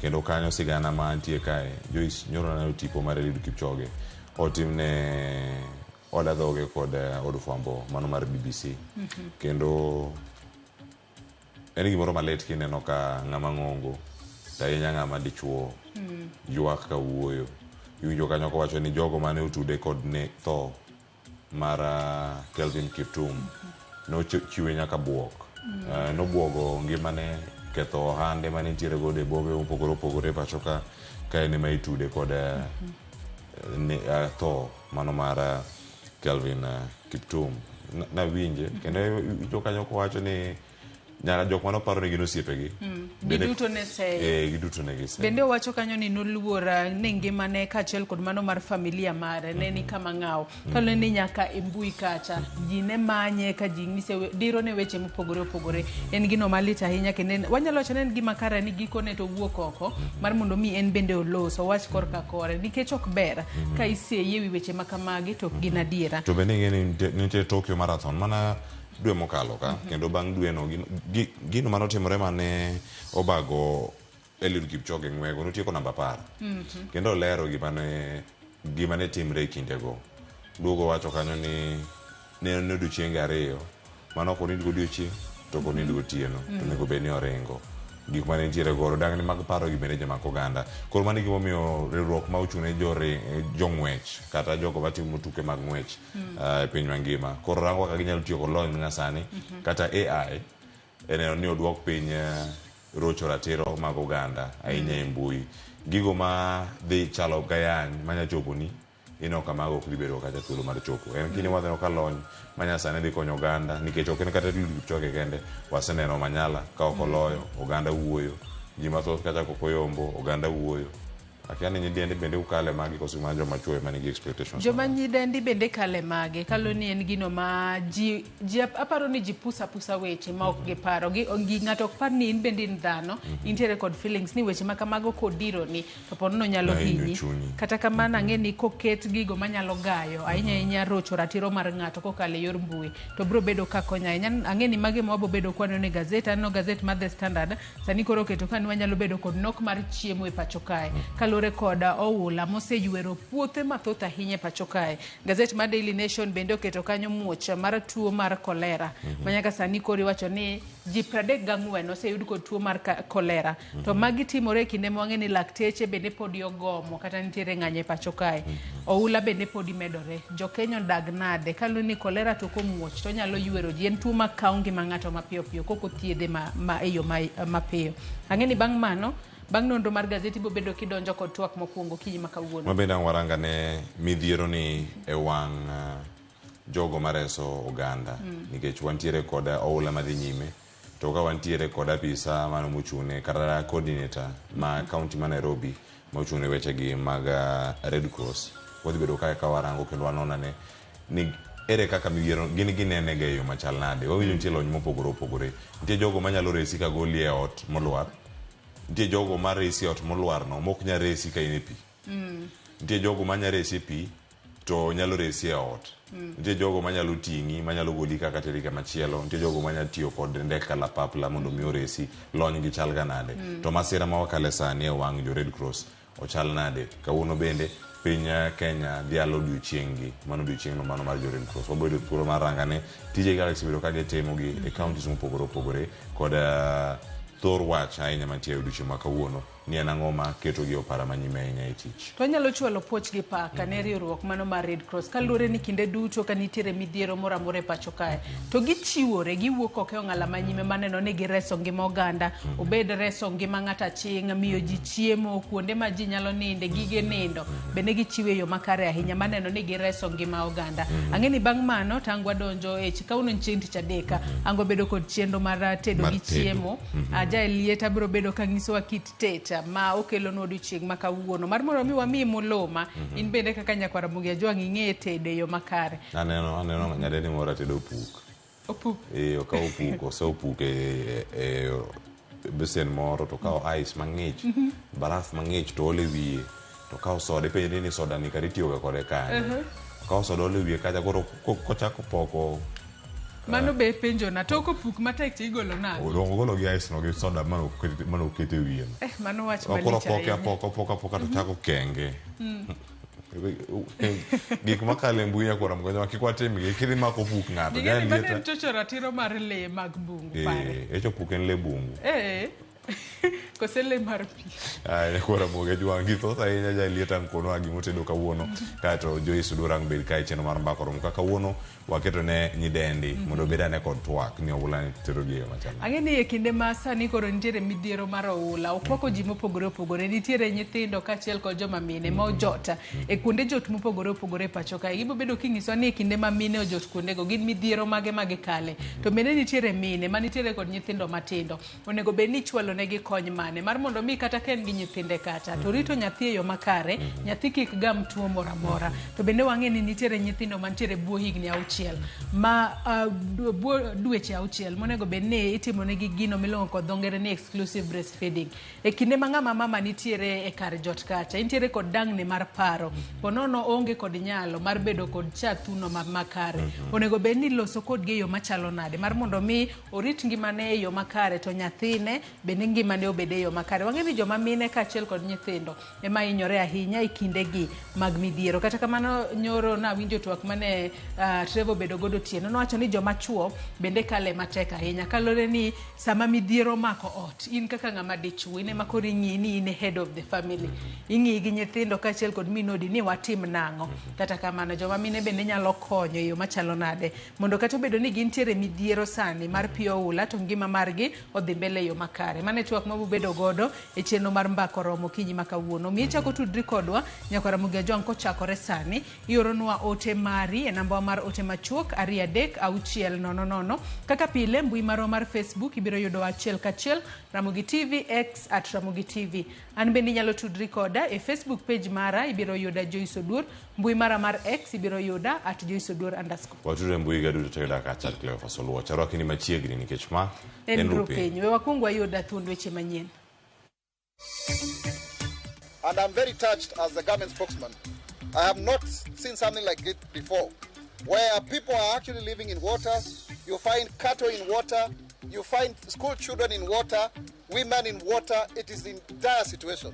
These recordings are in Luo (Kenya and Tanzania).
kendo kanyo sigana mantie kae Joyce nyoro na tipo mar Eliud Kipchoge otimne oda dhoge kod od fwambo mano mar BBC kendo en gimoro malet kineno ka ng'ama ng'ongo ahinya ng'ama dichuo ywak ka wuoyo iwinjo kanyo kowacho ni jogo mane otude kod ne tho mar Kelvin Kiptum nochiwe nyaka buok nobwogo ngimane ketho ohande mane nitiere godo e bombe mopogore opogore pacho ka en ema itude kod tho mano mar Kelvin Kiptum na winje kendo iwinjo kanyo kowacho ni nyaka jok mano paro ni gin osiepegi giduto ne seye giduto ne gise bende owacho kanyo ni noluora ne ngimane kaachiel kod mano mar familia mare ne ni kama ng'aw kalo ni nyaka e mbui kacha ji ne manye ka ji ng'ise diro ne weche mopogore opogore en gino malit ahinya kendo wanyalo wacho ni en gima kare ni gikone to wuok oko mar mondo mi en bende olos owach korka kore nikech ok ber ka iseye wi weche makamagi to ok gin adiera to bende ng'eni nitie Tokyo Marathon mana dwe mokalo ka kendo bang' dweno gino manotimore mane obago Eliud Kipchoge ng'wego notieko namba 10 kendo olero gimane timre e kindego duogo wacho kanyo ni ne odiochienge 2 mano ok onind godiochieng' to ok onind gotieno to nego bed ni oringo gik mane nitiere goro dang'ni mag paro gi bende jamak oganda koro mano gimomiyo riwruok ma ochung' ne jong'wech kata jogo matimo tuke mag ng'wech e piny mangima koro rango kaka ginyalo tiyo kod lony nyasani kata AI eneno ni oduok piny rocho ratiro mag oganda ahinya e mbui gigo ma dhi chalo gayany manya choponi ino kamago ok libedo kata thuolo mar chopo en kini wadheno ka lony manyasani dhi konyo oganda nikech ok en kata Eliud Kipchoge kende waseneno Manyala ka ok oloyo oganda wuoyo ji mathoth kata kokoyombo oganda wuoyo akia ni nyidendi bende ukale magi koso ma joma chwoe manigi expectations joma nyidendi bende kale mage kalo ni en gino ma ji aparo ni ji pusa weche ma ok giparo gi ng'ato ok par ni in bende in dhano intiere kod feelings ni weche makamago kodiro ni to ponono nyalo hinyi kata kamano ang'e ni koket gigo manyalo gayo ahinya rocho ratiro mar ng'ato kokale yor mbui to biro bedo ka konya ang'e ni mage ma wabo bedo kwano ne gazet anno gazet mar The Standard sani koro keto kan wanyalo bedo kod nok mar chiemo e pacho kae rekoda oula moseyuero puothe mathoth ahinya e pacho kae gazet mar Daily Nation bende oketo kanyo muoch mar tuo mar kolera manyaka sani koro iwacho ni ji 34 oseyud kod tuo mar kolera to magi timore kinde mwang'e ni lakteche bende pod yogomo kata nitiere ng'anye pacho kae oula bende pod medore jo Kenya dag nade kalo ni kolera to komuoch to nyalo yuero ji en tuo ma kawo ngima ng'ato mapiyo piyo koko thiedhe e yo mapiyo ang'e ni bang' mano bang' nonro mar gazeti bo bedo kidonjo kod twak mokwongo kiny ma kawuono mabende waranga ne midhiero ni e wang' jogo mareso oganda nikech wantiere kod oula madhi nyime to ka wantiere kod apisa mano mochune kata coordinator ma county ma Nairobi mochune wechegi mag Red Cross wadhi bedo ka warango kendo wanonane ni ere kaka midhiero ginene ga yo machal nade wawinjo nitie lony mopogore opogore nitie jogo manyalo resi ka goli e ot molwar nitie jogo ma resi ot molwarno mok nya resi ka in e pi nitie jogo manya resi e pi to nyalo resi e ot nitie jogo manyalo ting'i manyalo goli kaka teri kama chielo nitie jogo manya tiyo kod ndek kalapapla mondo mi oresi lony gi chal ga nade to masira ma wakale sani e wang' jo Red Cross ochal nade kawuono bende piny Kenya dhialo odiochieng'gi mano odiochieng'no mano mar jo Red Cross wabedo thuolo mar rangane tije Galaxy bedo ka gitimogi e counties mopogore opogore kod thor wach ahinya mantie e odiochieng' ma kawuono ni en ang'o ma ketogi opara manyime ahinya e tich to nyalo chwalo puoch gi paka ne riwruok mano mar Red Cross kaluwore ni kinde duto ka nitiere midhiero moro amora e pacho kae to gichiwore giwuok oko e ong'ala manyime maneno ni gireso ngima oganda obed reso ngima ng'ato aching' miyo ji chiemo kuonde ma ji nyalo ninde gige nindo bende gichiwo e yo makare ahinya maneno ni gireso ngima oganda ang'e ni bang' mano tangwa donjo e kawuono chieng' tich adek ango bedo kod chenro mar tedo gi chiemo aja Elieta biro bedo ka ng'isowa kit teta ma okelo no odiochieng' ma kawuono mar mondo mi wami muloma in bende kaka nyakwara Mugia Jwang' ing'e tede yo makare aneno nyadendi moro tedo opuk okawo opuk osopuk e besen moro to kawo ice mang'ich baraf mang'ich to ole wiye to kawo soda ipenje ni soda ni kari tiyoga kode kanye kawo soda ole wiye kacha koro kochako poko Mano be penjo na toko puk matek ti igolo na. Odong golo gi ice no gi soda mano kete wiye. Mano wach malicha. Poka to chako kenge. Gik makale mbuya kwa mgonjwa kikwatemi gikiri mako puk ng'ato. Digani bane tocho ratiro mar le mag bungu pare. Echo puk en le bungu. Kosele mar pi. Ai kwa moge juang githo sa inya ja lieta nkono agi motedo kawuono kato Joyce Odura bed kai cheno mar mbakoro mka kawuono waketo ne nyidendi mondo bedane kod twak ni oula tero gi machana. Angeni e kinde ma sani koro nitiere midhiero mar oula okwako ji mopogore opogore nitiere nyithindo kaachiel kod joma mine ma ojota e kuonde jot mopogore opogore pacho kae gibo bedo kinyiso ni e kinde ma mine ojot kuondego gin midhiero mage kale to bende nitiere mine ma nitiere kod nyithindo matindo onego bed ni chwalo negi kony mane mar mondo mi kata ken gi nyithinde kata to rito nyathi e yo makare nyathi kik gam tuo moro amora to bende wang'e ni nitiere nyithindo mantiere buo higni auchiel ma buo dweche auchiel monego bed ni itimo negi gino miluongo kod dho ngere ni exclusive breastfeeding e kinde ma ng'ama mama nitiere e kar jot kacha nitiere kod dang'ne mar paro ponono onge kod nyalo mar bedo kod cha thuno makare onego bed ni loso kodgi e yo machalo nade mar mondo mi orit ngimane e yo makare to nyathine bende ngimane obed e yo makare. Wang'e ni joma mine kaachiel kod nyithindo ema hinyore ahinya e kindegi mag midhiero. Kata kamano nyoro na winjo twak mane Trevor bedo godo tieno nowacho ni joma chuo bende kale matek ahinya kalore ni sama midhiero mako ot in kaka ng'ama dichuo ine makoro ing'i ni in head of the family ing'i gi nyithindo kaachiel kod minodi ni watim nang'o. Kata kamano joma mine bende nyalo konyo e yo machalo nade mondo kata obedo ni gintiere midhiero sani mar pi oula to ngima margi odhi mbele e yo makare. Mane twak mabubedo godo e chenro mar mbako romo kinyi makawuono mi chako tudri kodwa nyakora Mugia Jwang kochakore sani ioronwa ote mari e namba mar ote machuok 236000 kaka pile mbui maro mar Facebook ibiro yudo achiel kachiel Ramogi TV X @Ramogi TV. An bende nyalo tudri koda e Facebook page mara ibiro yuda Joyce Odur mbui mara mar X ibiro yuda @JoyceOdur_. Watudre mbui gaduto tega ka chat Cleo Fasoluo charwaki ni machiegni nikech ma en rupiny we wakungu yuda thuond weche manyien. And I'm very touched as the government spokesman. I have not seen something like it before, where people are actually living in water. You find cattle in water. You find school children in water, women in water. It is an dire situation.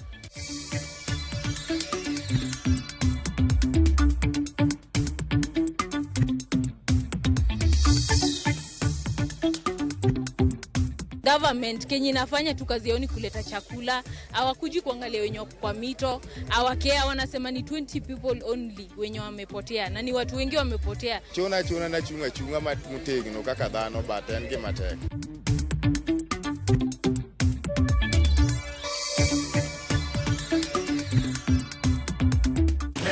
Government Kenya inafanya tu kazi yao ni kuleta chakula, hawakuji kuangalia wenye kwa mito, hawakea wanasema ni 20 people only wenye wamepotea na ni watu wengi wamepotea. Chuna na chunga mutegno kaka dhano baten gi matek.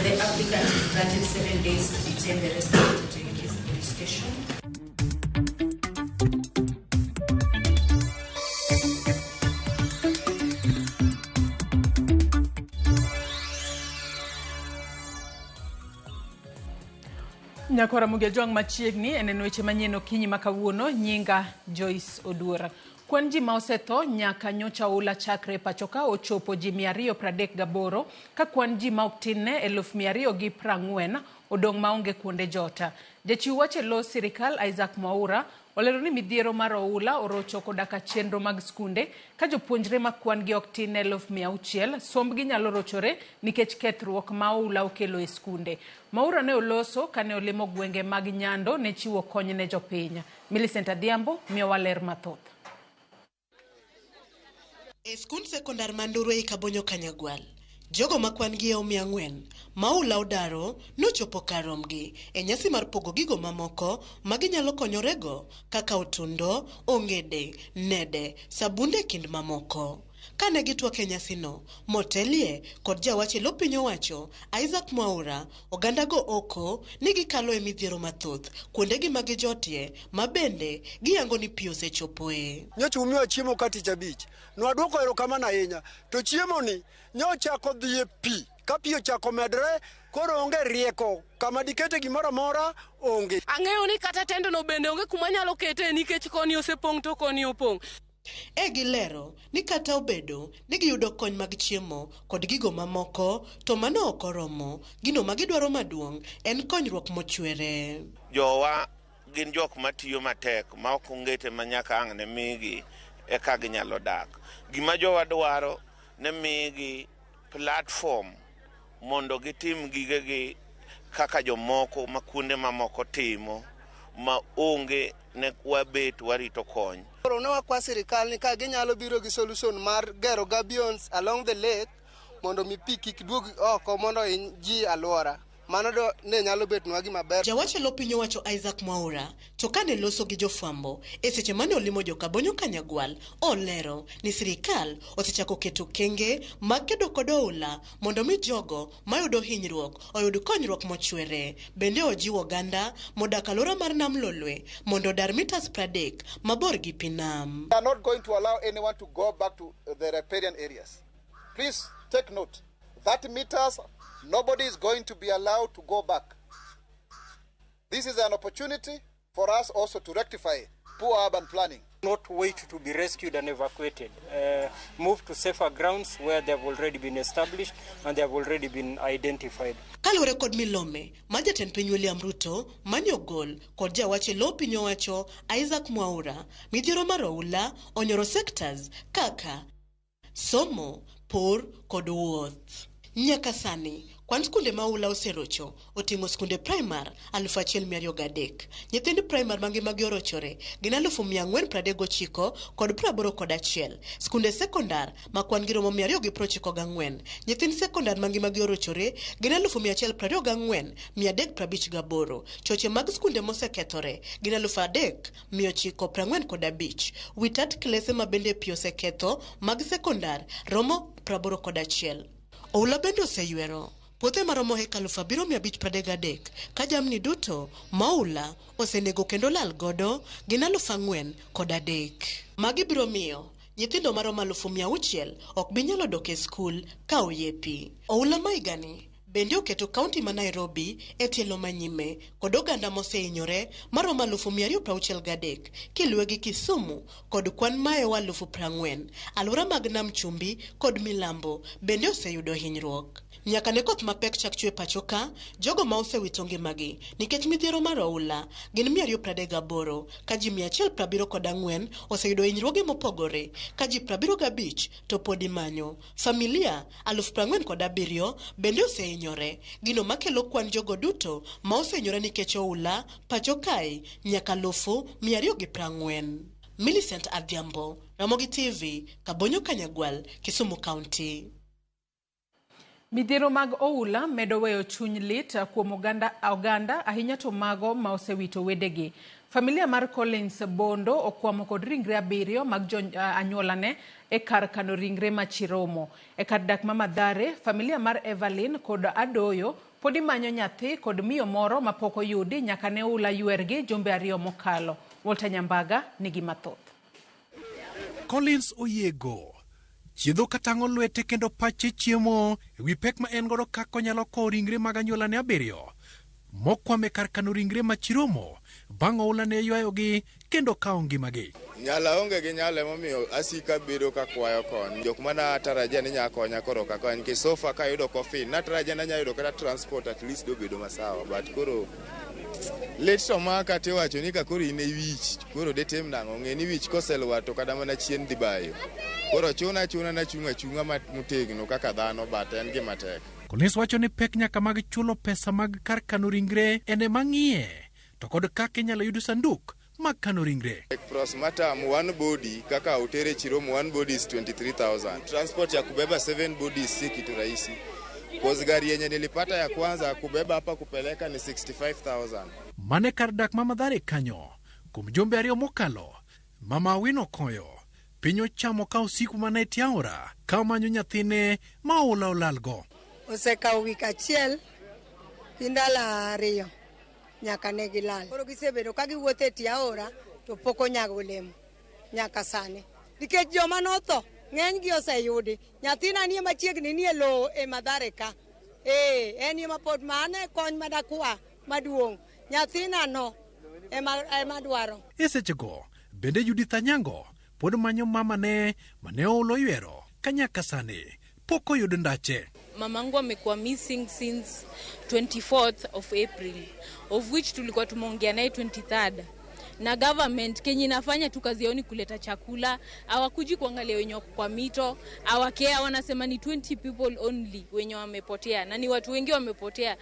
The applicant is granted 7 days to detain the respondent to take his police station. Nyakora Mugia Jwang machiegni eneno weche manyien okinyi makawuono nyinga Joyce Odura. Kwan ji ma osetho nyaka nyocha oula chakre pachoka ochopo ji 238 ka kwan ji ma oktinne 240 odong maonge kuonde jota. Jachiw wache lo sirikal Isaac Mwaura olero ni midhiero mar oula orocho koda ka chenro mag skunde ka jopuonjre ma kwan gi oktin 600 sombgi nyalo rochore nikech kethruok ma oula okelo e skunde. Mwaura ne oloso kane olimo gwenge mag Nyando ne chiwo kony ne jopiny. Millicent Adhiambo miyo waler mathoth. E skund sekondar Manduru e Kabonyo Kanyagwal, jogo makwan gi 400 maula odaro nochopo karomgi e nyasi mar pogo gigo mamoko maginyalo konyorego kaka otundo, ongede, nede, sabunde kind mamoko. Kane gitwak e nyasino, motelie kod jawache lo piny owacho Isaac Mwaura ogandago oko ni gikalo e midhiero mathoth kuondegi magijotie mabende giyango ni pi osechopoe. Nyocha umiwa chiemo ka tich abich nwadwoko erokamano ahinya to chiemoni nyochako dhi e pi ka pi ochako medre koro onge rieko kama dikete gimoro amora onge. Ang'eyo ni kata tendono bende onge kuma nyalo kete nikech koni osepong' to koni opong'. Gilero ni kata obedo ni giyudo kony mag chiemo kod gigo mamoko to mano ok oromo. Gino magidwaro maduong' en konyruok mochwere. Jowa gin jok matiyo matek ma ok ongete manyaka ang' ne migi eka ginyalo dak. Gima jowa dwaro ne migi platform mondo gitim gigegi kaka jomoko ma kuonde mamoko timo ma onge ne wabet warito kony. Koro ne wakwa sirikal ni ka ginyalo biro gi solution mar gero gabions along the lake mondo mi pi kik duog oko mondo ji alwora. Mano ne nyalo bet nwa gima ber. Jawacho lo piny owacho Isaac Mwaura to kane loso gi jofwambo e seche mane olimo joka Bonyo Kanyagwal olero ni sirikal osechako keto kenge mag kedo kod oula mondo mi jogo mayudo hinyruok oyud konyruok mochwere. Bende ojiwo oganda modak alwora mar nam Lolwe mondo dar mitas 30 mabor gi pi nam. We are not going to allow anyone to go back to the riparian areas. Please take note. 30 meters, nobody is going to be allowed to go back. This is an opportunity for us also to rectify poor urban planning. Not wait to be rescued and evacuated. Move to safer grounds where they have already been established and they have already been identified. Kalure kod milome, majatend piny William Ruto, Manyogol, kod jawache lo piny owacho Isaac Mwaura, midhiero mar oula onyoro sectors kaka somo, pur kod wuoth. Nyaka sani, kwan skunde ma oula oserocho, oting'o skunde primar 1,203. Nyithind primar mangimagi orochore gin 439 kod 81. Skunde sekondar ma kwan gi romo 294. Nyithind sekondar mangimagi orochore gin 124, 358. Choche mag skunde mosekethore gin 3,945. Witat klese ma bende pi oseketho mag sekondar romo 81. Oula bende oseyuero puothe maromo hekalo 7,533 ka jamni duto maula osenego kendo lal godo gin 4,003. Magi biro miyo nyithindo maromo 600,000 ok bi nyalo dok e skul ka oyepi. Oula maigani bende oketo kaunti ma Nairobi e tielo manyime kod oganda mosehinyore maromo 263 kiluwe gi Kisumu kod kwan mae 40,000. Alwora mag Nam Chumbi kod Milambo bende oseyudo hinyruok. Nyaka ne koth mapek chak chwe pachoka, jogo ma osewito ngimagi nikech midhiero mar oula gin 238 ka ji 174 oseyudo hinyruoge mopogore ka ji 75 to pod imanyo. Familia 47,000 bende osehinyore, gino makelo kwan jogo duto ma osehinyore nikech oula pachokae nyaka 240. Millicent Adhiambo, Ramogi TV, Kabonyo Kanyagwal, Kisumu County. Midhiero mag oula medo weyo chuny lit kuom oganda ahinya to mago ma osewito wedegi. Familia mar Collins Bondo okwamo kod ringre 7 mag anyuolane e kar kano ringre ma Chiromo. E kar dak ma Mathare, familia mar Evelyn kod Adoyo podi manyo nyathi kod miyo moro ma pok oyudi nyaka ne oula ywergi jumbe 2 mokalo. Walter Nyambaga nigi mathoth. Collins Oyego chiedho katang'o lwete kendo pache chiemo ewi pek ma en godo kako nyalo kowo ringre mag anyuolane 7 mokwame kar kano ringre ma Chiromo bang' oula ne ywayogi kendo kawo ngimagi. Nyala onge gi nyale momiyo asika bedo ka kwayo kon jok mana tarajia ni nyakonya koro ka kon ke sofa ka yudo coffee na tarajia na nyayudo kata transport at least do bedo masawa but koro let to maka te wacho ni ka koro ine wich koro de tem nango ngeni wich koselwa to kada mana chien dibayo koro chuna na chunga motegno kaka dhano but en gima tek. Collins wacho ni pek nyaka mag chulo pesa mag kar kano ringre ene mang'iye to kod kaka inyalo yudo sanduk mag kano ringre. Prosmatam one body kaka utere Chiromo one body is 23,000. Transport ya kubeba 7 bodies si kitu rahisi. Kozi gari yenye nilipata ya kwanza kubeba hapa kupeleka ni 65,000. Mane kar dak ma Mathare kanyo kuom jumbe 2 mokalo Mama Wino Koyo pinyo chamo ka usiku mane tiaora ka manyo nyathine ma oula olalgo. Osekawo wik achiel indala 2 nyaka ne gilal. Koro gisebedo ka giwuotho e tiaora to pok onyago olemo nyaka sani. Nikech joma notho ng'eny gi oseyudi. Nyathina nie machiegni nie lowo e Mathare ka. En ema pod mane kony madakwa maduong'. Nyathina no ema dwaro. E sechego bende Judith Anyango pod manyo mama ne mane oula ywero ka nyaka sani pok oyudo ndache. Mamangu amekuwa missing since 24th of April, of which tulikuwa tumeongea naye 23rd. Na government Kenya inafanya tu kazi yao ni kuleta chakula, hawakuji kuangalia wenye kwa mito, hawakea, wanasema ni 20 people only wenye wamepotea, na ni watu wengi wamepotea.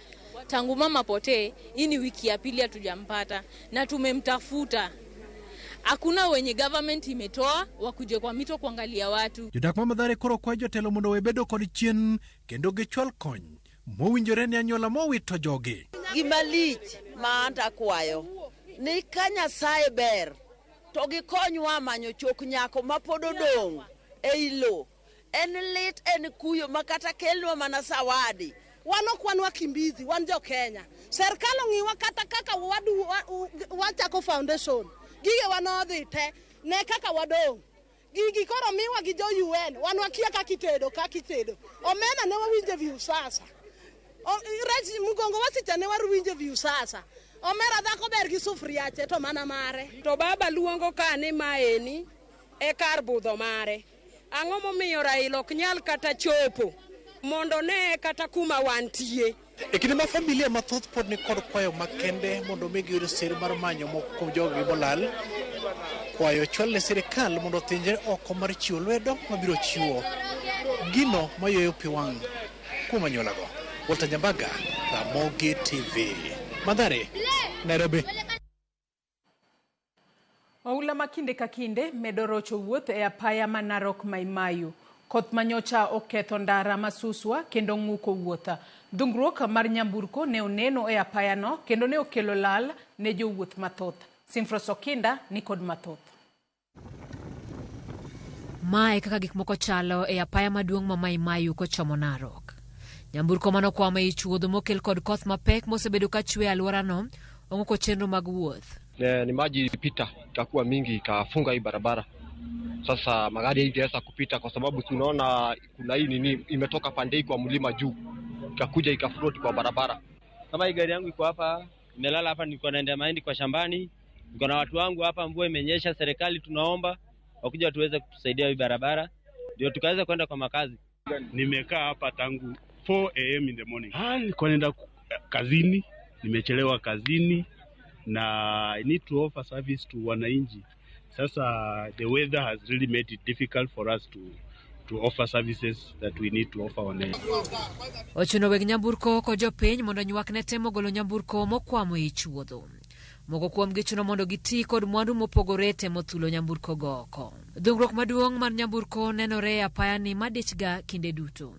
Tangu mama potee, hii ni wiki ya pili hatujampata na tumemtafuta. Hakuna wenye government imetoa wakuje kwa mito kuangalia watu. Jodak ma Mathare koro kwa jotelo mondo webedo kod chien kendo gichwal kony mowinjore ne anyuola mowito jogi. Gimalich ma anta kwayo ni ka Nyasaye ber to gikonywa manyo chok nyako ma pod odong' e ilo. En lit en kuyo makata kelnwa mana sawadi. Wano kwanwa kimbizi wan jo Kenya. Serikal ong'iwa kata kaka wachako foundation. Gige wanodhi te ne kaka wadong. Gigi koro miwa gi jo UN wan wakia kakitedo. Omena ne wawinje view sasa. Rezi mugongo wasicha ne warwinje view sasa. Omera dhako ber gi sufriache to mana mare. To baba luongo kane maeni e kar budho mare. Ang'o momiyo Raila ok nyal kata chopo mondo ne kata kuma wantie. E kinde ma familia mathoth pod ni kod kwayo makende mondo mi giyud sir mar manyo moko kuom jogi molal. Kwayo chwal ne sirikal mondo thinjre oko mar chiwo lwedo mabiro chiwo gino mayueyo pi wang' kuom anyuolago. Walter Nyambaga, Ramogi TV, Mathare, Nairobi. Oula makinde ka kinde medo rocho wuoth e apaya ma Narok Maimayu. Koth manyocha oketho ndara masuswa kendo ng'uko wuotha. Dhungruok mar nyamburko ne oneno e apaya no kendo ne okelo lal ne jowuoth mathoth. Sinfros Okinda ni kod mathoth. Mae kaka gik moko chalo e apaya maduong' ma Maimayu kochomo Narok. Nyamburko manokwamo e chuodho mokel kod koth mapek mosebedo ka chwe alworano ong'uko chenro mag wuoth. Ni maji pita ikakuwa mingi ikafunga hii barabara. Sasa magari haingeweza kupita kwa sababu tunaona kuna hii nini imetoka pande kwa mlima juu ikakuja ikafloat kwa barabara. Kama hii gari yangu iko hapa, nimelala hapa, niko naenda mahindi kwa shambani. Niko na watu wangu hapa, mvua imenyesha, serikali tunaomba wakuja tuweze kutusaidia hii barabara ndio tukaweza kwenda kwa makazi. Nimekaa hapa tangu 4 AM in the morning. Niko naenda kazini, nimechelewa kazini na I need to offer service to wananchi. Sasa the weather has really made it difficult for us to offer services that we need to offer wananchi. Ochuno weg nyamburko ko jopiny mondo nywakne temo golo nyamburko mokwamo e chuodho. Moko kuom gichuno mondo giti kod mwandu mopogore temo thulo nyamburko go oko. Dhungruok maduong' mar nyamburko nenore e apaya ni madichga kinde duto.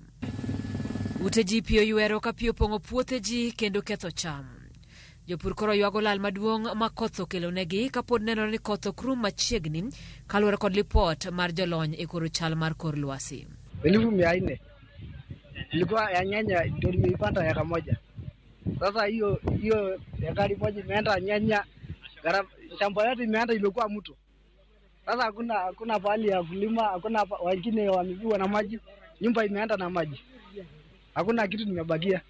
Ute ji pio ywero ka pio pongo puothe ji kendo ketho cham. Jopur koro ywago lal maduong' ma koth okelo negi kapod nenore ni koth ok rum machiegni kaluwore kod lipot mar jolony e koro chal mar kor lwasi. 1400 ilikuwa ya nyanya ndio nimeipanda eka moja. Sasa hiyo ekari moja imeenda nyanya, shamba yote imeenda imekuwa mto. Sasa hakuna pahali ya kulima, hakuna wengine wameviwa na maji, nyumba imeenda na maji. Hakuna kitu nimebakia.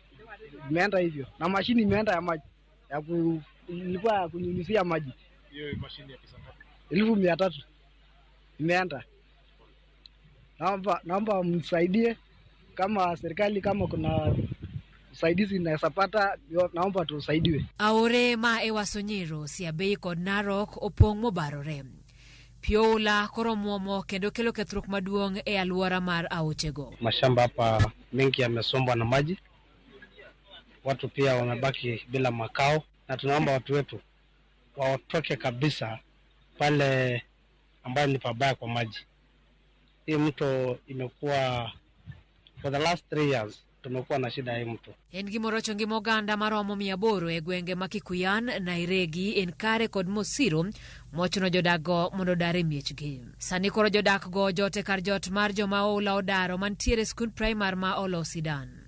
Imeenda hivyo. Na mashini imeenda ya maji. Ilikuwa ya kunyunyizia maji. Hiyo mashini ya pesa ngapi? 1300. Imeenda. Naomba msaidie kama serikali kama kuna usaidizi inaweza pata, naomba tusaidiwe. Aore ma ewasonyero Siabei kod Narok opong' mobarore. Piola koro muomo kendo kelo kethruok maduong' e alwora mar aochego. Mashamba hapa mengi yamesombwa na maji. Watu pia wamebaki bila makao na tunaomba watu wetu waotoke kabisa pale ambayo ni pabaya kwa maji. Hii mto imekuwa for the last 3 years tumekuwa na shida hii mto. En gimorocho ngimo ganda maromo 800 e gwenge ma Kikuyan, Nairegi, Enkare kod Mosiro mochuno jodago mondo dare miechgi. Sani koro jodak go jote kar jot mar joma oula odaro mantiere skul primar ma Olosidan.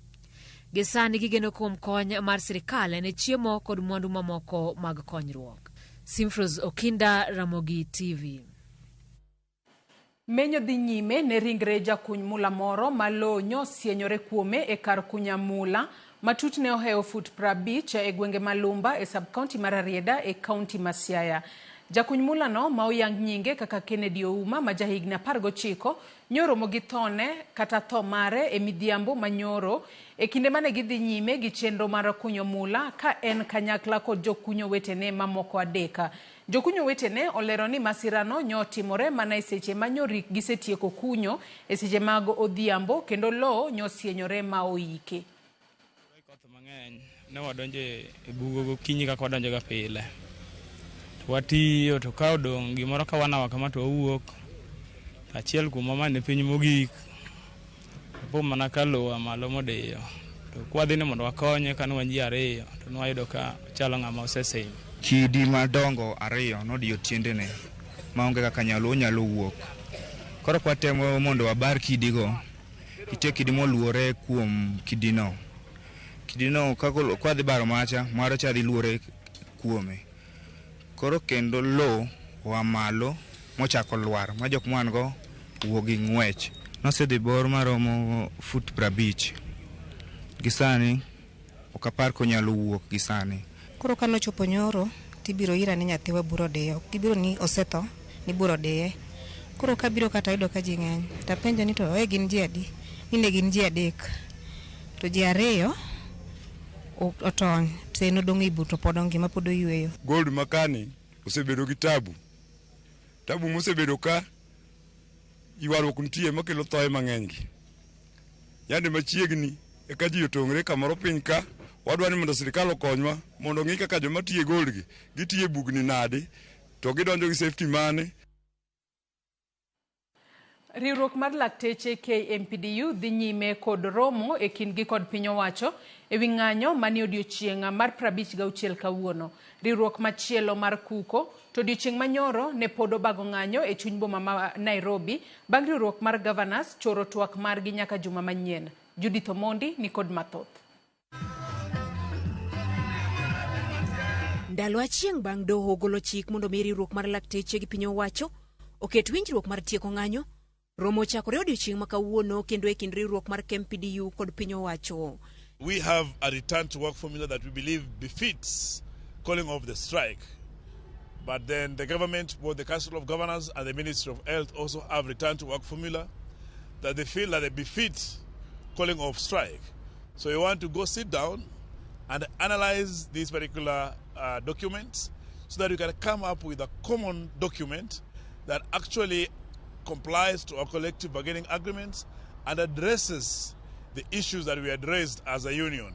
Gisani gigeno kuom kony mar sirikal ne chiemo kod mwandu mamoko mag konyruok. Simfros Okinda, Ramogi TV. Menyo dhi nyime ne ringre jakuny mula moro malonyo sienyore kuome e kar kunya mula matut ne oheo fut 50 e gwenge Malumba e subcounty mar Rarieda e county ma Siaya. Jakuny mulano ma oyang nyinge kaka Kennedy Ouma ma jahigni 19 nyoro mo githone kata tho mare e midhiambo manyoro e kinde mane gidhi nyime gi chenro mar kunyo mula ka en kanyakla kod jokunyo wetene mamoko adeka. Jokunyo wetene olero ni masirano nyotimore mana e seche manyorik gisetieko kunyo e seche mag odhiambo kendo lo nyosienyore ma oike. Ne wadonje e bugo gokinyi kaka wadonjo ga pile. Watiyo to ka odong' gimoro ka wanawa kama to wawuok. Achiel kuom mane piny mogik. Po mana kalo malo modeyo. To kwadhi ne mondo wakonye kan wanji ariyo to nwayudo ka chalo ng'ama oseseny. Kidi madongo ariyo nodiyo tiendene maonge kaka nyalo wuok. Koro kwatemo mondo wabar kidigo. Ite kidi moluore kuom kidino. Kidino kwadhi baro macha maro cha dhi luore kuome. Koro kendo lo wa malo mochako lwar ma jok man go wuogi ng'wech. Nosedhi bor maromo fut 50. Gisani okapar ko nyalo wuok gisani. Koro kano chopo nyoro tibiro ira ni nyathiwa buro deyo. Gibiro ni osetho ni buro deye. Koro kabiro kata yudo ka ji ng'eny. Tapenja ni to gin ji adi? Ni ne gin ji adek. To ji ariyo otony teno dongi buto podongi ma podo yueyo. Gold makani osebedo gi tabu mosebedo ka ywaruok nitie makelo thoe mang'eny gi. Yande machiegni e ka ji otongre kamoro piny ka wadwa ni mondo sirikal okonywa mondo ng'i kaka joma tiye gold gi gitiye bugni nade to gidonjo gi safety mane. Riwruok mar lakteche KMPDU dhi nyime kod romo e kindgi kod piny owacho e wi ng'anyo mani odiochieng' mar 56 kawuono. Riwruok machielo mar kuko to odiochieng' manyoro ne pod obago ng'anyo e chuny boma ma Nairobi bang' riwruok mar governors choro twak margi nyaka juma manyien. Judith Omondi ni kod mathoth. Ndalo achieng' bang' doho golo chik mondo mi riwruok mar lakteche gi piny owacho oket winjruok mar tieko ng'anyo. Romo chakore odiochieng' ma kawuono kendo e kind riwruok mar KMPDU kod piny owacho. We have a return to work formula that we believe befits calling off the strike. But then the government, both the Council of Governors and the Ministry of Health also have return to work formula that they feel that they befit calling off strike. So we want to go sit down and analyze these particular documents so that we can come up with a common document that actually complies to our collective bargaining agreements and addresses the issues that we had raised as a union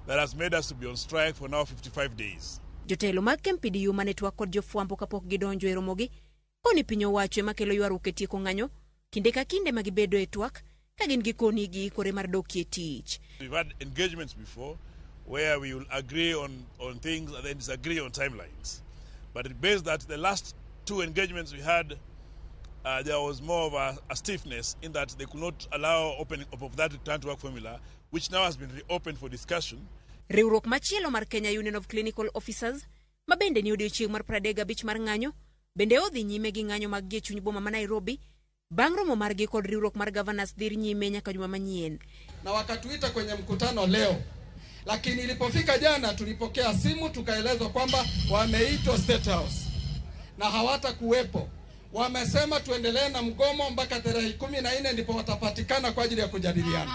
that has made us to be on strike for now 55 days. Jotelo mag KMPDU mane twak kod jofwambo kapok gidonjo e romogi koni piny owacho ema kelo ywaruok e tieko ng'anyo kinde ka kinde ma gibedo e twak ka gin gi koni gi kore mar dokie tich. We've had engagements before where we will agree on things and then disagree on timelines. But it based that the last two engagements we had there was more of a stiffness in that they could not allow opening up of that return to work formula, which now has been reopened for discussion. Riwruok machielo mar Kenya Union of Clinical Officers, ma bende ni odiochieng' mar 35 mar ng'anyo, bende odhi nyime gi ng'anyo mag gi chuny boma ma Nairobi, bang' romo margi kod riwruok mar governors dhir nyime nyaka juma manyien. Na wakatuita kwenye mkutano leo, lakini ilipofika jana tulipokea simu tukaelezwa kwamba wameitwa State House na hawata kuwepo. Wamesema tuendelee na mgomo mpaka tarehe 14 ndipo watapatikana kwa ajili ya kujadiliana.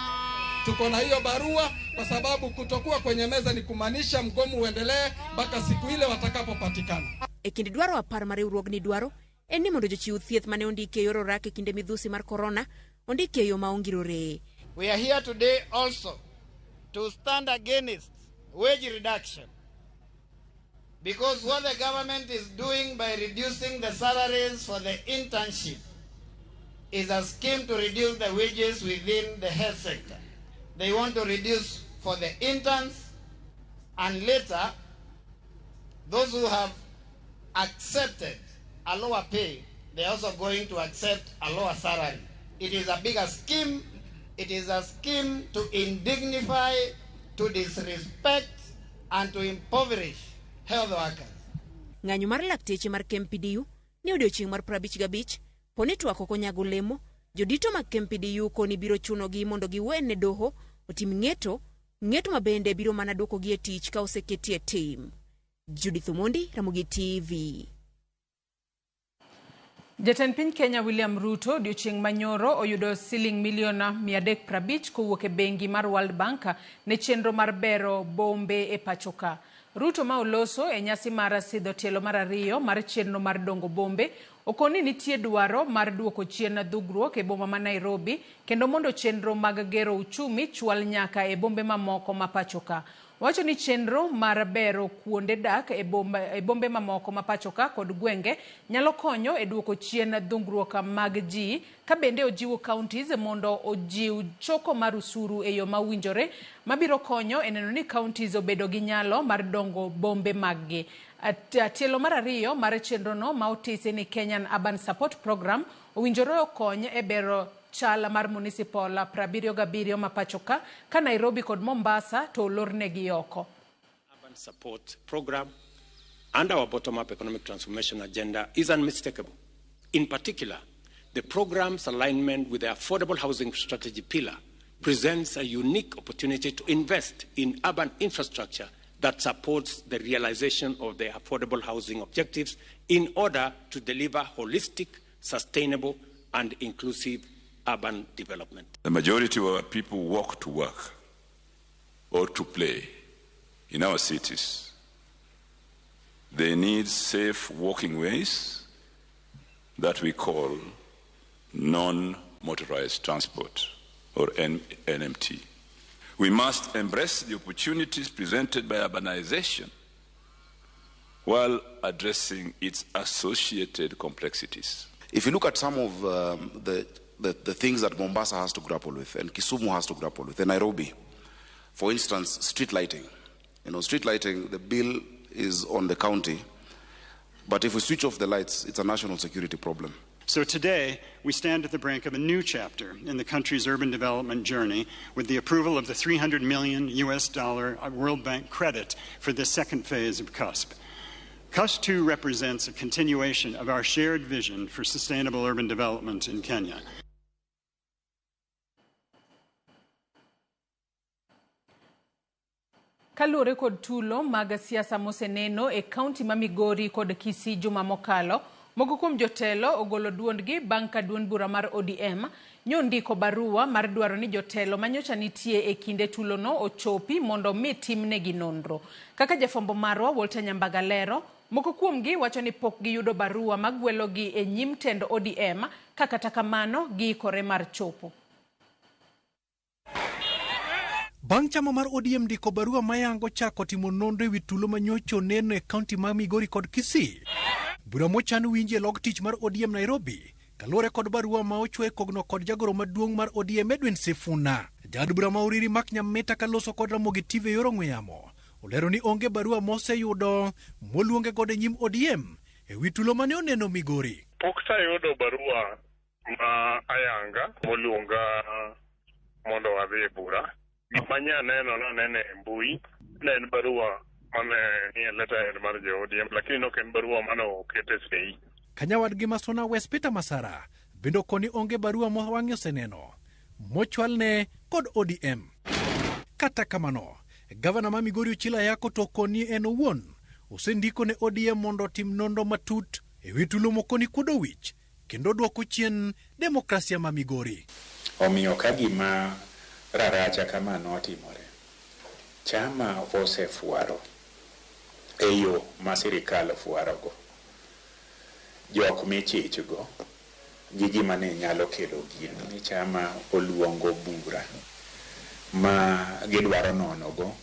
Tuko na hiyo barua kwa sababu kutokuwa kwenye meza ni kumaanisha mgomo uendelee mpaka siku ile watakapopatikana. E kinde dwaro apar mar riwruogni dwaro en ni mondo jochiw thieth mane ondike yor orak e kinde midhusi mar corona ondike yo ma ongirore. We are here today also to stand against wage reduction. Because what the government is doing by reducing the salaries for the internship is a scheme to reduce the wages within the health sector. They want to reduce for the interns, and later, those who have accepted a lower pay, they're also going to accept a lower salary. It is a bigger scheme. It is a scheme to indignify, to disrespect, and to impoverish health workers. Ng'anyo mar lakteche mar KMPDU ni odiochieng' mar 55 poni twak ok onyago lemo. Jodito mag KMPDU koni biro chuno gi mondo giwene doho otim ng'eto ma bende biro mana dwoko gi e tich ka oseketie tim. Judith Omondi, Ramogi TV. Jatend piny Kenya William Ruto odiochieng' manyoro oyudo siling milion 350 kowuok e bengi mar World Bank ne chenro mar bero bombe e pachoka. Ruto ma oloso e nyasi mar sidho tielo mar 2 mar chenro mar dongo bombe okoni nitie dwaro mar duoko chien dhugruok e boma ma Nairobi kendo mondo chenro mag gero uchumi chwal nyaka e bombe mamoko ma pachoka. Wacho ni chenro mar bero kuonde dak e bombe mamoko ma pachoka kod gwenge nyalo konyo e duoko chien dhungruok mag ji ka bende ojiwo counties mondo ojiw choko mar usuru e yo mawinjore mabiro konyo e neno ni counties obedo gi nyalo mar dongo bombe maggi. Tielo mar 2 mar chenro no ma otise ni Kenyan Urban Support Program owinjore okony e bero chala mar municipal 77 ma pachoka ka Nairobi kod Mombasa to olornegi oko. Urban support program and our bottom-up economic transformation agenda is unmistakable. In particular, the program's alignment with the affordable housing strategy pillar presents a unique opportunity to invest in urban infrastructure that supports the realization of the affordable housing objectives in order to deliver holistic, sustainable, and inclusive urban development. The majority of our people walk to work or to play in our cities. They need safe walking ways that we call non-motorized transport, or NMT. We must embrace the opportunities presented by urbanization while addressing its associated complexities. If you look at some of the things that Mombasa has to grapple with and Kisumu has to grapple with, and Nairobi, for instance, street lighting. Street lighting, the bill is on the county, but if we switch off the lights, it's a national security problem. So today, we stand at the brink of a new chapter in the country's urban development journey with the approval of the $300 million World Bank credit for the second phase of CUSP. CUSP 2 represents a continuation of our shared vision for sustainable urban development in Kenya. Kalure kod tulo mag siasa moseneno e kaunti ma Migori kod Kisii juma mokalo, moko kuom jotelo ogolo duondgi bang' ka duond bura mar ODM nyondiko barua mar dwaro ni jotelo manyocha nitie e kinde tulono ochopi mondo mi timnegi nonro. Kaka jafombo marwa Walter Nyambaga lero, moko kuomgi wacho ni pok giyudo barua magwelogi e nyim tend ODM kata kamano giikore mar chopo. Bang' chama mar ODM ndiko barua mayango chako timo nonro ewi tulo manyocha neno e kaunti ma Migori kod Kisii. Bura mochan winji e log tich mar ODM Nairobi kaluwore kod barua ma ochwe kogno kod jagoro maduong' mar ODM Edwin Sifuna. Jad bura ma Uriri Mak Nyamita kaloso kod Ramogi TV e yor ong'we yamo olero ni onge barua moseyudo moluonge kod e nyim ODM ewi tulo mane oneno Migori. Pok sayudo barua ma ayanga moluonga mondo wadhi e bura. Manya neno e mbui ne en barua mane ni letterhead mar jo ODM, lakini nok en barua mane okete sei. Kanyawadgi Masona West Peter Masara bendo koni onge barua mowang'e oseneno mochwalne kod ODM. Kata kamano, gavana ma Migori Ochilo Ayako to koni en owuon osendiko ne ODM mondo tim nonro matut ewi tulo mokoni kuodo wich kendo duoko chien demokrasia ma Migori. Omiyo ka gima raracha kamano otimore, chama osefuaro e yo ma sirikal fuarogo jok michichgo gi gima ne nyalo kelo gino ni chama oluongo bura ma gidwaro nonogo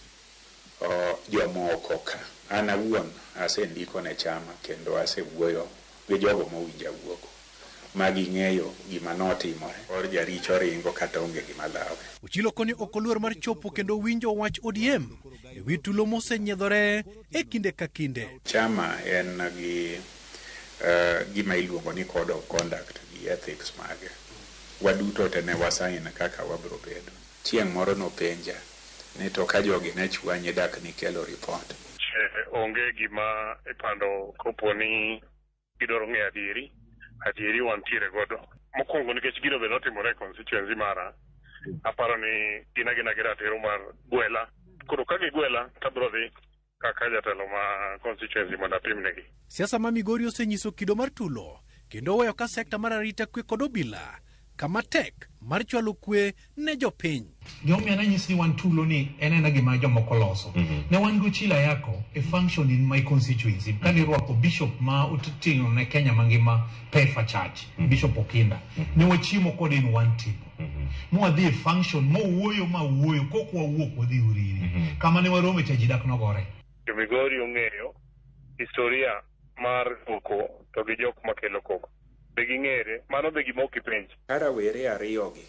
jomoko ka. An awuon asendiko ne chama kendo asewuoyo gi jogo mowinja wuogo maging'eyo gima notimore or jaricho ringo kata onge gima lawe. Ochilo koni okoluor mar chopo kendo winjo wach ODM ewi tulo mosenyiedhore e kinde ka kinde. Chama en gi gima iluongo ni code of conduct gi ethics mage. Waduto te ne wasain kaka wabro bedo. Chieng' moro nopenja ni to ka jogi ne chwanye dak ni kelo report. Onge gima ipando kopo ni gidoro ng'e adieri wantiere godo. Mokwongo nikech gino be notimore constituency mara, aparo ni gina giratero mar gwela. Koro ka gigwela tabro dhi kaka jatelo ma constituency mondo apimnegi. Siasa ma Migori osenyiso kido mar tulo kendo weyo ka sekta mar arita kwe kod obila kama tek mar chwalo kwe ne jopiny. Jomi ananyisi ni wan tulo ni enena gima jomoko loso. Ne wan go chila yako a function in my constituency. Kani rwako bishop ma ututingo ne Kenya mangima Pefa Church, Bishop Okinda. Ne wachimo kode in one table. Mwa dhi function, mo uoyo, koko wa uoko dhi uriri. Kama ne warome chajidak nogore. Migori ong'eyo historia mar koko to gi jok makelo koko. Beging'ere, mano be gima ok ipenj. Kara were ariyogi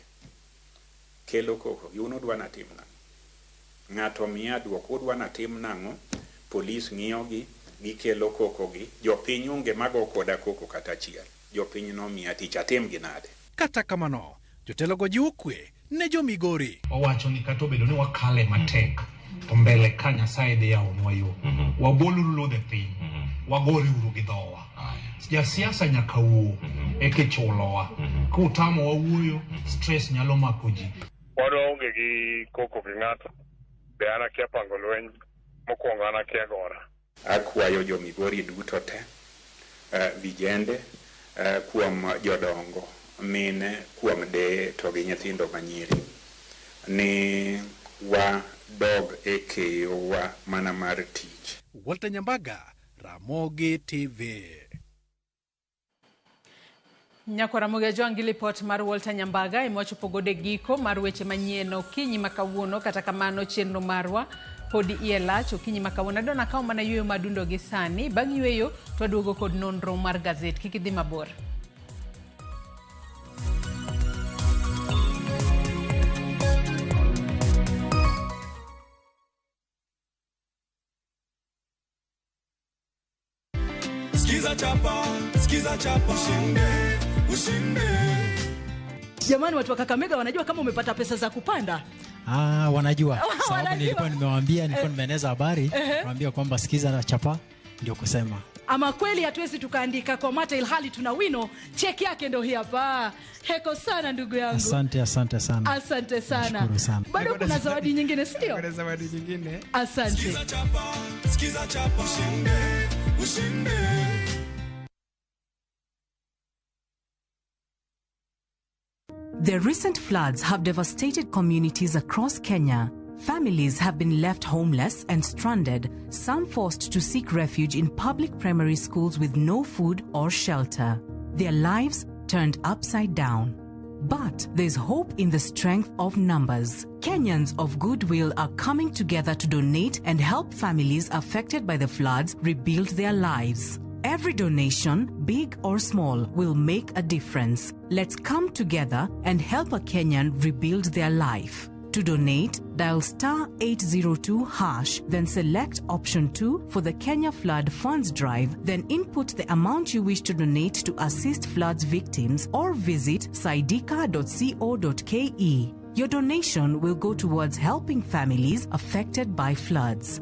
kelo koko, yuno dwa na tim nang'o. Ng'ato miya duoko, udwa na tim nang'o, polis ng'iyogi, gikelo koko gi, jopiny onge mago koda koko kata achiel. Jopiny no miya tich atim gi nade. Kata kamano, jotelogo jiwo kwe ne jomigori. Owacho ni kata obedo ni wakale matek, to mbele ka Nyasaye dhi yawonwa yo. Waboluru lodhe piny, wagore uru gi dhowa. Jasiasa nyaka wuo eke chulowa. Kutamo wawuoyo, stress nyalo mako ji. Waonge gi koko gi ng'ato. Be an akia pango lweny, mokwongo an akia gora. Akwayo jomigori duto te, vijende, kuom jodongo, mine, kuom deye to gi nyithindo manyiri, ni wadog e keyo wa mana mar tich. Walter Nyambaga, Ramogi TV. Nyako Ramogi joangi lipot mar Walter Nyambaga imochopo gode giko mar weche manyien okinyi makawuono. Kata kamano chenro marwa podi ielach okinyi makawuono. Adona kao mana yueyo madundo gi sani. Bang' yueyo to aduogo kod nonro mar gazet. Kik idhi mabor. Skiza chapa, ushinde. Jamani, watu wa Kakamega wanajua kama umepata pesa za kupanda? Wanajua. Sababu nilikuwa nimewaambia, nilikuwa nimeeneza habari, naambia kwamba skiza chapa ndio kusema. Ama kweli hatuwezi tukaandika kwa mata ilhali tuna wino, cheki yake ndio hii hapa. Heko sana ndugu yangu. Asante sana. Asante sana. Nashukuru sana. Bado kuna zawadi nyingine, si ndio? Kuna zawadi nyingine. Asante. Skiza chapa, ushinde. The recent floods have devastated communities across Kenya. Families have been left homeless and stranded, some forced to seek refuge in public primary schools with no food or shelter. Their lives turned upside down. But there's hope in the strength of numbers. Kenyans of goodwill are coming together to donate and help families affected by the floods rebuild their lives. Every donation, big or small, will make a difference. Let's come together and help a Kenyan rebuild their life. To donate, dial *802#, then select option 2 for the Kenya Flood Funds Drive, then input the amount you wish to donate to assist floods victims or visit saidika.co.ke. Your donation will go towards helping families affected by floods.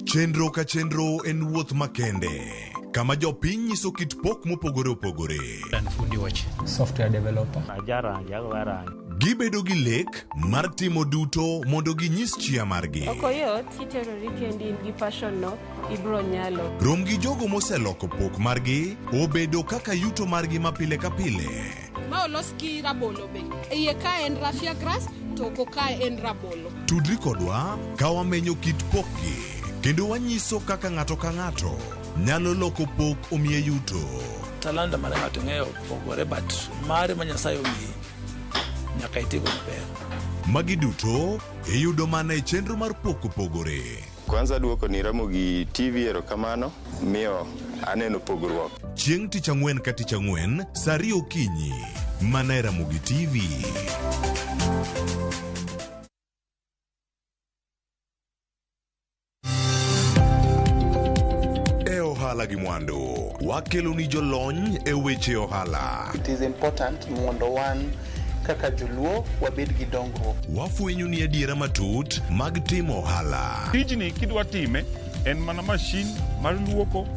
Chenro ka chenro en wuoth makende, kama jopiny nyiso kit pok mopogore opogore. Fundi watch, software developer. Gibedo gi lek mar timo duto mondo ginyis chia margi. Okoyot iterori kendi gi passion no ibro nyalo. Rom gi jogo moseloko pok margi obedo kaka yuto margi mapile ka pile. Ma oloski rabolo be. Iye ka en raffia grass to koka en rabolo. Tudri kodwa ka wamenyo kit pokgi. Kendo wanyiso kaka ng'ato ka ng'ato nyalo loko pok omiye yuto. Talanta mane ng'ato ng'eyo pogore, but mare ma Nyasaye omiyi nyaka itigo maber. Magi duto iyudo mana e chenro mar pok opogore. Kwanza duoko ni Ramogi TV erokamano miyo aneno pogruok. Chieng' tich ang'wen ka tich ang'wen, saa 2 okinyi, mana e Ramogi TV. Ohala gi mwandu, wakelo ni jolony e weche ohala. It is important mondo wan kaka joluo wabed gi dongruok. Wafwenyo ni adiera matut mag timo ohala. Tijni kidwa time en mana mashin mar luoko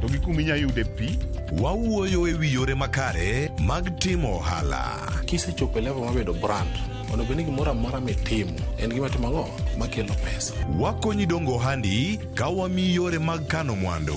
to gi kuminya yude pi. Wawuoyo e wi yore makare mag timo ohala. Kisechopo level mabedo brand, onego bed ni gimoro amora mitimo en gima timo ang'o makelo pesa. Wakonyi dongo ohandi ka wamiyi yore mag kano mwandu.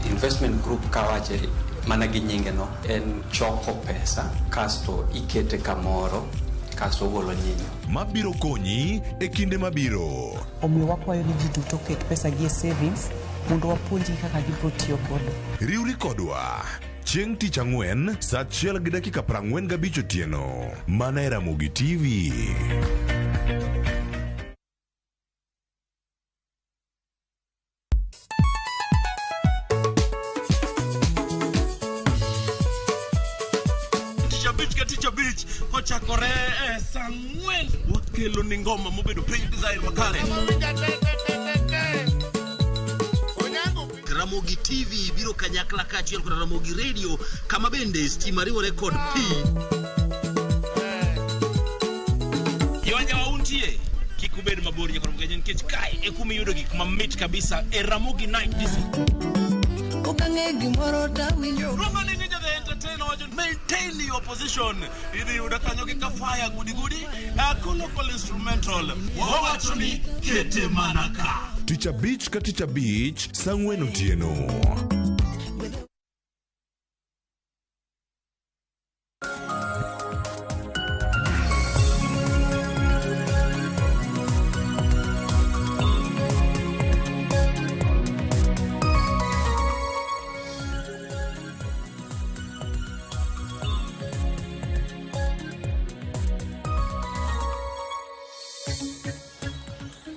Investment group kawache mana gi nyinge no en choko pesa kasto ikete kamoro kasto golo nyinyo mabiro konyi e kinde mabiro. Omiyo wakwayo ni ji duto ket pesa gi e savings mondo wapuonji kaka gibiro tiyo kodo. Riwri kodwa chieng' tich ang'wen saa 1:45 otieno mana e Ramogi TV. Teacher Beach ochakore saa 4 wakelo ni ngoma mobedo piny design makare. Ramogi TV biro kanyakla kachiel kod Ramogi Radio kama bende stima riwore kod pi. Yonja wauntie kikubed mabor nyakoro mgenyen kech kai e kumi yudo gik mamit kabisa e Ramogi Night Disco. Maintain your position. Idi udakanyo ki kafaya gudi local instrumental. Wawachoni kete manaka. Teacher Beach ka Teacher Beach saa 4 otieno.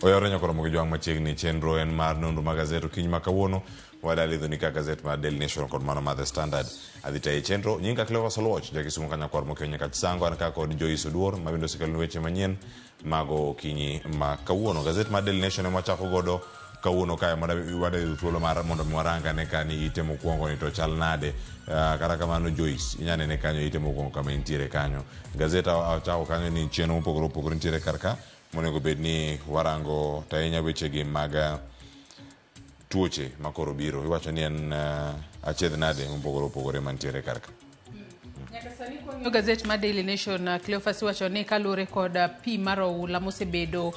Oyore nyakoro mogi jwang' machiegni chenro en mar nonro mag gazet kiny ma kawuono wadalidho ni ka gazet mar Daily Nation kod mano mar The Standard adhita e chenro nyinga Cleophas Oluoch jakisumo kanyakwar mokiyo nyaka chisango an ka kod Joyce Oduor mabende osekelo weche manyien mago kinyi ma kawuono. Gazet mar Daily Nation ema chako godo kawuono kae wadayudo thuolo mar mondo miwaranga ne kani ite mokwongo ni to chal nade. Kata kamano Joyce inyanene kanyo ite mokwongo kama intiere kanyo. Gazet achako kanyo ni chenro mopogore nitiere karka monego bed ni warango tainya wechegi mag tuoche makoro biro. Iwacho ni en achiedh nade mopogore mantiere karka. Nyaka sani kwa gazet ma Daily Nation Cleophas wacho ni kalure kod pi mar oula mosebedo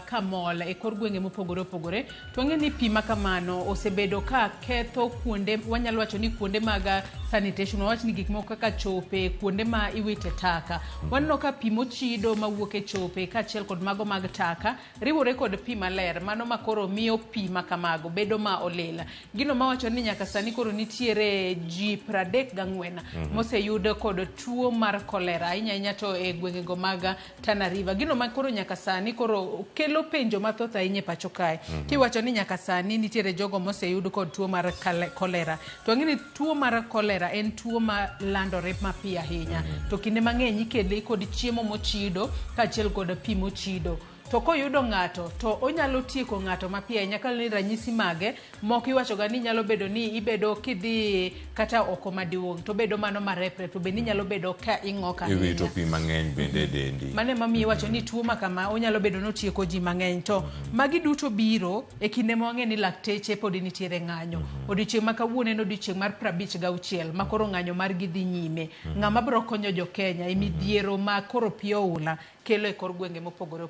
kamol e kor gwenge mopogore twang'e ni pi makamano osebedo ka ketho kuonde wanyalo wacho ni kuonde mag sanitation wach ni gik moko kaka chope kuonde ma iwite taka wanno ka pi mochido mawuok e chope kaachiel kod mago mag taka riwore kod pi maler mano makoro miyo pi makamago bedo ma olila. Gino mawacho ni nyaka sani koro nitiere ji 34 moseyud kod tuo mar kolera inya to e gwengego mag Tana River. Gino makoro nyaka sani koro kelo penjo mathoth ahinya e pacho kae. Kiwacho ni nyaka sani nitiere jogo moseyud kod tuo mar kolera. To ng'eni tuo mar kolera en tuo ma landore mapiyo ahinya. To kinde mang'eny ikele kod chiemo mochido kaachiel kod pi mochido. To koyudo ng'ato to onyalo tieko ng'ato mapiyo nyaka ni ranyisi mage moko iwacho ga ni nyalo bedo ni ibedo kidhi kata oko maduong' to bedo mano marepre to bende nyalo bedo ka ing'oka iwito pi mang'eny bende dendi. Mane mami iwacho ni tuo makama onyalo bedo notieko ji mang'eny to magi duto biro e kinde mwang'e ni lakteche pod nitiere ng'anyo. Odiochieng' ma kawuono en odiochieng' mar 56 ma koro ng'anyo mar gi dhi nyime. Ng'ama biro konyo jo Kenya e midhiero ma koro pi oula kelo e kor gwenge mopogore.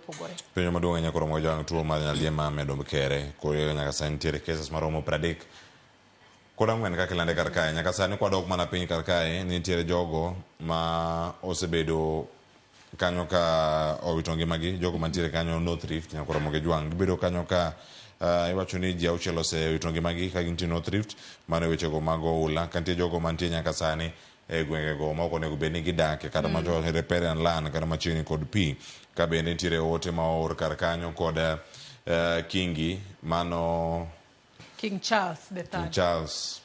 Penjo maduong' ahinya koro mojang tuo mar nyaldiema medo kere koro nyaka sani nitiere cases maromo 30 kod 4 kaka ilande kar kae. Nyaka sani kwadok mana piny kar kae nitiere jogo ma osebedo kanyo ka owito ngimagi jogo mantiere kanyo North Rift nyaka koro mogi jwang' gibedo kanyo ka iwacho ni ji 6 osewito ngimagi ka gintie North Rift mano wechego mag oula ka nitie jogo mantie nyaka sani e gwengego ma ok onego bed ni gidak kata macho repair and learn kata machiegni kod pi ka bende nitiere ote ma oor kar kanyo kod kingi mano King Charles the Third. Charles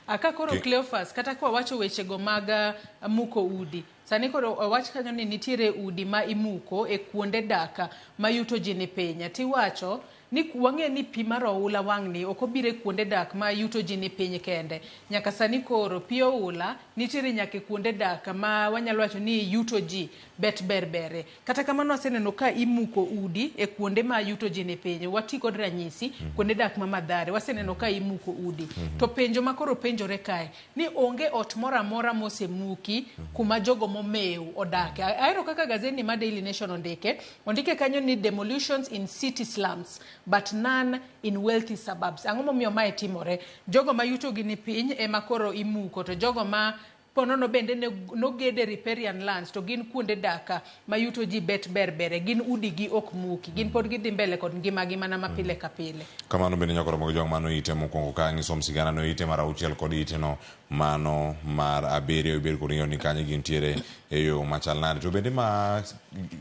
aka koro Cleophas kata kwa wacho wechego mag muko udi sani koro wach kanyo ni nitiere udi ma imuko e kuonde daka ma yuto ji ni piny tiwacho ni wang'e ni pi mar oula wang'ni ok obire kuonde dak ma yuto ji ni piny kende. Nyaka sani koro pi oula nitiere nyaka kuonde dak ma wanyalo wacho ni yuto ji bet berbere. Kata kamano waseneno ka imuko udi e kuonde ma yuto ji ni piny. Wati kod ranyisi kuonde dak ma Mathare waseneno ka imuko udi. To penjo makoro penjore kae ni onge ot mora mora mosemuki kuma jogo momeu odake. Aero kaka gazeti ma Daily Nation ondike kanyo ni demolitions in city slums but none in wealthy suburbs. Ang'o momiyo mae timore? Jogo ma yuto gi ni piny ema koro imuko, to jogo ma ponono bende no gede riparian lands to gin kuonde daka ma yuto ji bet berbere, gin udi gi ok muki, gin pod gidhi mbele kod ngima gi mana mapile ka pile. Kamano bende nyakoro mogo jong mano ite mokwongo ka ngisom sigana no ite mar 6 kod ite no mano mar 7 ibed kod ng'eyo ni kanye gintiere e yo machal nade. To bende ma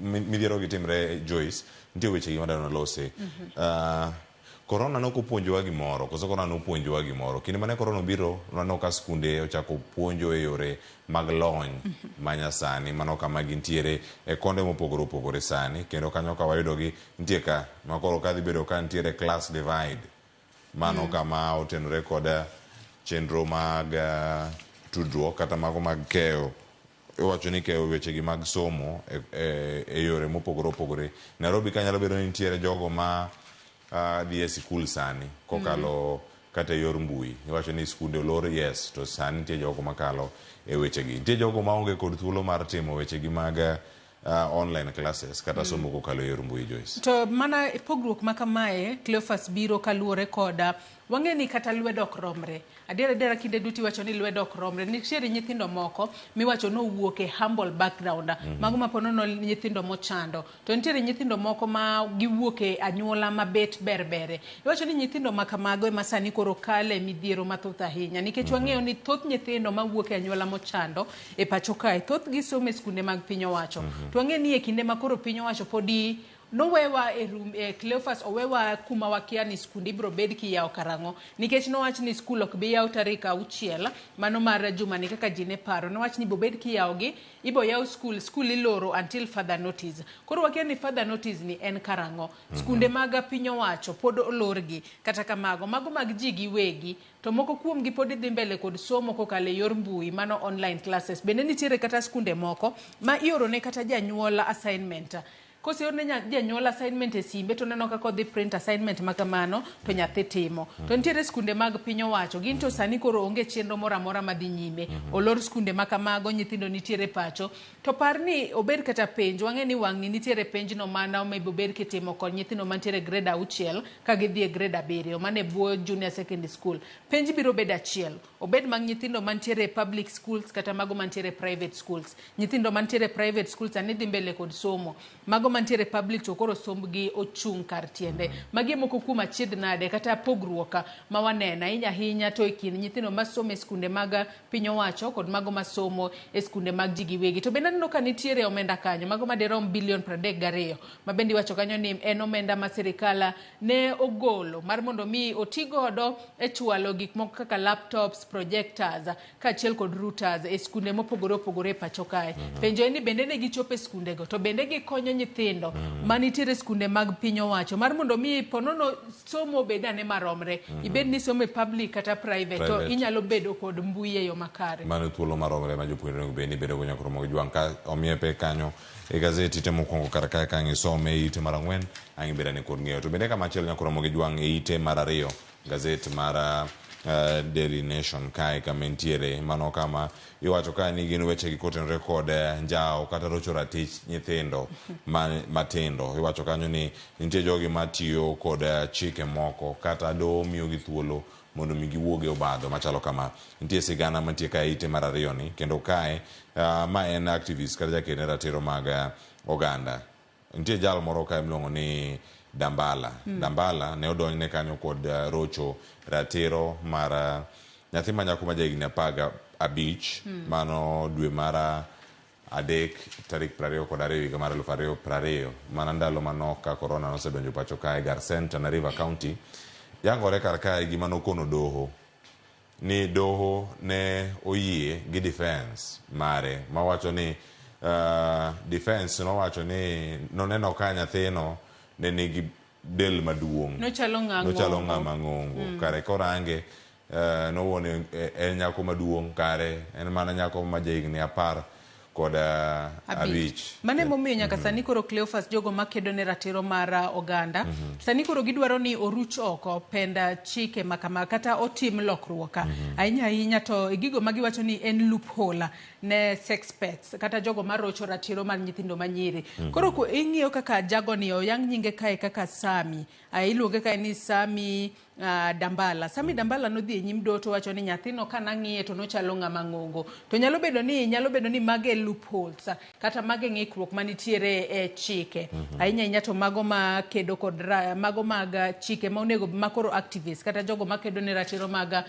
midhiero gitimre Joyce, nitie weche gi madano lose. Corona no kopuonjowa gimoro, koso corona no puonjowa gimoro. Kinde mane corona biro, nano ka skunde ochako puonjo e yore mag lony manyasani, mano kama gintiere e konde mopogore opogore sani, kendo kanyo ka wayudo gi nitie ka makoro ka dhi bedo ka nitiere class divide. Mano kama otenore kod chenro mag tudruok kata mago mag keyo. Iwacho ni keyo weche gi mag somo e yore mopogore opogore. Nairobi kanyalo bedo ni nitiere jogo ma dhi e sikul sani kokalo kata yor mbui. Iwacho ni skunde olor, yes, to sani nitie jogo makalo e weche gi. Nitie jogo maonge kod thuolo mar timo weche gi mag online classes kata somo kokalo yor mbui, Joyce. To mana pogruok makamae Cleophas biro kaluore koda wang'e ni kata lwedo ok romre. Adiera kinde duti wacho ni lwedo ok romre. Nitiere nyithindo moko miwacho no wuok e humble background, mago maponono nyithindo mochando. To nitiere nyithindo moko ma giwuok e anyuola mabet berbere. Iwacho ni nyithindo makamago ema sani koro kale midhiero mathoth ahinya, nikech wang'eyo ni thoth nyithindo mawuok e anyuola mochando e pacho kae thoth gisomo e skunde mag piny owacho. To wang'e ni e kinde makoro piny owacho podi no wewa e Cleophas owewa kuma wakia ni skundi biro bed kiyaw karang'o, nikech nowach ni skul ok bi yaw tarik 6 mano mar juma ni kaka jine paro. Nowach ni bo bed kiyaw gi ibo yaw skul iloro until further notice. Koro wakia ni further notice ni en karang'o. Skunde mag piny owacho pod olor gi kata kamago mago mag ji gi wegi, to moko kuom gi pod dhi mbele kod somo kokale yor mbui mano online classes. Bende nitiere kata skunde moko ma ioro ne kata janyuola assignment. Kose orne janyuola assignment e simbe to neno kako dhi print assignment makamano to nyathi timo. To nitiere skunde mag piny owacho gin to sani koro onge chenro mora mora madhi nyime. Olor skunde makamago, nyithindo nitiere pacho. To par ni obed kata penj, wang'e ni wang'ni nitiere penj no mana maybe obed kitimo kod nyithindo mantiere grade 6 ka gidhi e grade 7 mane buo junior secondary school. Penj biro bed achiel. Obed mag nyithindo mantiere public schools kata mago mantiere private schools. Nyithindo mantiere private schools ani dhi mbele kod somo. Mago mantiere public to koro sombgi ochung' kar tiende. Magi moko kuom achiedh nade kata pogruok ma waneno ahinya to e kind nyithindo masomo e skunde mag piny owacho kod mago masomo e skunde mag ji giwegi. To bende aneno ka nitiere omenda kanyo mago madirom bilion 32 ma bende iwacho kanyo ni en omenda ma sirikal ne ogolo mar mondo mi otigodo e chwalo gik moko kaka laptops, projectors kaachiel kod routers e skunde mopogore opogore pacho kae. Penjo en ni bende ne gichopo e skunde go to bende gikonyo nyithindo manitiere skunde mag piny owacho mar mondo mi ponono somo bedane maromre. Ibed ni somo e public kata private to inyalo bedo kod mbui e yo makare. Mano thuolo maromre ma jopuonjre go bende bedo go nyakoro mogo jwang ka omiepe kanyo e gazeti te mokwongo kar kae ka ngisome e ite mar 4 ang' bedane kod ng'eyo. To bende kama chielo nyakoro mogo jwang e ite mar 2 gazeti mar Daily Nation kae kamentiere mano kama iwacho ka ni gin weche gi kotenore kod njao kata rocho ratich nyithindo matindo. Iwacho kanyo ni nitie jogi matiyo kod chike moko kata do miyo gi thuolo mondo mi giwuoge obadho machalo kama. Nitie sigana mantie kae ite mar 2 ni kendo kae ma en activist kata jakene ratiro mag oganda. Nitie jal moro kae miluongo ni Dambala ne odonjne kanyo kod rocho ratiro mar nyathi manyako ma jahigni 15 mano dwe mar 3 tarik 22 higa mar 2020 mana ndalo manok ka corona nosedonjo pacho kae Garsen, Tana River County. Yangore kar kae gima nokono doho ni doho ne oyie gi defense mare mawacho ni defense nowacho ni noneno ka nyathino ne nigi del maduong'. Nochalo ng'ama ng'ongo. Kare korange nowone en nyako maduong' kare en mana nyako ma jahigni 10 kod 5. Mane momiyo nyaka sani koro Cleophas jogo makedo ne ratiro mar oganda sani koro gidwaro ni oruch oko penda chike makama kata otim lokruok ahinya to gigo magiwacho ni en loophole ne sex pets kata jogo marocho ratiro mar nyithindo manyiri. Koro ing'iyo kaka jagoni oyang nyinge kae kaka Sami iluonge kae ni Sami Dambala. Sami Dambala nodhi e nyim doto wacho ni nyathino kana ng'iye to nochalo ng'ama ng'ongo. To nyalo bedo ni mage loopholes kata mage ng'ikruok manitiere e chike. Ahinya to mago ma kedo kod mago mag chike ma onego makoro activists kata jogo makedo ne ratiro mag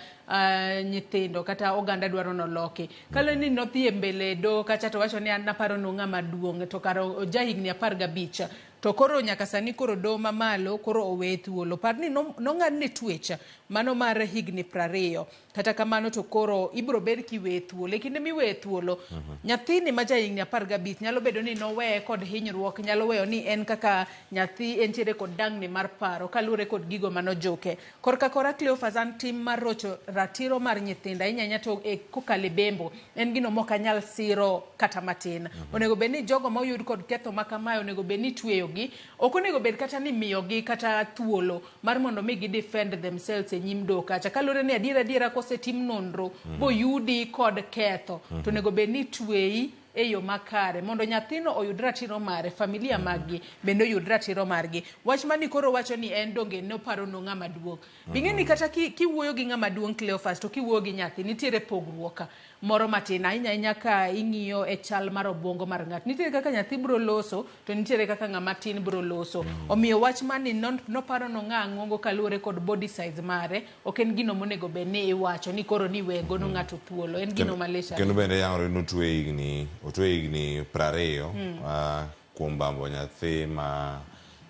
nyithindo kata oganda dwaro noloki. Kalo ni nodhi e mbele do kata to wacho ni an naparo no ng'ama duong' to karo jahigni 15. To koro nyaka sani koro do mamalo koro owe thuolo. Parni nong'adne twech mano mar higni 20. Kata kamano to koro ibro bed kiwe thuolo. Kinde miwe thuolo nyathini ma jahigni 15 nyalo bedo ni nowe kod hinyruok, nyalo weyo ni en kaka nyathi entiere kod dang'ni mar paro kalure kod gigo manojoke. Korka Cleophas an tim mar rocho ratiro mar nyithinda inyanya to kokale bembo en gino mokanyal siro kata matin. Onego bed ni jogo ma oyud kod ketho makamayo onego bed ni tweyo gi, ok onego bed kata ni miyo gi kata thuolo mar mondo mi gi defend themselves e nyim do kacha. Kalure ni adiera kosetim nonro boyudi kod ketho to onego bed ni tweyi e yo makare mondo nyathino oyud ratiro mare, familia magi bende oyud ratiro margi. Wach mani koro wacho ni en donge noparo no ng'ama duong'. Bing'eni kata kiwuoyo gi ng'ama duong' Cleophas to kiwuoyo gi nyathi nitiere pogruok moro matin ahinya ka ing'iyo e chal mar obwongo mar ng'at. Nitiere kaka nyathi bro loso to nitiere kaka ng'ama tin bro loso. Omiyo wach mani noparo no ng'ongo kalure kod body size mare ok en gino monego bed ni iwacho ni koro ni wego no ng'ato thuolo, en gino malesha. Kendo bende yangore no otwe higni 20 kuom bambo nyathi ma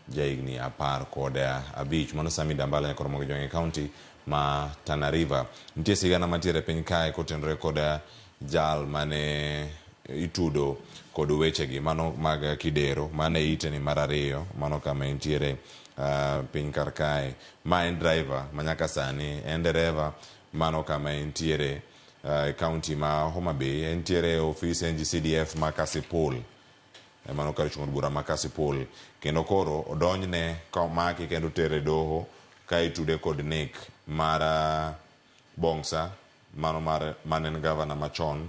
jahigni 10 kod 5. Mano Sami Dambala nyakoro mogo Jong'e County ma Tana River. Nitie sigana mantiere piny kae kotenore kod jal mane itudo kod wechegi mano mag Kidero mane ite ni mar 2 mano kama entiere piny kar kae. Ma en driver manyaka sani en dereva mano kama entiere county ma Homa Bay entiere office NGCDF ma Kasipul mano kar chung bura ma Kasipul kendo koro odonjne ka maki kendo tere doho ka itude kod nek mar Bongsa mano mar manen governor machon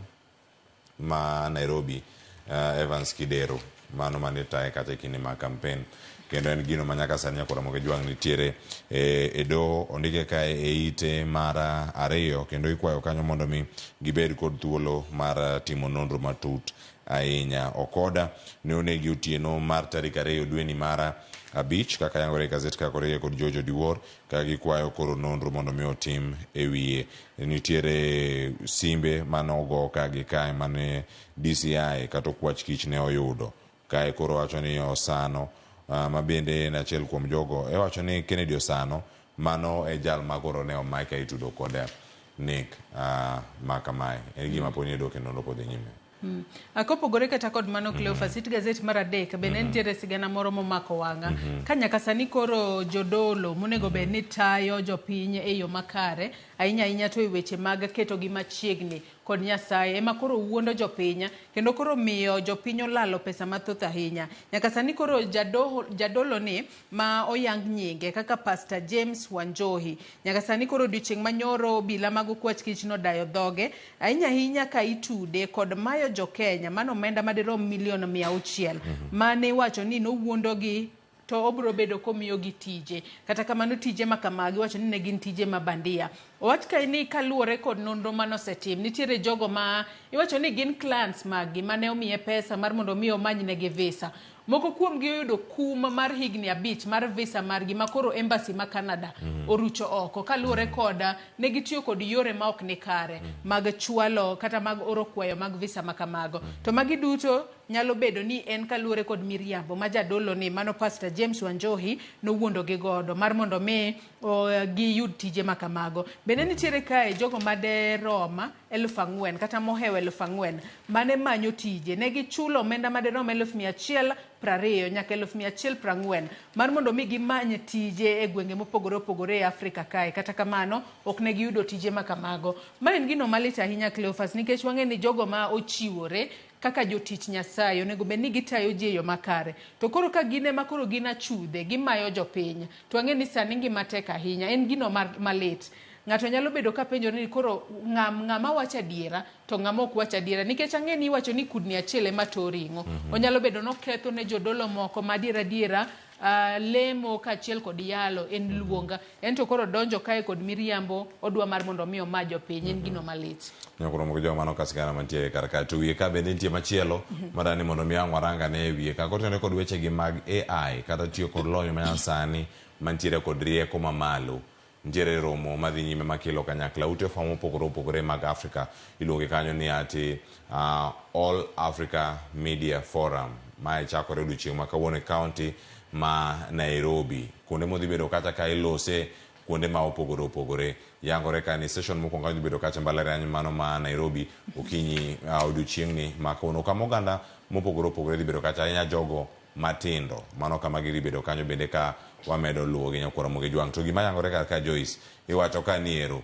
ma Nairobi Evans Kidero mano mane tae kata kinde ma campaign kendo en gino manyaka sani nyakoro moge jwang' nitiere e doho ondike kae e ite mar 2 kendo ikwayo kanyo mondo mi gibed kod thuolo mar timo nonro matut ahinya. Okoda ne onegi otieno mar tarik 2 dwe ni mar 5 kaka yangore gazet kakore kod Jojo Diwor kaka gikwayo koro nonro mondo mi otim e wiye. Nitiere simbe manogo kagi kae mane DCI kata okwach kich ne oyudo kae koro wacho ni Osano ma bende en achiel kuom jogo wacho ni Kennedy Osano mano e jal magoro ne omaka itudo kod nek makamae en gima poni edo kendo nopodhi nyime. Akopogore kata kod mano Cleophas it gazet mar 3 bende nitiere sigana moro momako wang'a ka nyaka sani koro jodolo monego bed ni tayo jopiny e yo makare ahinya to e weche mag keto gi machiegni kod Nyasaye ema koro wuondo jopiny kendo koro miyo jopiny olalo pesa mathoth ahinya. Nyaka sani koro jadolo ni ma oyang nyinge kaka Pastor James Wanjohi nyaka sani koro odiochieng' manyoro obila mag okwach kich no dayo dhoge ahinya ka itude kod mayo jo-Kenya mano omenda madirom milion 600 mane wacho ni nowuondogi to obro bedo komiyo gi tije kata kamano tije makamagi wacho ni ne gin tije mabandia. Owach ka ni kaluore kod nonro manosetim nitiere jogo ma iwacho ni gin clans magi mane omiye pesa mar mondo mi omanyne visa. Moko kuom gi oyudo kum mar higni 5 mar visa margi makoro embassy ma Canada orucho oko kaluore koda ne gitiyo kod yore ma ok ni kare mag chwalo kata mag oro kwayo mag visa makamago. To magi duto nyalo bedo ni en kaluore kod miriambo ma jadolo ni mano Pastor James Wanjohi no wuondo gi godo mar mondo mi gi yud tije makamago. Bende nitiere kae jogo made Roma 4,000 kata mohewo 4,000 mane manyo tije. Ne gichulo omenda maderom 1,120 nyaka 1,140 mar mondo mi gimanye tije e gwenge mopogore opogore e Afrika kae. Kata kamano ok ne giyudo tije makamago. Ma en gino malit ahinya Cleophas, nikech wang'e ni jogo ma ochiwore kaka jotich Nyasaye onego bed ni gitayo ji e yo makare. To koro ka gine ma koro gina chudhe, gimayo jopiny. To wang'e ni sani ngima tek ahinya, en gino malit. Ng'ato nyalo bedo ka penjo ni koro ng'ama wacho adiera to ng'ama ok wacho adiera, nikech ang'e ni iwacho ni kudni achiel ema to ring'o. Onyalo bedo noketho ne jodolo moko ma adiera lemo kaachiel kod yalo en luonga, en to koro donjo kae kod miriambo odwa mar mondo mi oma jopiny, en gino malit. Nyakoro mo jo mano kasigana mantie karaka to wiye ka bende nitie machielo madani mondo mi angwaranga ne wiye ka kotene kod weche gi mag AI kata tiyo kod lony manyasani mantiere kod rieko mamalo. Ntiere romo madhi nyime makelo kanyakla ute famo opogore mag Africa iluonge kanyo ni ati All Africa Media Forum ma chakore odiochieng' ma kawuono e county ma Nairobi, kuonde modhi bedo kata ka ilose kuonde ma opogore yangore ka ni session mokwongo dhi bedo kata mbalariany mano ma Nairobi okinyi odiochieng' ni ma kawuono kama oganda mopogore dhi bedo kata ahinya jogo matindo mano kama gidhi bedo kanyo bende ka wamedo luwo gi Nyakwara Mogejwang'. To gima yangore ka Joyce iwacho ka niero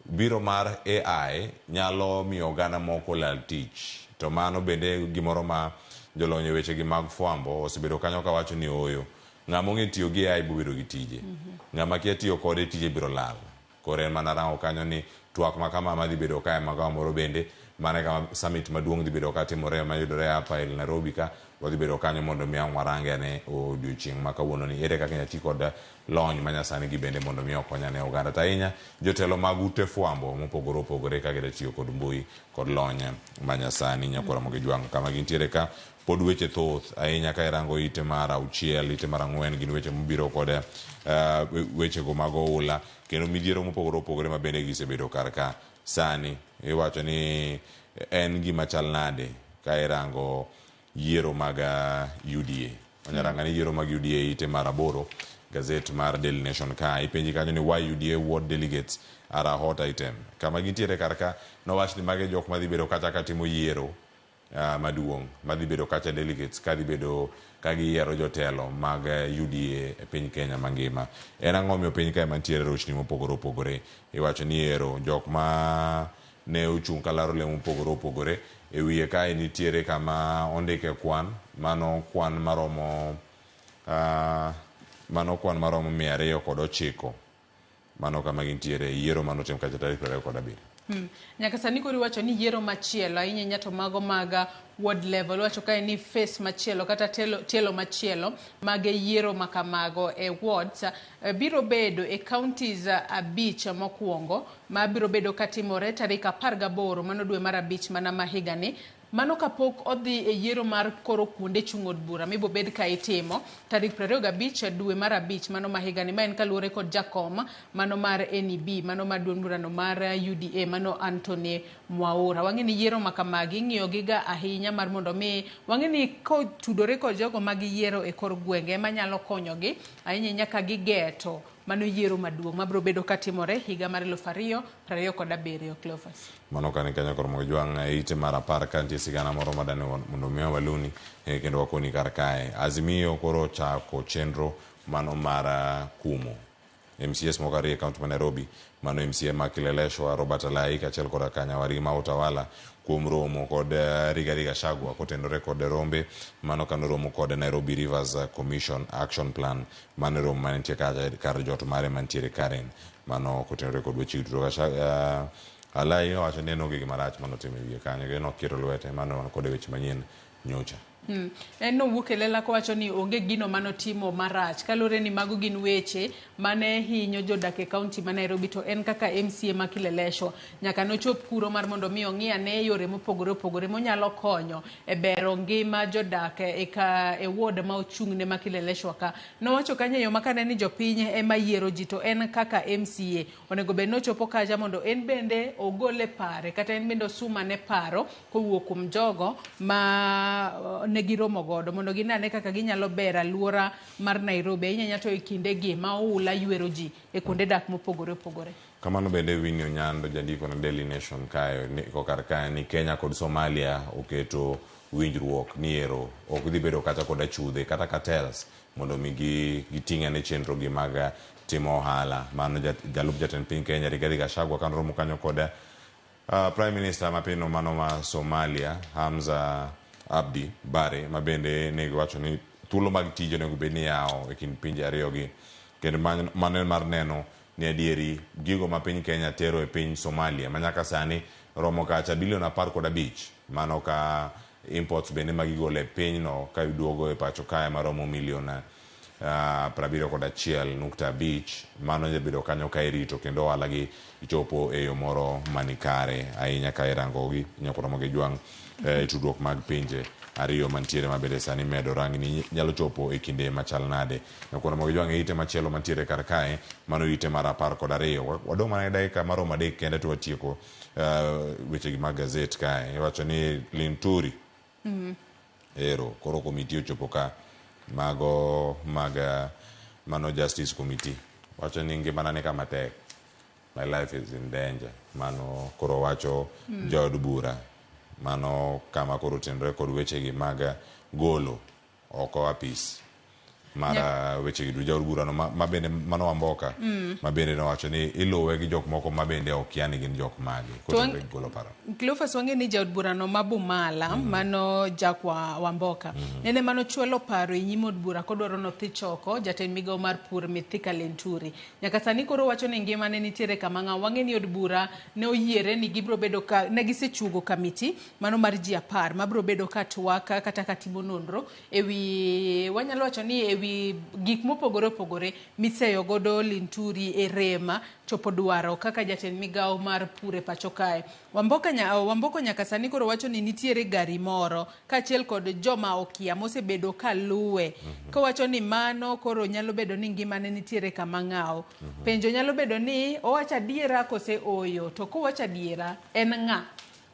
biro mar AI nyalo miyo oganda moko lal tich, to mano bende gimoro ma jolonyo weche gi mag fwambo osebedo kanyo ka wacho ni oyo ng'ama ong'e tiyo gi AI bedo gi tije, ng'ama kia tiyo kode tije biro lal. Koro en mana rango kanyo ni twak ma kama madhi bedo kae magawa moro bende mane kama summit maduong' dhi bedo ka timore mayudore hapa el Nairobi ka wadhi bedo kanyo mondo mi ang'warange ne odiochieng' ma kawuono ni ere kaka nyati kod lony manyasani gi bende mondo mi okonya ne oganda ahinya jotelo mag ute fwambo mopogore ka gida tiyo kod mbui kod lony manyasani. Nyakwara Mogejwang' kama gintiere ka pod weche thoth ahinya ka irango ite mar 6 ite mar 4 gin weche mobiro kod weche go mag oula kendo midhiero mopogore ma bende gisebedo kar ka sani. Iwacho ni en gima chal nade ka irango yiero mag UDA. Onyaranga ni yiero mag UDA ite mar 8 gazet mar Daily Nation ka ipenji kanyo ni why UDA ward delegates are a hot item. Kama gintiere kar ka nowach ni mage jok madhi bedo kata ka timo yiero maduong' madhi bedo kacha delegates kadhi bedo ka giyiero jotelo mag UDA e piny Kenya mangima. En ang'o miyo piny kae mantiere rochni mopogore iwacho ni yiero jok ma ne ochung' kalaro lemo mopogore e wiye kae nitiere kama ondike kwan mano kwan maromo 209 mano kama gintiere yiero manotim kacha tarik 27. Nyaka sani kori wacho ni yiero machielo ahinya nyato mago maga ward level wacho kae ni face machielo kata telo machielo mage yiero makamago e wards biro bedo e counties 5 mokwongo ma biro bedo katimore tarik 18 mano dwe mar 5 mana mahigani. Mano kapok odhi e yiero mar koro kuonde chung'od bura mibo bed ka itimo tarik 25 dwe mar 5 mano mahigani ma en kaluwore kod jakom mano mar NEB mano maduong' burano mar UDA mano Anthony Mwaura. Wang'e ni yiero makamagi ing'iyo giga ahinya mar mondo mi wang'e ni kotudore kod jogo mag yiero e kor gwenge manyalo konyogi ahinya nyaka gigeto mano yiero maduong' mabiro bedo katimore higa mar 2027 Cleophas. Mano kani Kenya Kor Mogejwang' ite mar 10 kantie sigana moro madane mondo mi waluni kendo wakoni kar kae. Azimio koro chako chenro mano mar kumo MCS Mogari account ma Nairobi mano MCA ma Kileleshwa Robert Alai kaachiel kod Kanyawari ma utawala kuom romo kod Rigathi Gachagua kotendore kod Rombe mano kano romo kod Nairobi Rivers Commission Action Plan mano romo mantie kar jot mare mantiere Karen mano kotendore kod weche tudruok Alai wacho ni enoge gima rach mano timo wiye kanyo geno kiro lwete mano kod weche manyien nyocha. En no wuok e lela kowacho ni onge gino mano timo marach kalore ni mago gin weche mane hinyo jodak e kaunti ma Nairobi to en kaka MCA ma Kileleshwa nyaka nochop kuro mar mondo mi ong'i ane yore mopogore monyalo konyo e bero ngima jodak e ward ma ochung'ne ma Kileleshwa ka. Nowacho kanyo yo makane ni jopiny ema yiero ji to en kaka MCA onego bed nochopo kaja mondo en bende ogole pare kata en bende osuma ne paro kowuok kuom jogo ma ne giromo godo mondo ginane kaka ginyalo bero alwora mar Nairobi ahinya to e kinde gi ma oula ywero ji e kuonde dak mopogore. Kamano bende Winnie Onyando jandiko na Daily Nation kae ko kar kae ni Kenya kod Somalia oketo winjruok ni ero ok dhi bedo kata kod achudhe kata cartels mondo mi giting'a ne chenro gi mag timo ohala. Mano jalup jatend piny Kenya Rigathi Gachagua kan romo kanyo kod Prime Minister mapino mano ma Somalia Hamza Abdi Bare ma bende ne giwacho ni thuolo mag tije onego bed ni yawo e kind pinje ariyogi kendo mano mar neno ni adieri gigo ma piny Kenya tero e piny Somalia manyaka sani romo kacha bilion 15 mano ka imports bende magigole piny no ka iduogo e pacho kaya maromo milion 71.5 mano jabedo kanyo ka irito kendo ohala gi ichopo e yo moro manikare ahinya ka irango gi nyakoromo gi jwang' tudruok mag pinje ariyo mantiere mabede sani medo rangni nyalo chopo e kinde machal nade. Nyakoromo gi jwang' ite machielo mantiere kar kae mano ite mar 12 wadong' mana dakika maromo adek kende to watieko weche mag gazet kae. Iwacho ni Linturi ero koro komiti ochopo ka mago mano Justice Committee wacho ni ngimana ni kama tek, my life is in danger. Mano koro wacho jaod bura mano kama koro tenre kod weche gi mag golo oko apis mara weche gi jaod bura no mabende mano Wamboka mabende no wacho ni iluwe gi jok moko mabende okiani gin jok magi koro golo paro. Cleophas wange ni jaod bura no mabumala mano jakwa Wamboka nene mano chuelo paro e nyim od bura kodwaro no thichoko jatend migao mar pur Mithika Linturi nyaka sani koro wacho ni ngimane nitiere kama ng'a wange ni od bura ne oyiere ni gibro bedo ka ne gisechugo kamiti mano mar ji 10 mabro bedo ka twaka kata katimo nonro ewi wanyalo wacho ni ewi gik mopogore opogore miseyo godo Linturi e rema chopo dwaro kaka jatend migao mar pure pacho kae. Wamboko nyaka sani koro wacho ni nitiere gari moro kaachiel kod joma okia mosebedo ka luwe ko wacho ni mano koro nyalo bedo ni ngimane nitiere kama ng'awo. Penjo nyalo bedo ni owacho adiera kose oyo, to ko wacho adiera en ng'a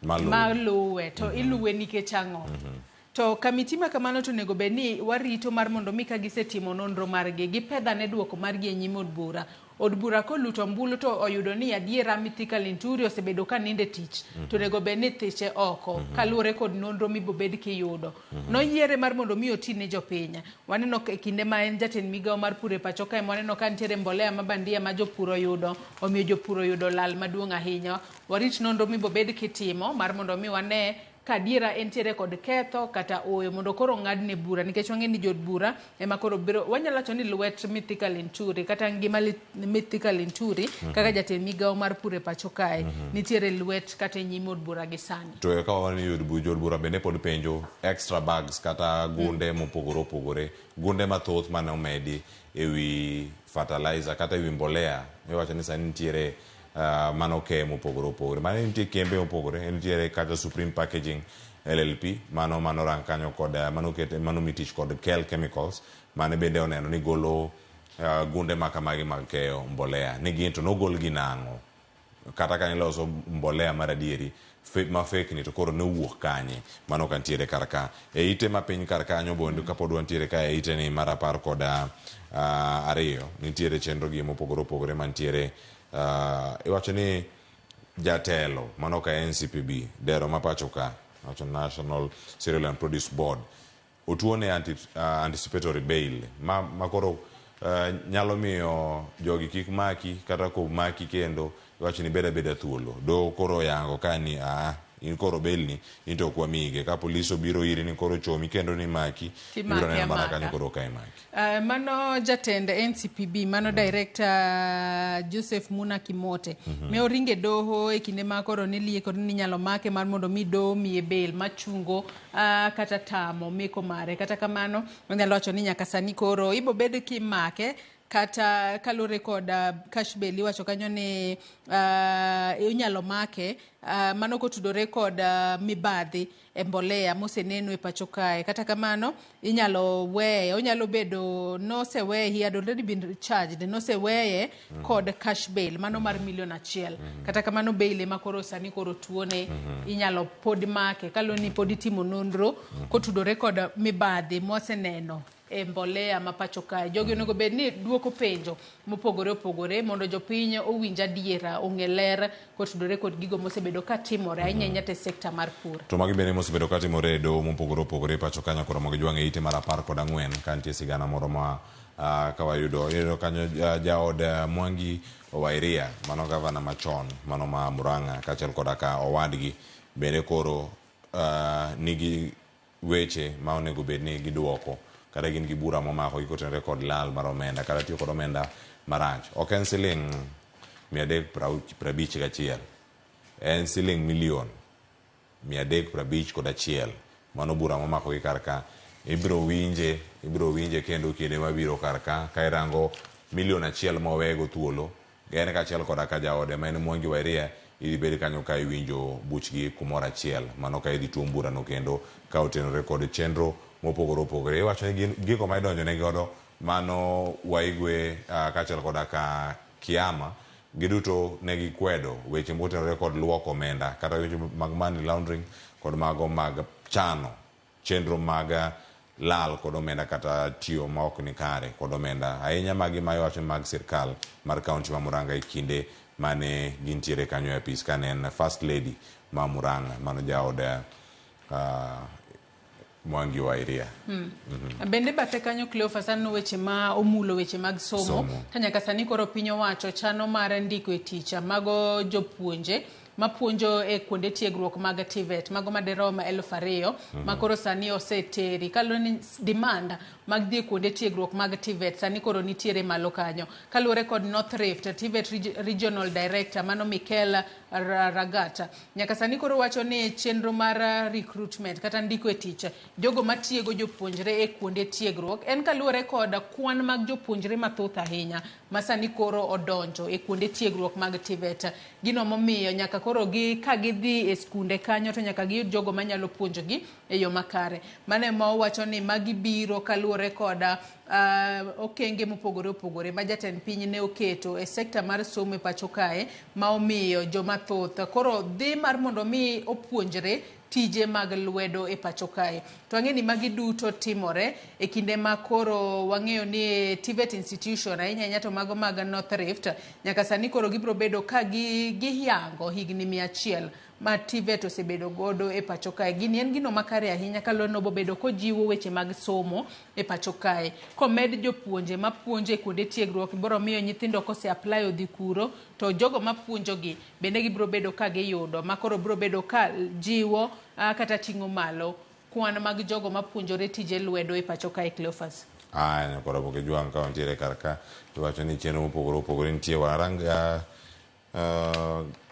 maluwe to iluwe nikech ang'o. To kamiti ma kamano to nego be ni warito mar mondo mi ka gisetimo nonro margi gi pedha ne duoko margi e nyim od bura. Od bura ko luto mbulu to oyudo ni adiera Mithika Linturi osebedo ka ninde tich to nego be ni thiche oko kaluwore kod nonro mibobed kiyudo. Noyiere mar mondo mi oti ne jopiny. Waneno kinde ma en jatend migao mar pur e pacho kae waneno ka nitiere mbolea mabandia ma jopur oyudo omiyo jopur oyudo lal maduong' ahinya. Warit nonro mibobed kitimo mar mondo mi wane kadiera entiere kod ketho kata oyo mondo koro ng'adne bura nikech wange ni jod bura ema koro biro wanyalo wacho ni lwet Mithika Linturi kata ngima Mithika Linturi kaka jatend migao mar pur e pacho kae nitiere lwet kata nyim od bura gi sani. To ka wani jod bura bende pod penjo extra bags kata gunde mopogore opogore gunde mathoth mane omedi ewi fertilizer kata ewi mbolea iwacho ni sani nitiere mano ke mopogore opogore mane nitie kembe mopogore nitiere kata Supreme Packaging LLP mano rang kanyo kod mano mitich kod Kel Chemicals mane bende oneno ni golo gunde makamagi mag keyo mbolea ni ginto nogol gi nang'o kata ka niloso mbolea mar adieri ma fake ni to koro ne wuok kanye mano kan tiere karka e ite ma piny karkanyo bondo kapod wantiere ka e ite ni mar 10 kod ariyo nitiere chenro gi mopogore opogore mantiere iwacho ni jatelo mano ka NCPB dero mapacho ka wacho National Cereal and Produce Board otuone anticipatory bail makoro nyalo miyo jogi kik maki kata ko maki kendo iwacho ni beda thuolo do koro yango kani in koro belni into kwa mige ka polisi obiro iri ni koro chomi kendo ni maki ibiro neno mana kanyo koro kai maki. Mano jatend NCPB mano director Joseph Muna Kimote me oringe doho e kinde ma koro ni lieko ni nyalo make mar mondo mi do mi e bail machungo kata tamo meko mare kata kamano nyalo wacho ni nyaka sani koro ibo bed ki make kata kalore kod cash bail iwacho kanyo ni inyalo make mano kotudore kod mibadhi e mbolea moseneno e pacho kae kata kamano inyalo weye onyalo bedo no se weye he had already been charged no se weye kod cash bail mano mar $1 million kata kamano bail ma koro sani koro tuone inyalo pod make kaloni pod timo nonro kotudore kod mibadhi moseneno mbolea ma pacho kae. Jogi onego bed ni duoko penjo mopogore opogore mondo jopiny owinj adiera ong'e ler kotudore kod gigo mosebedo ka timore ahinya te sekta mar pur. To magi bende mosebedo ka timore e doho mopogore opogore pacho kanyo koro mogi jwang' e ite mar 14 ka nitie sigana moro ma kawayudo kanyo jaod Mwangi Wairia mano gavana machon mano ma Murang'a kaachiel koda ka owadgi bende koro nigi weche ma onego bed ni giduoko kata gin gi bura momako gikotenore kod lal mar omenda kata tiyo kod omenda marach. Ok en siling 351, en siling milion 351 mano bura momako gi karka. Ibiro winje kendo kinde mabiro karka ka irango milion 1 mowego thuolo gene kaachiel koda ka jaode ma en Mwangi Wairia idhi bed kanyo ka iwinjo buchgi kumoro achiel mano ka idhi tuom burano kendo ka otenore kod chenro mopogore opogore. Iwacho ni gigo ma idonjone godo mano Waigwe kaachiel koda ka Kiama giduto ne gikwedo weche motenore kod luoko omenda kata weche mag money laundering kod mago mag chano chenro mag lal kod omenda kata tiyo ma ok ni kare kod omenda ahinya magi ma iwacho mag sirkal mar kaunti ma Murang'a e kinde mane gintiere kanyo e apis kane en first lady ma Murang'a mano jaod Mwangi Wairia. Bende bathe kanyo Cleophas no weche ma omulo weche mag somo. Nyaka sani koro piny owacho chano mar ndiko e tich mago jopuonje mapuonjo e kuonde tiegruok mag TVET mago maderoma 2,000 makoro sani oseteri kaloni demand mag dhi kuonde tiegruok mag TVET sani koro nitiere malo kanyo kaluwore kod North Rift TVET Regional Director mano Mikel Ragata nyaka sani koro wacho ni chenro mar recruitment kata ndiko e tich jogo matiego jopuonjre e kuonde tiegruok en kaluwore kod kwan mag jopuonjre mathoth ahinya masani koro odonjo e kuonde tiegruok mag TVET gino momiyo nyaka koro ka gidhi e skunde kanyo to nyaka giyud jogo manyalo puonjogi e yo makare. Mane ma owacho ni magi biro kaluwore koda okenge mopogore opogore ma jatend piny ne oketo e sekta mar somo e pacho kae ma omiyo joma thoth koro dhi mar mondo mi opuonjre tije mag lwedo e pacho kae. To ang'e ni magi duto timore e kinde ma koro wang'eyo ni TVET institution ahinya to mago mag North Rift nyaka sani koro gibiro bedo ka giyango higni 100 ma TVET osebedo godo e pacho kae. Gini en gino makare ahinya kalono bobedo kojiwo weche mag somo e pacho kae. Komed jopuonje mapuonjo e kuonde tiegruok biro miyo nyithindo kose apply odhi kuro to jogo mapuonjogi bende gibiro bedo ka giyudo makoro biro bedo ka jiwo kata ting'o malo kwan mag jogo mapuonjore tije lwedo e pacho kae Cleophas. Koro boke jwang' ka ontiere karka iwacho ni chenro mopogore opogore nitie waranga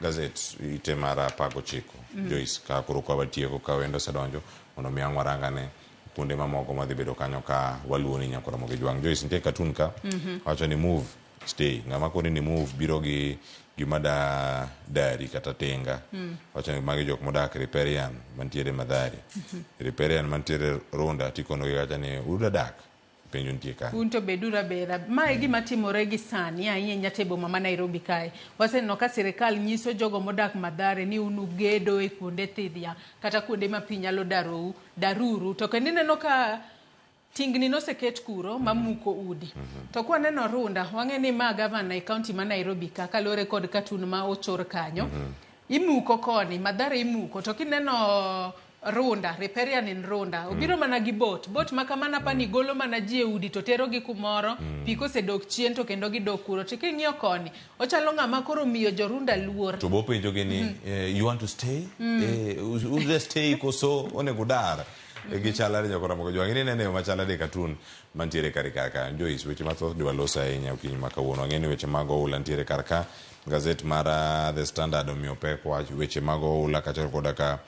gazet ite mar 19 Joyce ka koro kwa batieko ka wendo sedonjo mondo mi ang' warangane kuonde mamoko madhi bedo kanyo ka waluoni nyakora moge jwang' Joyce nitie katun ka wacho ni move stay ng'ama koni ni move biro gi gima dari kata tenga wacho ni magi jok modak Riparian mantiere Madhari Riparian mantiere Runda tikono gi wacho ni udadak penjo nitie ka unto bedura bera mae gima timore gi sani ahinya te boma ma Nairobi kae waseneno ka sirikal nyiso jogo modak Madhare ni unu gedo e kuonde thidhia kata kuonde ma pi nyalo daruru to kendo neno ka tingni noseket kuro mamuko udi to kwa neno Runda wang'e ni ma gavana e kaunti ma Nairobi ka kalore kod katun ma ochor kanyo imuko koni Madhare imuko to kineno Runda, Riparian in Runda. Obiro mana gi bot makamana pa ni golo mana ji e udi to tero gi kumoro, piko se dok chien to kendo gi dok kuro. Tiki ng'iyo koni, ochalo ng'ama koro miyo jo Runda luor. To bopo injo gini, you want to stay? Uze stay koso onego dar. Gichalare nyakora mogo jwang' ini nene machalare katun mantiere karika Joyce weche mathoth dwa losa ahinya okinyi ma kawuono ang'eni weche mag oula ntiere karka gazet mar The Standard omiyo pek wach weche mag oula kachal koda ka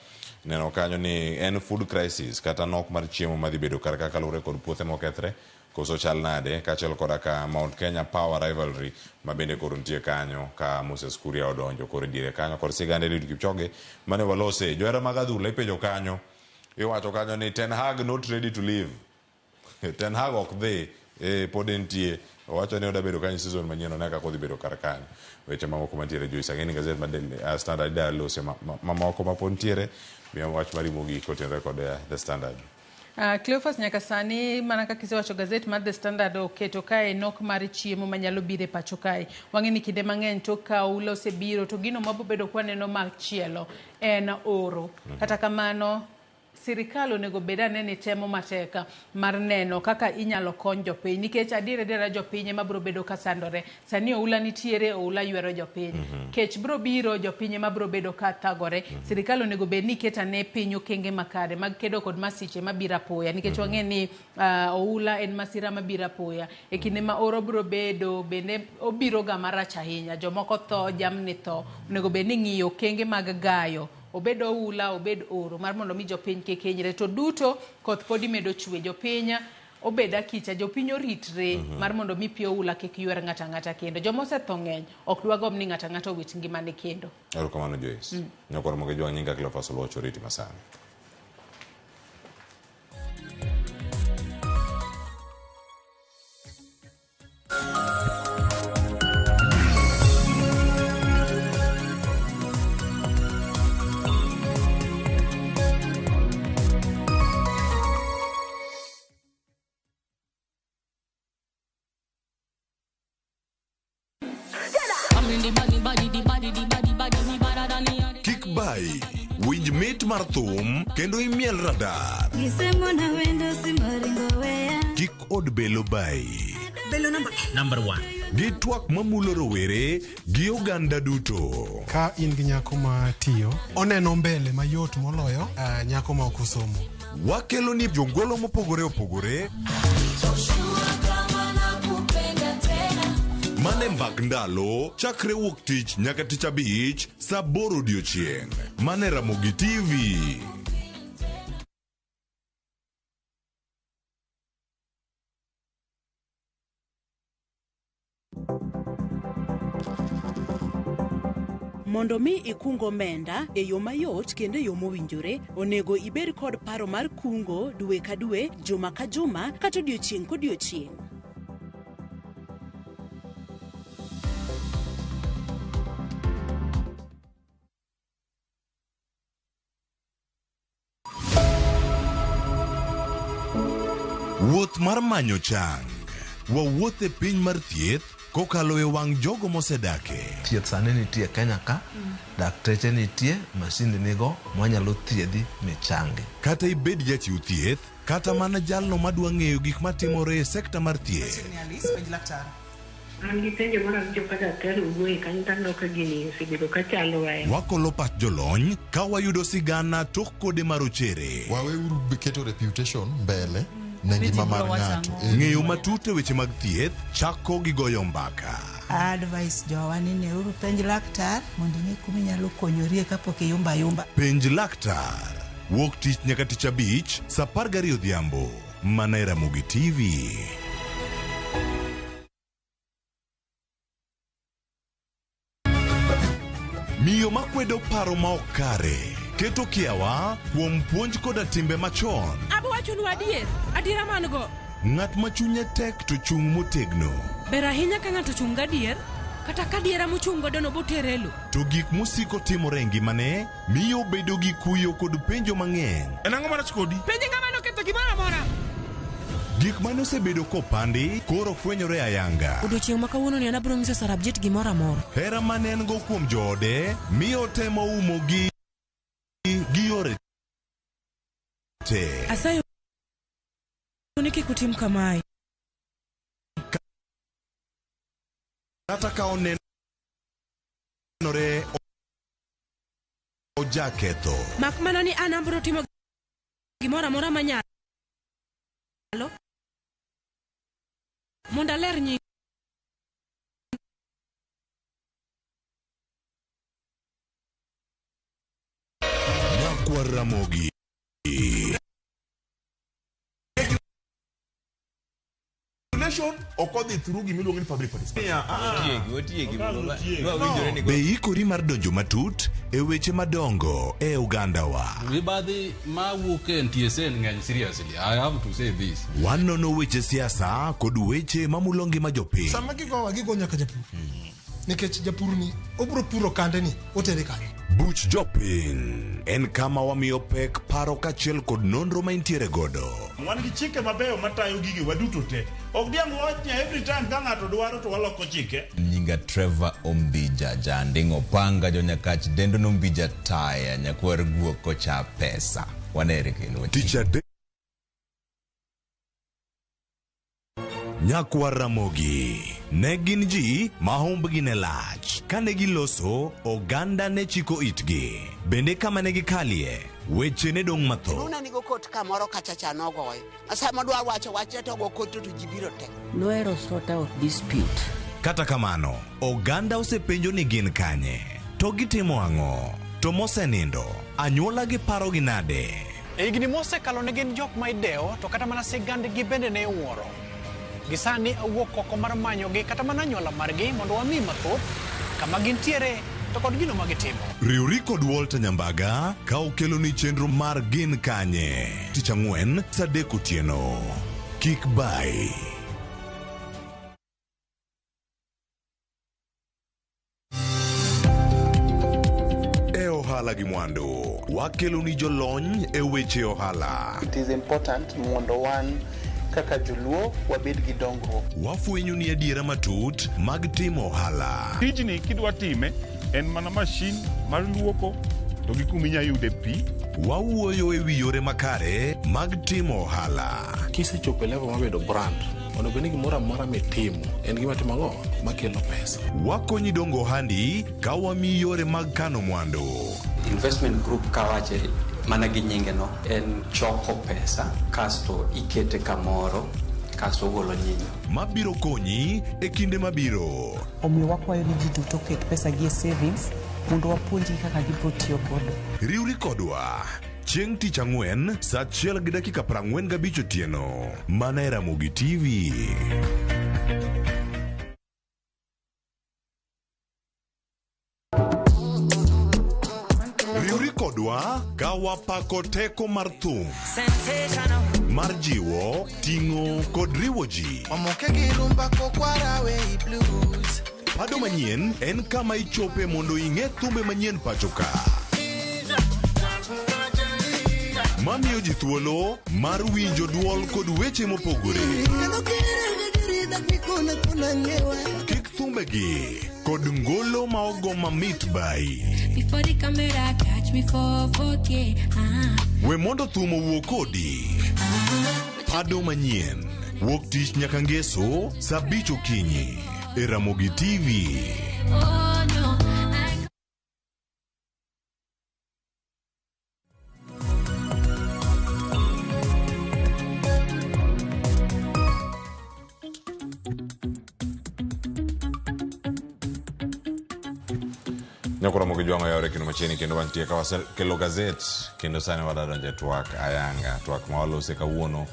neno kanyo ni en food crisis kata nok mar chiemo madhi bedo karka kalure kod puothe mokethre koso chal nade kachal koda ka Mount Kenya Power Rivalry ma bende koro nitie kanyo ka Moses Kuria odonjo koro diere kanyo kod sigande Eliud Kipchoge mane walose johera mag adhula ipenjo kanyo iwacho kanyo ni Ten Hag not ready to leave Ten Hag ok dhi pod entie owacho ni oda bedo kanyo season manyien neka kodhi bedo kar kanyo weche mamoko mantiere Joyce ang'eni gazet ma Standard da lose mamoko ma pod ntiere miyo wach marimo gi kotenre kod The Standard. Cleophas nyaka sani mana kaka isewacho gazet mar The Standard oketo kae nok mar chiemo manyalo biro e pacho kae. Wang'e ni kinde mang'eny to kaula osebiro to gino mabobedo kwaneno machielo en oro. Kata kamano sirikal onego bed anene temo mateka mar neno kaka inyalo kony jopiny nikech adiera jopiny ema biro bedo ka sandore. Sani oula nitiere, oula ywero jopiny. Kech biro biro jopiny ema biro bedo ka thagore. Sirikal onego bed ni ketane piny okenge makare mag kedo kod masiche mabiro apoya nikech wang'e ni oula en masira mabiro apoya. E kinde ma oro biro bedo bende obiro ga marach ahinya. Jomoko tho, jamni tho. Onego bed ni ng'iyo okenge mag gayo. Obed oula, obed oro, mar mondo mi jopiny kik hinyre. To duto koth podi medo chwe jopiny obeda kicha jopiny oritre mar mondo mi pi oula kik ywer ng'ata ng'ata kendo. Joma osetho ng'eny ok dwa gomb ni ng'ata ng'ata owit ngimane kendo. Erokamano Joyce. Nyakoro moge jwang' nyinga Cleophas Oluoch oriti masani. Kik bai, winj mit mar thum kendo imiel radar. Kik od belo bai. Belo number 1. Gi twak mamulo rowere gi oganda duto. Ka in gi nyako ma tiyo, oneno mbele mayot moloyo nyako ma ok osomo. Wakelo ni jongolo mopogore opogore. Mane mbak ndalo chakre wuok tich nyaka tich abich saa 8 odiochieng'. Mane Ramogi TV. Mondo mi ikungo omenda e yo mayot kendo e yo mowinjore, onego ibed kod paro mar kungo dwe ka dwe, juma ka juma, kata odiochieng' kodiochieng'. Wuoth mar manyo chang. Wawuoth e piny mar thieth kokalo e wang' jogo mosedake. Thieth sani nitie Kenya ka, dakteche nitie, masinde nigo mwanyalo thiedhi michangi. Kata ibed jachiw thieth, kata mana jalno madwa ng'eyo gik matimore e sekta mar thieth. Wakolo pach jolony ka wayudo sigana tok kode marochere. Waweuru keto reputation mbele ne ngima mar ng'ato. Ng'eyo matut e weche mag thieth chako gi goyo mbaka. Advice jowa ni ne uru penj laktar mondo ing'e kuma inyalo konyorie kapok iyumba yumba. Penj laktar. Wuok tich nyaka tich abich saa 12 odhiambo. Mana e Ramogi TV. Miyo makwedo paro ma ok kare. Keto kiawa kuom puonj koda timbe machon. Abwachonu adiera man go. Ng'at ma chunye tek to chung motegno. Ber ahinya ka ng'ato chung gadier, kata ka diera mochung godo no boterelo. To gik musiko timore e ngimane miyo bedo gi kuyo kod penjo mang'eny. En ang'o marach kodi? Penjo ng'ama noketho gimoro amora. Gik mane osebedo kopandi koro fwenyore ayanga. Odiochieng' ma kawuono ni an abiro ng'iso Sarabjit gimoro amora. Hera mane en go kuom joode miyo temo umo gi yore te. Asayo ni kik utim kamae. Kata ka onenore ojaketho. Mak mana ni an abiro timo gimoro amora manyalo mondo aler nying. Nyakwa Ramogi. Okodhi through gimiluongo ni public participation. Be ikori mar donjo matut e weche madongo e Ugandawa. Mibadhi ma wuok e NTSA ng'eny seriously. I have to say this. Wanono weche siasa kod weche mamulo ngima jopiny. Sama gigo nyaka japur. Nikech japur ni obro puro kande ni otere kare. Buch jopiny en kama wamiyo pek paro kachiel kod nonro ma intiere godo. Wan gi chike mabeyo matayo gigi waduto te. Ok diang' wachnya every time ka ng'ato dwaro to waloko chike. Nyinga Trevor Ombija jandingo panga jo Nyakach dendo nombija taya nyakwar guok kocha pesa. Wanere kendo. Teacher Nyakwar Ramogi ne gin ji ma humbgi ne lach. Kane giloso, oganda ne chiko itgi. Bende kama ne gikalie, weche ne dong' matho. Nuna nigo kot kamoro kachacha nogoy. Asa modwa wacho to go kot to jibiro tek. Noero sort out dispute. Kata kamano, oganda osepenjo ni gin kanye. To gitimo ang'o? To mosenindo, anyuola gi paro gi nade? Igni mose kalo ne gin jok ma ideo, to kata mana sigand gi bende ne wuoro. Gisani awuok oko mar manyo gi kata mana anyuola margi mondo wami mathoth kama gintiere to kod gino ma gitimo. Riwri kod Walter Nyambaga ka okelo ni chenro mar gin kanye. Tich Ang'wen saa 3 otieno. Kik bai. E ohala gi mwandu, wakelo ni jolony e weche ohala. It is important mondo wan kaka joluo wabed gi dongruok. Wafwenyo ni adiera matut mag timo ohala. Tijni kidwa time en mana mashin mar luoko to gi kuminya yude pi. Wawuoyo e wi yore makare mag timo ohala. Kisechopo level mabedo brand, ono bende gimoro amora mitimo en gima timo ang'o makelo pesa. Wakonyi dongo ohandi ka wamiyi yore mag kano mwandu. Investment group kawache mana gi nyinge no en choko pesa kasto ikete kamoro kasto golo nyinyo mabiro konyi e kinde mabiro. Omiyo wakwayo ni ji duto ket pesa gi e savings mondo wapuonji kaka gibiro tiyo godo. Riwri kodwa chieng' tich Ang'wen saa 1:45 otieno mana e Ramogi TV. Riwri kodwa ka wapako teko mar thum mar jiwo, ting'o kod riwo ji. Pado manyien en kama ichope mondo ing'e thumbe manyien pacho ka. Mamiyo ji thuolo mar winjo duol kod weche mopogore. Kik thumbe gi kod ngolo ma ogo mamit bai. Before the camera catch me for 4K. We mondo thum owuok kodi. Pado manyien wuok tich nyaka ngeso saa 5 okinyi e Ramogi TV. Oh no. Nyakura mogi juango yore kendo machieni kendo wantie ka kelo gazet kendo sani wadadonje twak ayanga twak ma walose kawuono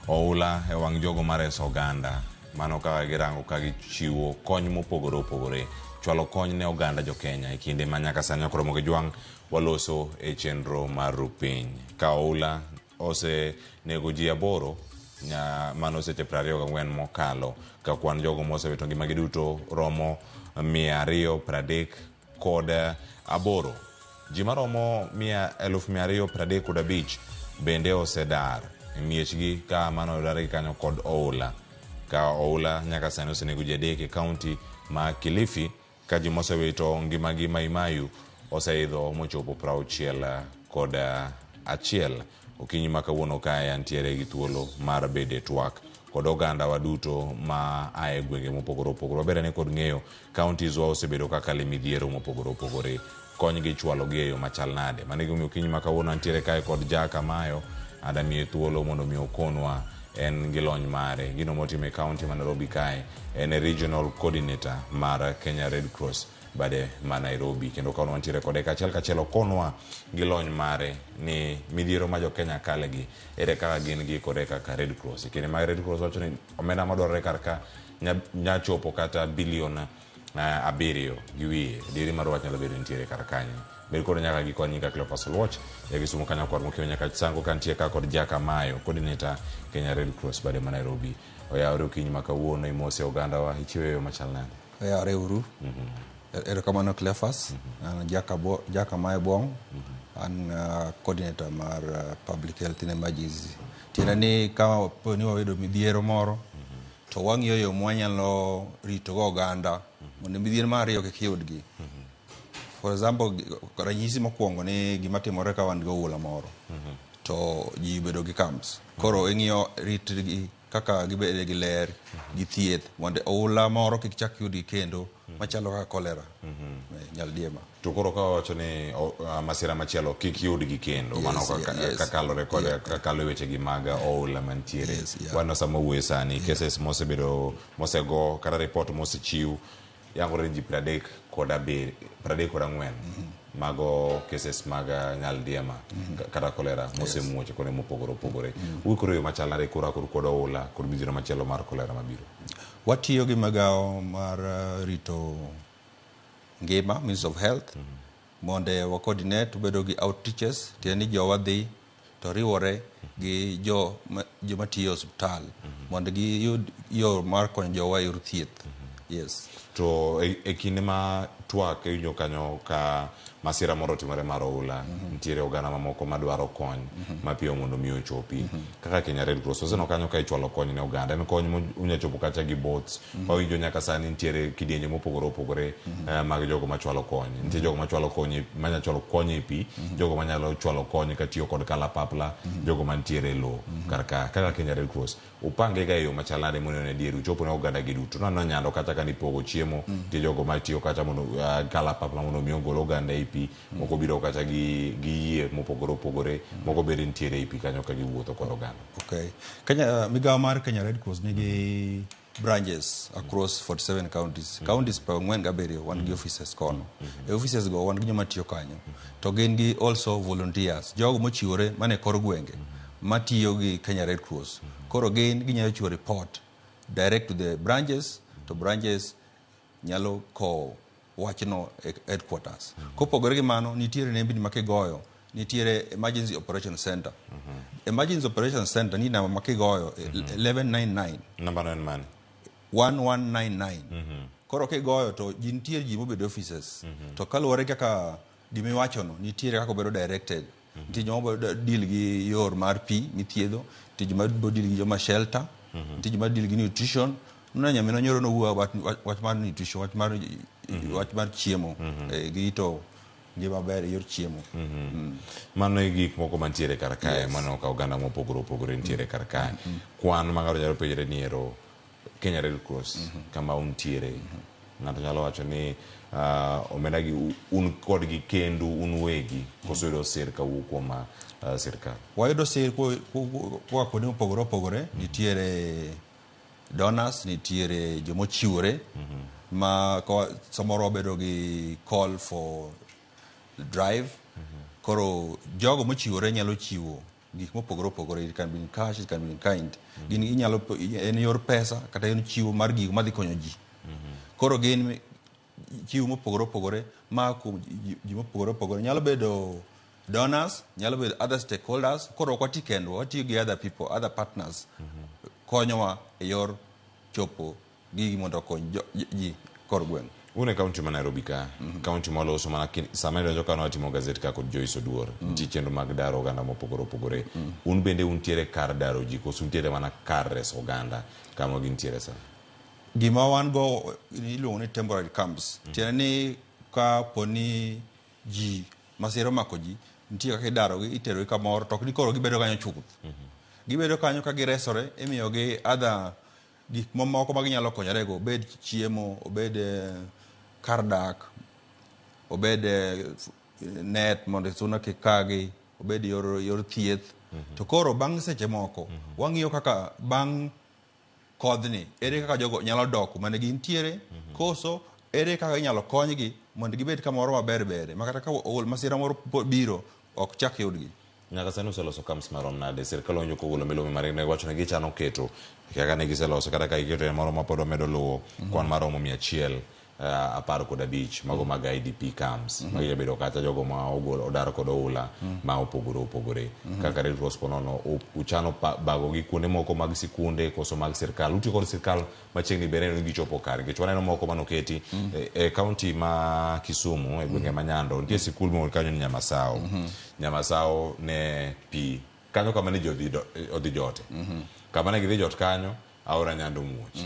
oula e wang' jogo mareso oganda mano ka girango ka gichiwo kony mopogore opogore chwalo kony ne oganda jo Kenya e kinde ma nyaka sani. Nyakura mogi juang waloso e chenro mar rupiny ka oula ose nego ji 8 mano seche 24 mokalo ka kwan jogo mosewito ngimagi duto romo 230 kod 8. Ji maromo 235 bende osedar miechgi ka mano yudare kanyo kod oula. Ka oula nyaka sani osenego ji 3 e kaunti ma Kilifi ka ji mosewito ngimagi Maimayu oseidho mochopo 60 kod 1. Okinyi ma kawuono kae antiere gi thuolo mar bede twak kod oganda waduto ma ae gwenge mopogore opogore. Wabere ne kod ng'eyo counties wa osebedo kaka limidhiero mopogore opogore kony gi chwalo gi e yo machal nade. Mane gi okinyi ma kawuono antiere kae kod Jaka Mayo adamiye thuolo mondo mi okonwa en gi lony mare gino motime county ma Nairobi kae en regional coordinator mar Kenya Red Cross bade ma Nairobi kendo ka wantiere kode kachiel okonwa gi lony mare ni midhiero ma jo Kenya kale gi ere kaka gin gi kode kaka Red Cross kendo ma Red Cross wacho ni omenda madwarore karka nya chopo kata bilion 7 gi wiye diri mar wach nyalo bedo nitiere kar kanyo. Ber kod nyaka gi kony ka Cleophas Watch ya gisumo kanyo kwar mokio nyaka sango kantie ka kod Jaka Mayo coordinator Kenya Red Cross bade ma Nairobi. Oyawre okinyi ma kawuono imose oganda wa ichiwe yo machal nade. Oyawre uru. Erokamano Cleophas, an Jaka Maebong, an coordinator mar public health in emergency. Tiende ni kama poni wabedo midhiero moro, to wang'iyo yo mwanyalo rito go oganda, mondo midhiero mar ariyo kik yudgi. For example, ranyisi mokwongo ni gima timore ka wan gi oula moro, to ji bedo gi camps. Koro ing'iyo ritgi kaka gibedo gi ler, gi thieth, mondo oula moro kik chak yudgi kendo, machalo kaka kolera, nyaldiema. To koro ka wacho ni masira machielo kik yudgi kendo, mano kakalore kod kakalo weche gi mag oula mantiere. Wano sama wuoyo sani, cases mosego kata report mosechiw, yangore ji 34 mago cases mag nyaldiema kata kolera mosemuoche kone mopogore opogore. Wikoro yo machalare kura kod oula kod midhiero machielo mar kolera mabiro. Watiyo gi magawo mar rito ngima, Ministry of Health, monde wa coordinate bedo gi outreaches, tieni jowa dhi to riwore gi joma tiyo hospital, mondo gi yud yo mar konyo jowa yor thieth. Yes. To e kinde ma twak e kanyo ka masira moro timore mar oula, nitiere oganda mamoko madwaro kony mapiyo mondo miyo chopi. Kaka Kenya Red Cross, oseno kanyo ka ichwalo kony ne oganda, en kony unyachopo kacha gi boats, wawinjo nyaka sani nitiere kidienje mopogore opogore mag jogo machwalo kony. Nitiere jogo machwalo kony, manya chwalo kony e pi, jogo manyalo chwalo kony katiyo kod kalapapla, jogo mantiere lo. Kaka Kenya Red Cross, upange ga yo machalare mono ne dieru, chopo ne oganda gi duto. Nano nyando kata ka nipogo chiemo, nitiere jogo matiyo kacha mono kalapapla mono miyo golo oganda e pi, moko biro kacha gi yie mopogore opogore, moko bere nitiere e pi kanyo ka giwuotho kod oganda. Okay. Migawo mar Kenya Red Cross nigi branches across 47 counties. Counties pa 4 wan gi offices kono. E offices go wan gi joma tiyo kanyo. To gin gi also volunteers, jogo mochiwore mane kor gwenge, matiyo gi Kenya Red Cross. Koro gin ginyalo chiwo report direct to the branches, to branches nyalo ko wachno headquarters. Kopogore gi mano, nitiere nembni makigoyo, nitiere Emergency Operation Center. Emergency Operation Center ni namba makigoyo 1199. Number 9 man. 1199. Koro kigoyo to nitiere ji mobedo offices. To kaluwore kaka gimiwachono, nitiere kaka obedo directed. Nitiere joma obedo deal gi yor mar pi mithiedho, nitiere joma obedo deal gi joma shelter, nitiere joma deal gi nutrition. Nuna nyamino nyoro no wuwa wach mar nutrition, wach mar chiemo, gito ngima ber yor chiemo. Mano e gik moko mantiere kar kae, mano ka oganda mopogore opogore nitiere kar kae. Kwan magaro nyalo penjre ni ero Kenya Red Cross kama untiere, ng'ato nyalo wacho ni omenda gi un kod gi kendo un wegi koso yudo sir ka wuok kuom sirkal. Wayudo sir kwa kuonde mopogore opogore, nitiere donors, nitiere jomochiwore, ma samoro bedo gi call for drive. Koro jogo mochiwore nyalo chiwo gik mopogore opogore, it can be in cash, it can be in kind. Gin inyalo en yor pesa kata en chiwo mar gigo madhi konyo ji. Koro gin chiwo mopogore opogore ma ji mopogore opogore, nyalo bedo donors, nyalo bedo other stakeholders. Koro kwati kendo watiyo gi other people, other partners, konyowa e yor chopo gigi mondo kony ji kor gweng'. Une kaunti ma Nairobi ka, kaunti moloso mana sama idonjo kano watimo gazeti ka kod Joyce Oduor, nitie chenro mag daro oganda mopogore opogore. Un bende untiere kar daro ji, koso untiere mana kar reso oganda kama gintiere sa? Gima wan go iluongo ni temporary camps. Tiende ni ka poni ji masira mako ji, nitie kaka idarogi, iterogi kamoro, to ok ni koro gibedo kanyo chuth. Gibedo kanyo ka giresore, imiyogi other gik mamoko ma ginyalo konyorego, obed chiemo, obed kar dak, obed net mondo suna kikagi, obed yor thieth. To koro bang' seche moko, wang'iyo kaka bang' kodhni, ere kaka jogo nyalo dok mane gintiere, koso ere kaka inyalo konygi mondo gibed kamoro maber bere, makata ka masira moro biro, ok chak yudgi. Nyaka sani useloso camps marom nade, sirkal onyo kogolo milome marine wacho ne gichano keto kaka ne giseloso kata ka iketo moro ma pod omedo luwo kwan maromo 100 15 mago mag IDP camps magi bedo kata jogo ma ogolo odar kod oula ma opogore kaka Red Cross ponono uchano bago gi kuonde moko mag sikunde koso mag sirkal uti kod sirkal machiegni bere no gichopo kare gi waneno moko manoketi e county ma Kisumu e gwenge ma Nyando nitie sikul mo kanyo Nyamasao ne pi kanyo kama ne odhi jote kama ne gidhi jot kanyo aora Nyando muoch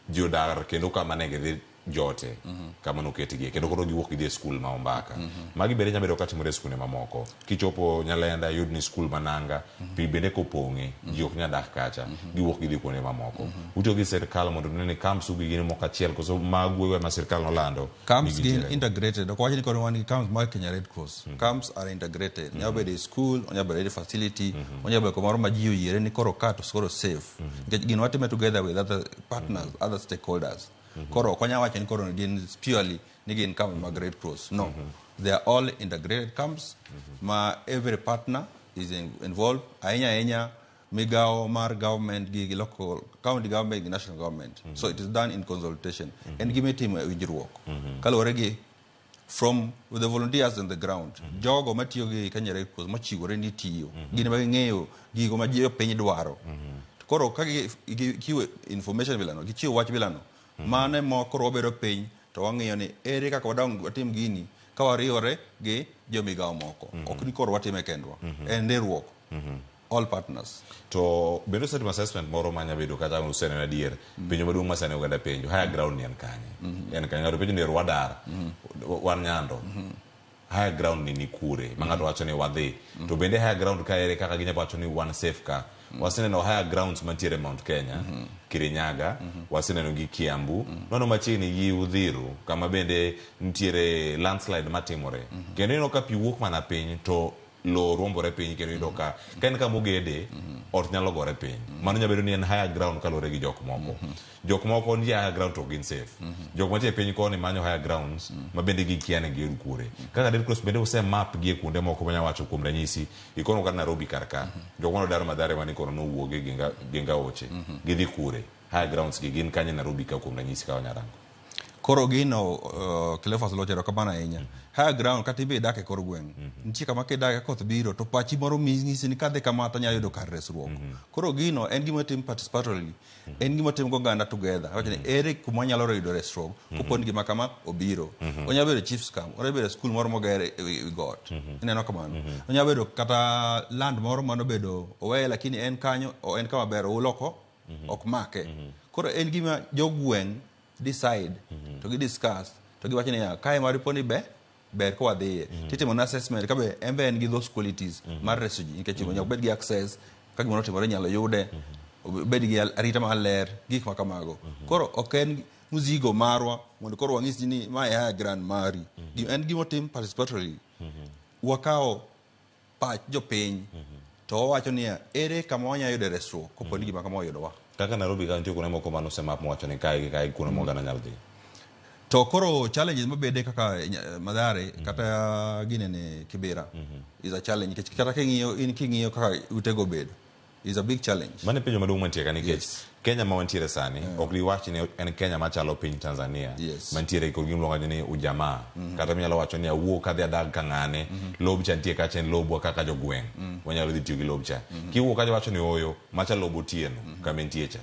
ji odar kendo kama ne gidhi jote kama noketigi kendo koro giwuok gidhi e skul ma Ombaka magi bende nya bedo katimore e skunde mamoko kichopo Nyalenda yud ni skul mananga pi bende kopong'e ji ok nya dak kacha giwuok gidhi kuonde mamoko utiyo gi sirkal mondo ne camps ugi gin moko achiel koso magwewe ma sirkal nolando camps gin integrated ok wachni koro wan gi camps mag Kenya Red Cross camps are integrated nya bedo e school nya bedo e facility nya bedo kumoro ma ji oyiere ni koro ka to soro safe nikech gin watime together with other partners other stakeholders koro konya wacho ni koro gin purely ni gin camps mag Red Cross no they are all integrated camps ma every partner is involved ahinya migao mar government gi local county government gi national government so it is done in consultation and give me team winjruok kalore gi from with the volunteers on the ground jogo matiyo gi Kenya Red Cross machiwore ni tiyo gin ma ng'eyo gigo ma ji piny dwaro koro ka gichiwo information bilano gichiwo wach bilano mane moko robedo piny to wang'iyo ni ere kaka watim gini ka wariwore gi jomigao moko ok ni koro watime kendwa en nderruok all partners to bendo setting assessment moro manya bedo kata usene na dier penjo maduong' masane oganda penjo higher ground ni en kanye ngado penjo ner wadar wan Nyando higher ground ni kure mangato wacho ni wadhi to bende higher ground ka ere kaka ginya wacho ni one safe ka wasene no higher grounds mantiere Mount Kenya Kirinyaga wasene no gi Kiambu nono machiegni gi Udhiru kama bende ntiere landslide matimore kendo ino ka pi wuok mana piny to lo rombore piny kendo ino ka ken ka mogede ot nyalo gore piny mano nya bedo ni en higher ground kalore gi jok moko ni higher ground to gin safe jok mantie piny koni manyo higher grounds ma bende gi kiane gi kure kaka Red Cross bende use map gi kuonde moko manya wacho kuom ranyisi ikono ka Nairobi karka jok mano dar madare mani kono no wuoge ginga oche gidhi kure higher grounds gi gin kanye Nairobi ka kuom ranyisi ka Onyarango koro gino Cleophas lochero kamana ahinya higher ground kata ibe dak e kor gweng nitie kama kidak koth biro to pachi moro ng'isi ni kadhe kama to nya yudo kar resruok koro gino en gima tim participatorily en gima tim go ganda together wacho ni ere kuma nyalo yudo resruok koponi gima kama obiro onya bedo chiefs camp onya bedo school moro mogere e got ineno kamano onya bedo kata land moro mano bedo owe lakini en kanyo en kama ber uloko ok make koro en gima jogweng decide to gi discuss to gi wacho ni kae mariponi ber ko wadhiye titimo na assessment kabe embe en gi those qualities mar resuji nikech nyaka bed gi access ka gimoro timore nyalo yude bed gi arita maler gik ma kamago koro ok en muzigo marwa mondo koro wang'isi ni ma ya grand mari en gimo tim participatory wakao pach jopiny to wacho ni ere kama wanya yude resruok koponi gima kama oyudowa kaka Nairobi ka nitie kuno moko mano semap mwacho ni kai kuno mogana nyalo dhi to koro challenges mabede kaka Madare kata gine ne Kibera is a challenge kata king'iyo kaka utego bedo is a big challenge mane penjo maduong' mantie ka nikech Kenya ma wantiere sani ok liwachi ni en Kenya machalo piny Tanzania mantiere kod gimluongo ni ujamaa kata minyalo wacho ni awuo kadhi adag ka ng'ane lobcha nitie kacha en lobwa kaka jogweng' wanyalo dhi tiyo gi lobcha kiwuo kacha wacho ni oyo machalo botieno kama entie cha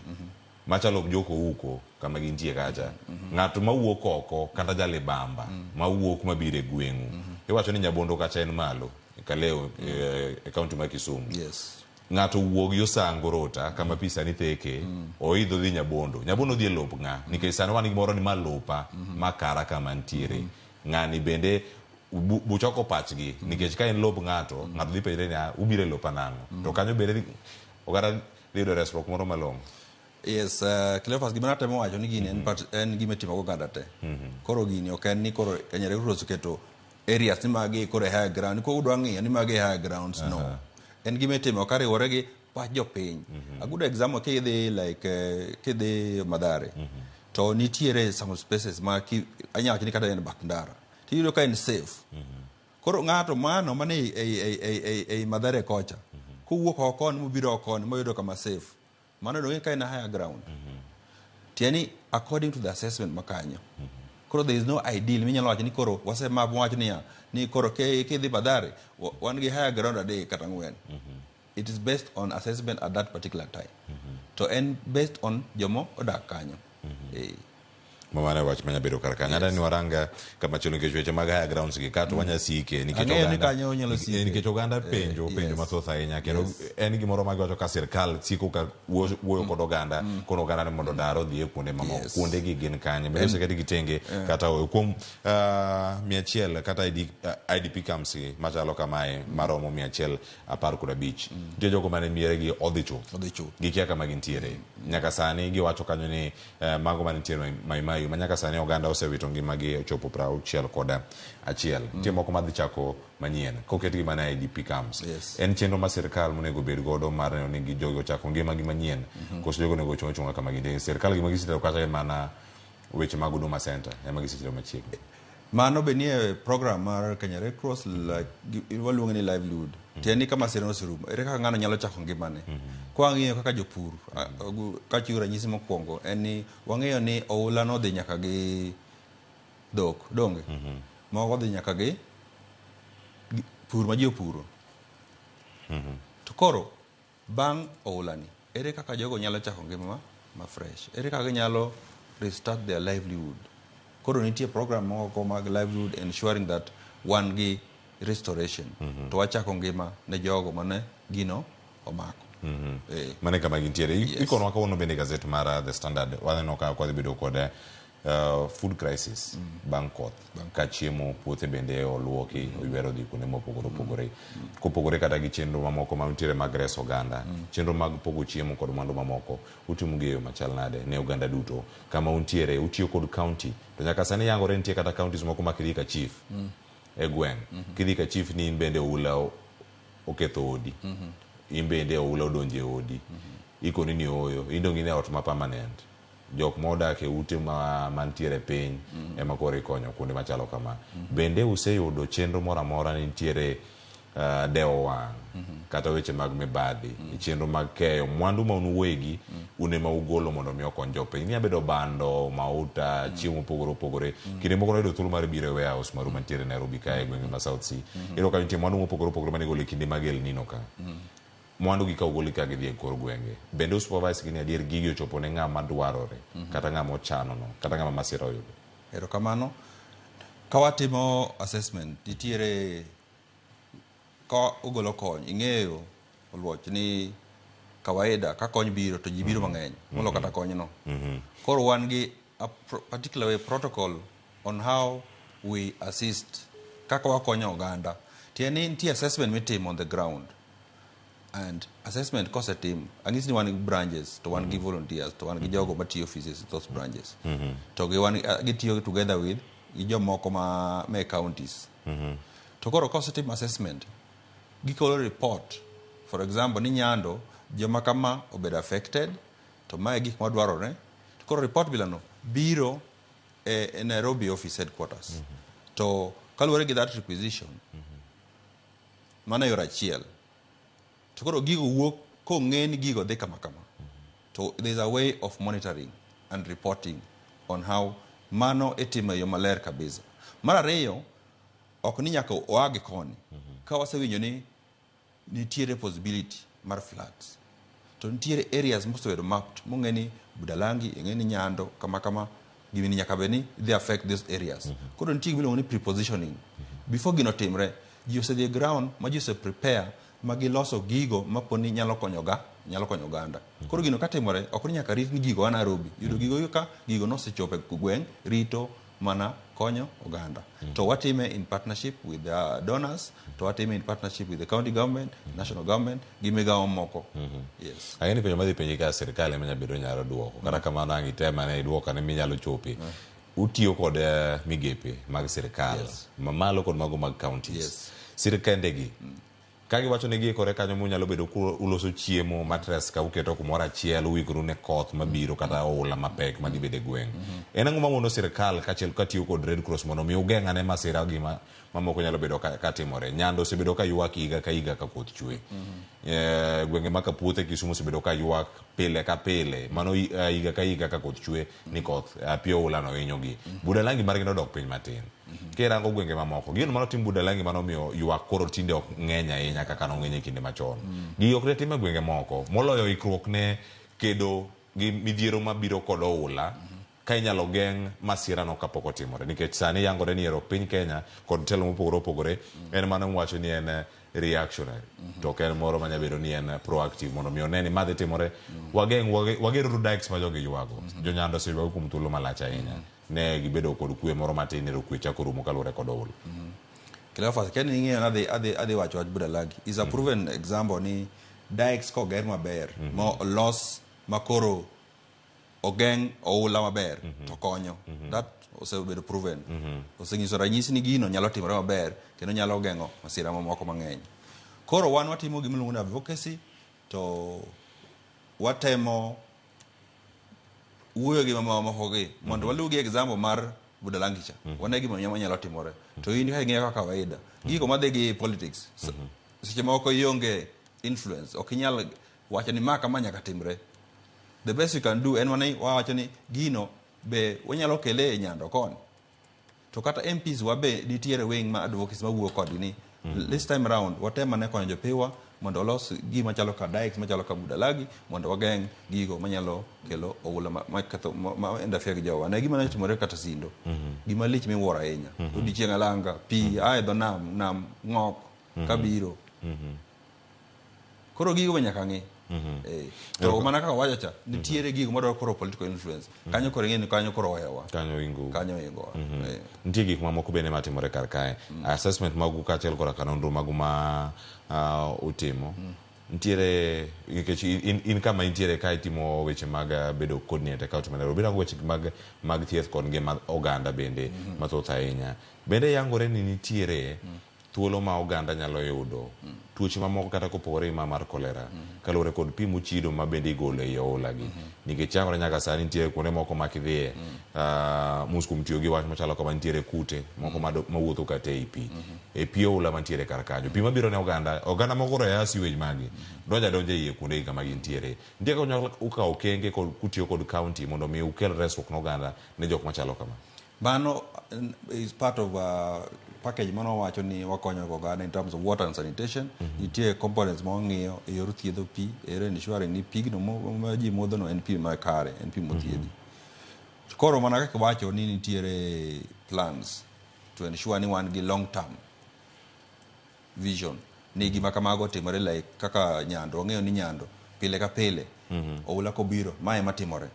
machalo joko huko kama gintie kacha ng'ato mawuok oko kata jalibamba mawuok mabire gweng'u iwacho ni Nyabondo kacha en malo kaleo e county ma Kisumu ng'ato wuog yo Sangorota kama pisa ni theke oidho dhi Nyabondo dhi lop ng'a nikech sani wan gimoro ni malopa makara kama ntiere ng'ani bende buchoko pachgi nikech ka en lop ng'ato dhi penjre ni ubire lopa nang'o to kanyo bende ogara yudo resruok moro malong'o yes Cleophas gima natemo wacho ni gini en gima timo go ganda te koro gini ok en ni koro Kenya Red Cross keto areas ni magi koro higher ground ko udwa ng'iyo ni magi higher grounds no en gima timo kariwore gi pach jopiny a good example kidhi like kidhi Madare to nitiere some spaces ma anyalo wacho ni kata en back ndara tiyudo ka en safe koro ng'ato mano mane ei Madare kocha kowuok oko ni mobiro oko ni moyudo kama safe mano dong' ka en higher ground tieni according to the assessment makanyo koro there is no ideal minyalo wacho ni koro wasemap wacho niya ni koro kidhi Mathare wan gi higher ground adek kata ang'wen. It is based on assessment at that particular time. To en based on jomo odak kanyo. Mamane wach manya bedo kar kanyo. Ni waranga kama chilo nikech weche mag higher grounds gi kato wanya sike nikech oganda penjo mathoth ahinya kendo en gimoro magiwacho ka sirkal siko ka wuoyo kod oganda kono oganda ni mondo dar odhi e kuonde mamoko kuonde gi gin kanye bedo seketi gitenge kata kuom 100 kata IDP camps machalo kamae maromo 115 nitie jogo mane miere gi odhi chuth gikia kama gintiere nyaka sani giwacho kanyo ni mago mane nitiere Mai manyaka sani oganda osewito ngimagi ochopo 61 nitie moko madhi chako manyien koketgi mana IDP camps. En chenro ma sirkal monego bed godo mar neno ni gi jogo chako ngimagi manyien koso jogo nego chunga kama ginde sirkal gima gisitero kata mana weche mag Huduma Center ema gisitero machiegni. Mano be nie program mar Kenya Red Cross waluongo ni livelihood. Tieni kama sireno sirumo ere kaka ngano nyalo chako ngimane. Kwa ng'iyo kaka jopur ka chiwo ranyisi mokwongo en ni wang'eyo ni oula no dhi nyaka gi dhok donge moko dhi nyaka gi pur ma ji opuro. To koro bang' oula ni ere kaka jogo nyalo chako ngima ma fresh, ere kaka ginyalo restart their livelihood. Koro nitie program moko mag livelihood ensuring that wan gi restoration to wachako ngima ne jogo mane gino omako. Mane kama gintiere ikono wakawono bende gazet mara The Standard waneno ka kwa bedo kod food crisis bang' koth ka chiemo puothe bende oluoki oywero dhi kuonde mopogore kopogore kata gi chenro mamoko mantiere mag reso oganda chenro mag pogo chiemo kod mwandu mamoko utimo gi yo machal nade ne oganda duto kama untiere utiyo kod county to nyaka sani yangore nitie kata counties moko makidhi ka chief e gweng kidhi ka chief ni bende oula oketho odi imbende oula odonje odi ikoni ni oyo indongi ne ot ma permanent jok modak e ute mantiere piny ema kore konyo kuonde machalo kama bende useyudo chenro mora mora ni nitiere dewo wang kata weche mag mibadhi chenro mag keyo mwandu ma unuwegi une ma ugolo mondo mi okony jopiny ni abedo bando mauta chiemo pogore kinde moko noyudo thuolo mar biro e warehouse maru mantiere Nairobi kae gwenge ma South Sea iro ka nitie mwandu mopogore mane golo kinde mag El Nino ka mwandu gi ka ugoli ka gidhi e kor gwenge bende supervise gini adier gigi ochopo ne ng'ama dwarore kata ng'ama ochano no kata ng'ama masira oyudo. Erokamano ka watimo assessment nitiere ka ugolo kony ing'eyo oluoch ni kawaida ka kony biro to ji biro mang'eny molo kata kony no koro wan gi a particular way protocol on how we assist kaka wakonyo oganda tieni nitie assessment mitimo on the ground and assessment kosetim ang'is ni wan gi branches to wan gi volunteers to wan gi jogo matiyo offices those branches to gitiyo together with jomoko me counties to koro kosetim assessment gikolo report for example ni Nyando joma kama obed affected to mae gik madwarore to koro report bilano biro e Nairobi office headquarters to kaluwore gi that requisition mana yor achiel to koro gigo wuok kong'e ni gigo dhi kama to there is a way of monitoring and reporting on how mano itimo yo maler kabisa. Mar ariyo ok ni nyaka oage koni ka wasewinjo ni nitiere possibility mar floods to nitiere areas mosebedo mapped mong'e ni Budalangi ing'e ni Nyando kama gimini nyaka beni they affect these areas koro nitie gimiluongo ni prepositioning before gino timre ji osedhi ground ma ji ose prepare magiloso gigo maponi nyalo konyo oganda koro gino katimore ok ni nyaka rit ni gigo Nairobi yudo gigo ka gigo nosechopo e gweng rito mana konyo oganda to watime in partnership with the donors to watime in partnership with the county government national government gi migawo moko yes ayeni penjo madhi penji ka sirkal ema nyabedo nyalo duoko kata kamano angitema ne duoko ne minyalo chopi utiyo kod migepe mag sirkal mamalo kod mago mag counties sirkandegi kagi wacho ne giikore kanyo munyalo bedo uloso chiemo matres ka uketo kumoro achiel uikru ne koth mabiro kata oula mapek madhi bede gweng en ang'o mamono sirkal kachiel katiyo kod Red Cross mondo mi ugeng'ane masira gi mamoko nyalo bedo ka timore. Nyando osebedo ka ywak higa ka higa ka koth chwe. Gwenge ma Kapuothe, Kisumu osebedo ka ywak pile ka pile, mano higa ka higa ka koth chwe ni koth pi oula no hinyogi. Budalangi margi nodok piny matin. Kirango gwenge mamoko, gino mano tim Budalangi mano miyo ywak koro tinde ok ng'eny ahinya kaka nong'eny e kinde machon. Gigi ok ne tim e gwenge moko, moloyo ikruok ne kedo gi midhiero mabiro kod oula ka inyalo geng' masira no kapok otimore, nikech sani yangore ni ero piny Kenya kod telo mopogore opogore en mano mwacho ni en reactionary, to ok en moro manya bedo ni en proactive mondo mi oneni madhi timore. Wagero dikes ma jogi ywago, jonyando oseywago kuom thuolo malach ahinya, ne gibedo kod kwe moro matin, ero kwe chako rumo kaluwore kod oula. Cleophas, ken ing'eyo adhi wacho wach Budalangi is a proven example ni dikes koger maber mo los makoro ogeng' oula maber to konyo. That osebedo proven. Oseng'iso ranyisi ni gino nyalo timore maber kendo nyalo geng'o masira mamoko mang'eny. Koro wan watimo gimiluongo ni advocacy, to watemo wuoyo gi mamamokogi mondo waluw gi example mar Budalangi cha. Wane gima nyalo timore. To in ka ing'eyo kaka kawaida gigo madhi gi politics seche moko ionge influence, ok inyal wacho ni ma kama nyaka timre. The best you can do en mana wacho ni gino be wanyalo kele e Nyando koni, to kata MPs wabe nitiere wing ma advocates mawuok kodgi ni this time around watema ne konyo jopiwa mondo olos gima chalo ka dikes machalo ka Budalangi mondo wageng' gigo manyalo kelo oula ma interfere gi jowa. Ne gima ne timore kata Sindo, gima lich miwuoro ahinya. Odiochieng' alanga pi ae dho nam ng'ok kabiro, koro gigo nyaka ng'i. To mana kaka wacho cha nitiere gigo madwaro koro political influence kanyo koro ing'e ni kanyo koro wewa kanyo ingo nitie gik mamoko bende matimore kar kae. Assessment magu kaachiel kod nonro magu ma utimo nitiere, nikech in kama intiere ka itimo weche mag bedo coordinator ka utimo Nairobi, rango weche mag thieth kod ngima oganda bende mathoth ahinya. Bende yangore ni nitiere thuolo ma oganda nyalo yudo tuoche mamoko kata kopogore ma mar kolera kaluwore kod pi mochido ma bende igolo e oula gi, nikech yangore nyaka sani nitiere kuonde moko ma kidhiye mus kuom tiyo gi wach machalo kama nitiere kute moko mawuotho kata e pi oula mantiere kar kanyo. Pi mabiro ne oganda moko roya siwage magi donja iye kuonde kama gintiere. Nitie kaka nyalo ukawo okenge kutiyo kod county mondo mi ukel resruok ne oganda ne jok machalo kama. Mano is part of package mano wacho ni wakonyo oganda in terms of water and sanitation. Nitie components ma wang'iyo e yor thiedho pi, ensuring ni pigno ma ji modho no en pi makare, en pi mothiedhi. Koro mana kaka wacho ni nitiere plans to ensure ni wan gi long term vision ni gima kamago timore, like kaka Nyando, wang'eyo ni Nyando pile ka pile oula kobiro mae matimore.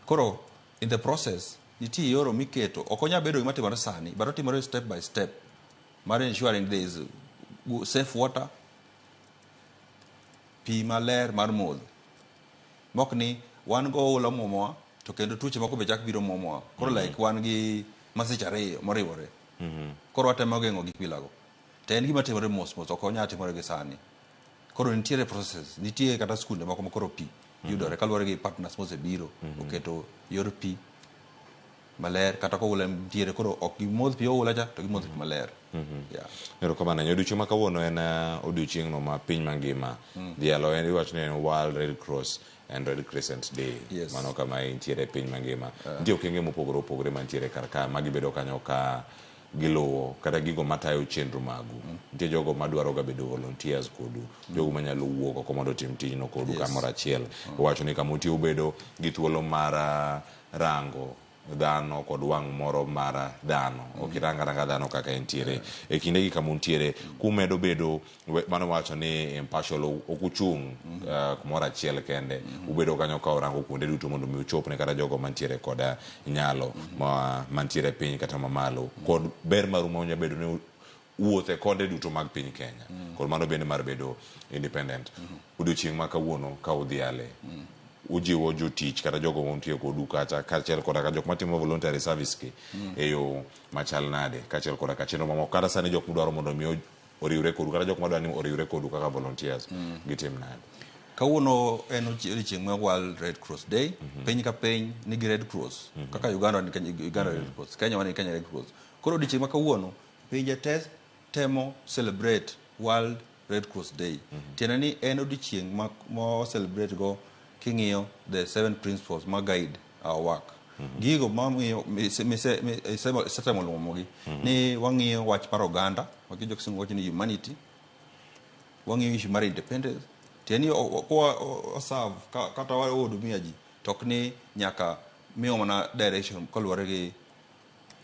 Koro in the process nitie yoro miketo, ok onya bedo gima timore sani, but otimore step by step mar ensuring there is safe water, pi maler mar modho. Mok ni wan go oula momowa to kendo tuoche moko be chak biro momowa. Koro like wan gi masiche ariyo moriwore. Koro watemo geng'o gik bilago. To en gima timore mos mos, ok onya timore gi sani. Koro nitiere process, nitie kata skunde moko ma koro pi yudore kaluwore gi partners mosebiro oketo yor pi maler kata ko oula nitiere, koro ok gimodh pi oula cha to gimodh pi maler. Erokamano. Odiochieng' ma kawuono en odiochieng' no ma piny mangima dhialo, en iwacho ni en World Red Cross and Red Crescent Day. Mano kama intiere piny mangima. Nitie okenge mopogore opogore mantiere kar ka magibedo kanyo ka giluwo kata gigo matayo chenro magu. Nitie jogo madwaro ga bedo volunteers kodu, jogo manyalo wuok oko mondo tim tijno kodu kamoro achiel. Owacho ni kama utie ubedo gi thuolo mar rango dhano kod wang' moro mar dhano, ok iranga dhano kaka entiere e kinde gi kama untiere, kumedo bedo mano wacho ni impartial, ok uchung' kumoro achiel kende, ubedo kanyo ka orango kuonde duto mondo mi uchopne kata jogo mantiere kod nyalo mantiere piny kata mamalo, kod ber maru monya bedo ni wuothe konde duto mag piny Kenya. Kod mano bende mar bedo independent. Odiochieng' ma kawuono ka udhiale ujiwo jotich kata jogo montie kodu kata kaachiel koda ka jok matimo voluntary service ki e yo machal nade, kaachiel koda ka chenro mamoko kata sani jok mdwaro mondo mi oriwre kodu kata jok madwaro ni oriwre kodu kaka volunteers gitim nade. Kawuono en odiochieng' mar World Red Cross Day. Piny ka piny nigi Red Cross. Kaka Uganda ni Uganda Red Cross, Kenya wani Kenya Red Cross. Koro odiochieng' ma kawuono pinje te temo celebrate World Red Cross Day. Tiende ni en odiochieng' ma celebrate go king'iyo the 7 principles ma guide our work. Gigo mamiyo setemo luomogi ni wang'iyo wach mar oganda, wakijo kisungu wacho ni humanity, wang'iyo issue mar independence. Tiende ni kwa serve kata wahudumia ji tok ni nyaka miyo mana direction kaluwore gi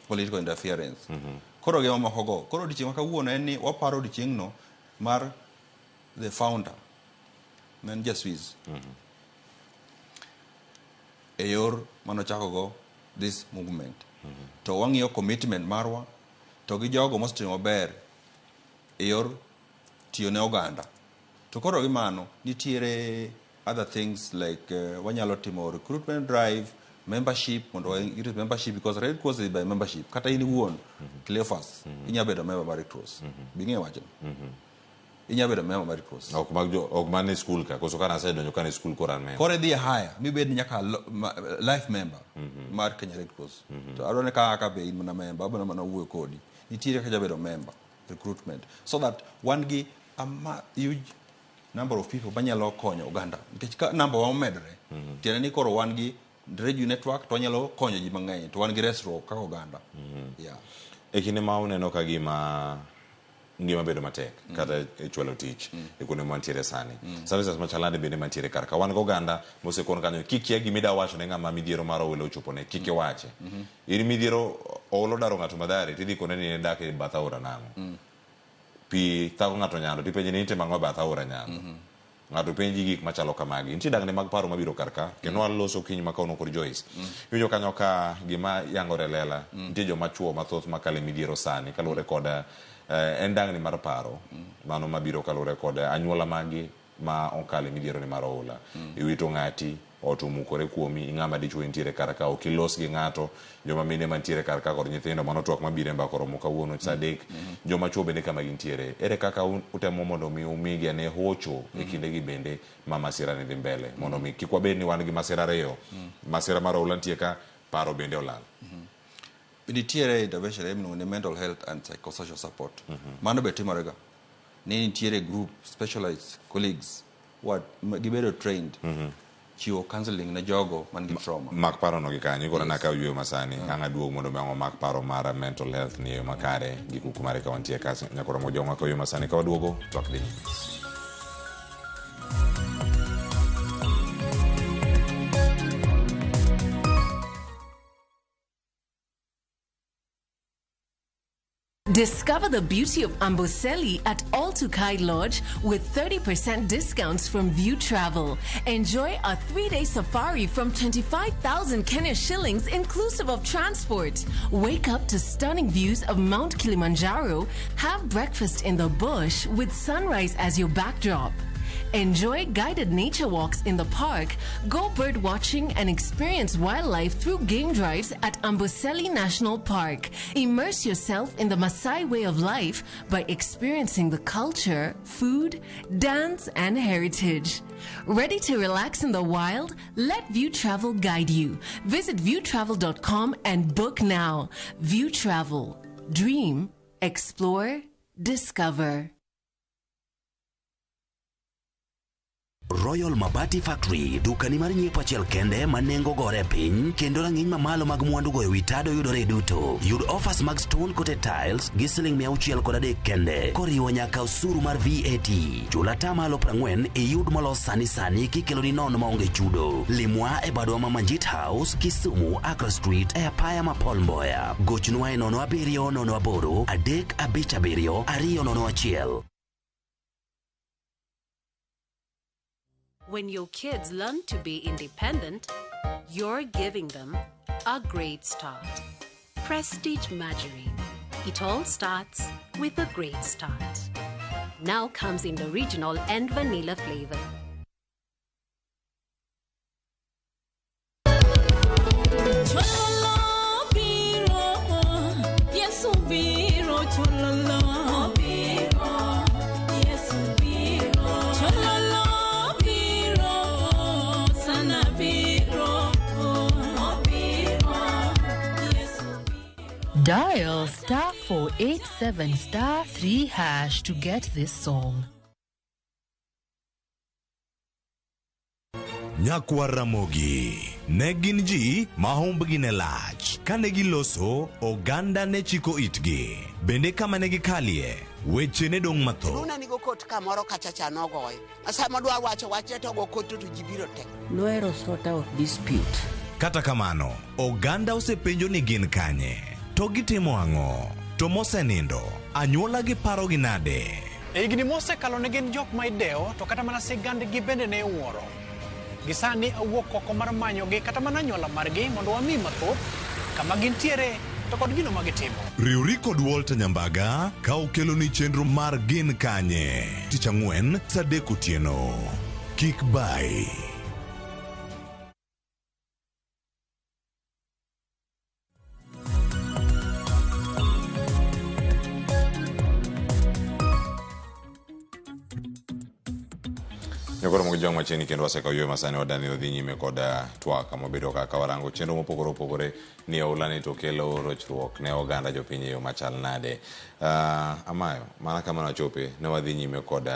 political interference. Koro gima makogo. Koro odiochieng' ma kawuono en ni waparo odiochieng'no mar the founder, men Jaswiz. E yor manochako go this movement. To wang'iyo commitment marwa, to gi jogo mostimo maber e yor tiyo ne oganda. To koro gi mano, nitiere other things like wanyalo timo recruitment drive, membership, it is membership because Red Cross is by membership. Kata in wuon, Cleophas, inya bedo member of Red Cross. Binge wacho. Inya bedo member of Red Cross. Ok mane school ka, koso kana se donjo kana school koran member. Kore dhi haya, mi bed nyaka life member mar Kenya Red Cross. To adone ka be in mana member, abana mana wuoyo kodi. Nitiere ka jabedo member, recruitment. So that one gi a huge number of people banyalo konyo oganda. Nikech ka number wa medre, tiene ni koro one gi Radio Network to wanyalo konyo ji mang'eny to wan gi resruok kaka oganda. E kinde ma uneno ka gima ngima bedo matek kata e chwalo tich e kuonde mantiere sani. Services machalande bende mantiere kar ka wan go oganda mosekon kanyo kikia gimida wacho ne ng'ama midhiero mar owelo chopone kike wache. In midhiero olo daro ng'ato madare tidhi kone ni dak e bath aora nang'o. Pi thago ng'ato nyalo tipenje ni itimo ang'o bath aora nyalo. Ng'ato penji gik machalo kamagi. Nitie dagne mag paro mabiro karka kendo waloso kiny makauno kod Joyce. Yujo kanyo ka gima yangore lela. Nitie joma chuo mathoth makale midhiero sani kaluwore kod en dangni mar paro mano mabiro kaluwore kod anyuola magi ma okale midhiero ni mar oula. Iwito ng'ati otumukore kuomi ing'ama dichuo intiere karka ok ilos gi ng'ato, joma mine mantiere karka kod nyithindo mano twak mabiro emba koromo kawuono saa adek, joma chuo bende kama gintiere. Ere kaka utemo mondo mi umigi ne hocho e kinde gi bende ma masira ni dhi mbele mondo mi kik wabed ni wan gi masira ariyo, masira mar oula nitie ka paro bende olal. Nitiere intervention ni mental health and psychosocial support. Mano be timorega. Ni nitiere group specialized colleagues what gibedo trained chiwo counseling na jogo man gi trauma. Mak paro no gi kanyo koro naka yweyo masani anga duogo mondo mi mak paro mar mental health ni makare gi kuku mare ka wantie kasi nyakoro mo jonga ko yweyo masani ka waduogo twak dini. Discover the beauty of Amboseli at All-to-Kai Lodge with 30% discounts from View Travel. Enjoy a 3-day safari from 25,000 Kenya shillings inclusive of transport. Wake up to stunning views of Mount Kilimanjaro. Have breakfast in the bush with sunrise as your backdrop. Enjoy guided nature walks in the park, go bird watching and experience wildlife through game drives at Amboseli National Park. Immerse yourself in the Maasai way of life by experiencing the culture, food, dance and heritage. Ready to relax in the wild? Let View Travel guide you. Visit viewtravel.com and book now. View Travel. Dream, explore, discover. Royal Mabati Factory, dukani mar nyiepo achiel kende ma nengo gore piny kendo rang'iny mamalo mag mwandu go ewi tado yudore duto. Yud offers mag stone coated tiles gi siling 603 kende koriwo nyaka osuru mar VAT. Chula tamalo 40 iyud molos sani sani kikelo ni nono maonge chudo. Limwa e badwa ma Manjit House, Kisumu, Accra Street e apaya ma Paul Mboya. Gochnwa e 0708 357 201. When your kids learn to be independent, you're giving them a great start. Prestige Margarine. It all starts with a great start. Now comes in the original and vanilla flavor. Dial *487*3# to get this song. Nyakwar Ramogi ne gin ji ma humbgi ne lach kane giloso oganda ne chiko itgi bende kama ne gikalie weche ne dong matho Luna ni go kot kamoro kachacha nogoyo. Asa madwa wacho wache to go kot to jibiro te. Noero sort out dispute. kata kamano oganda osepenjo ni gin kanye to gitimo ang'o to mosenindo anyuola gi paro gi nade E higni mosekalo ne gin jok ma idewo to kata mana sigandgi bende ne wuoro. Gisani awuok oko mar manyogi kata mana anyuola margi mondo wami mathoth kama gintiere to kod gino ma gitimo. Riwri kod Walter Nyambaga ka okelo ni chenro mar gin kanye tich ang'wen saa 3 otieno. Kik bai. Nyakoro mo jong macheni kendo waseka ywe masani wadani odhi nyime kod twak kama obedo kaka warango chenro mopogore opogore ni aulani to kelo rochruok ne oganda jopiny e yo machal nade. Amayo mana kama wachope ne wadhi nyime kod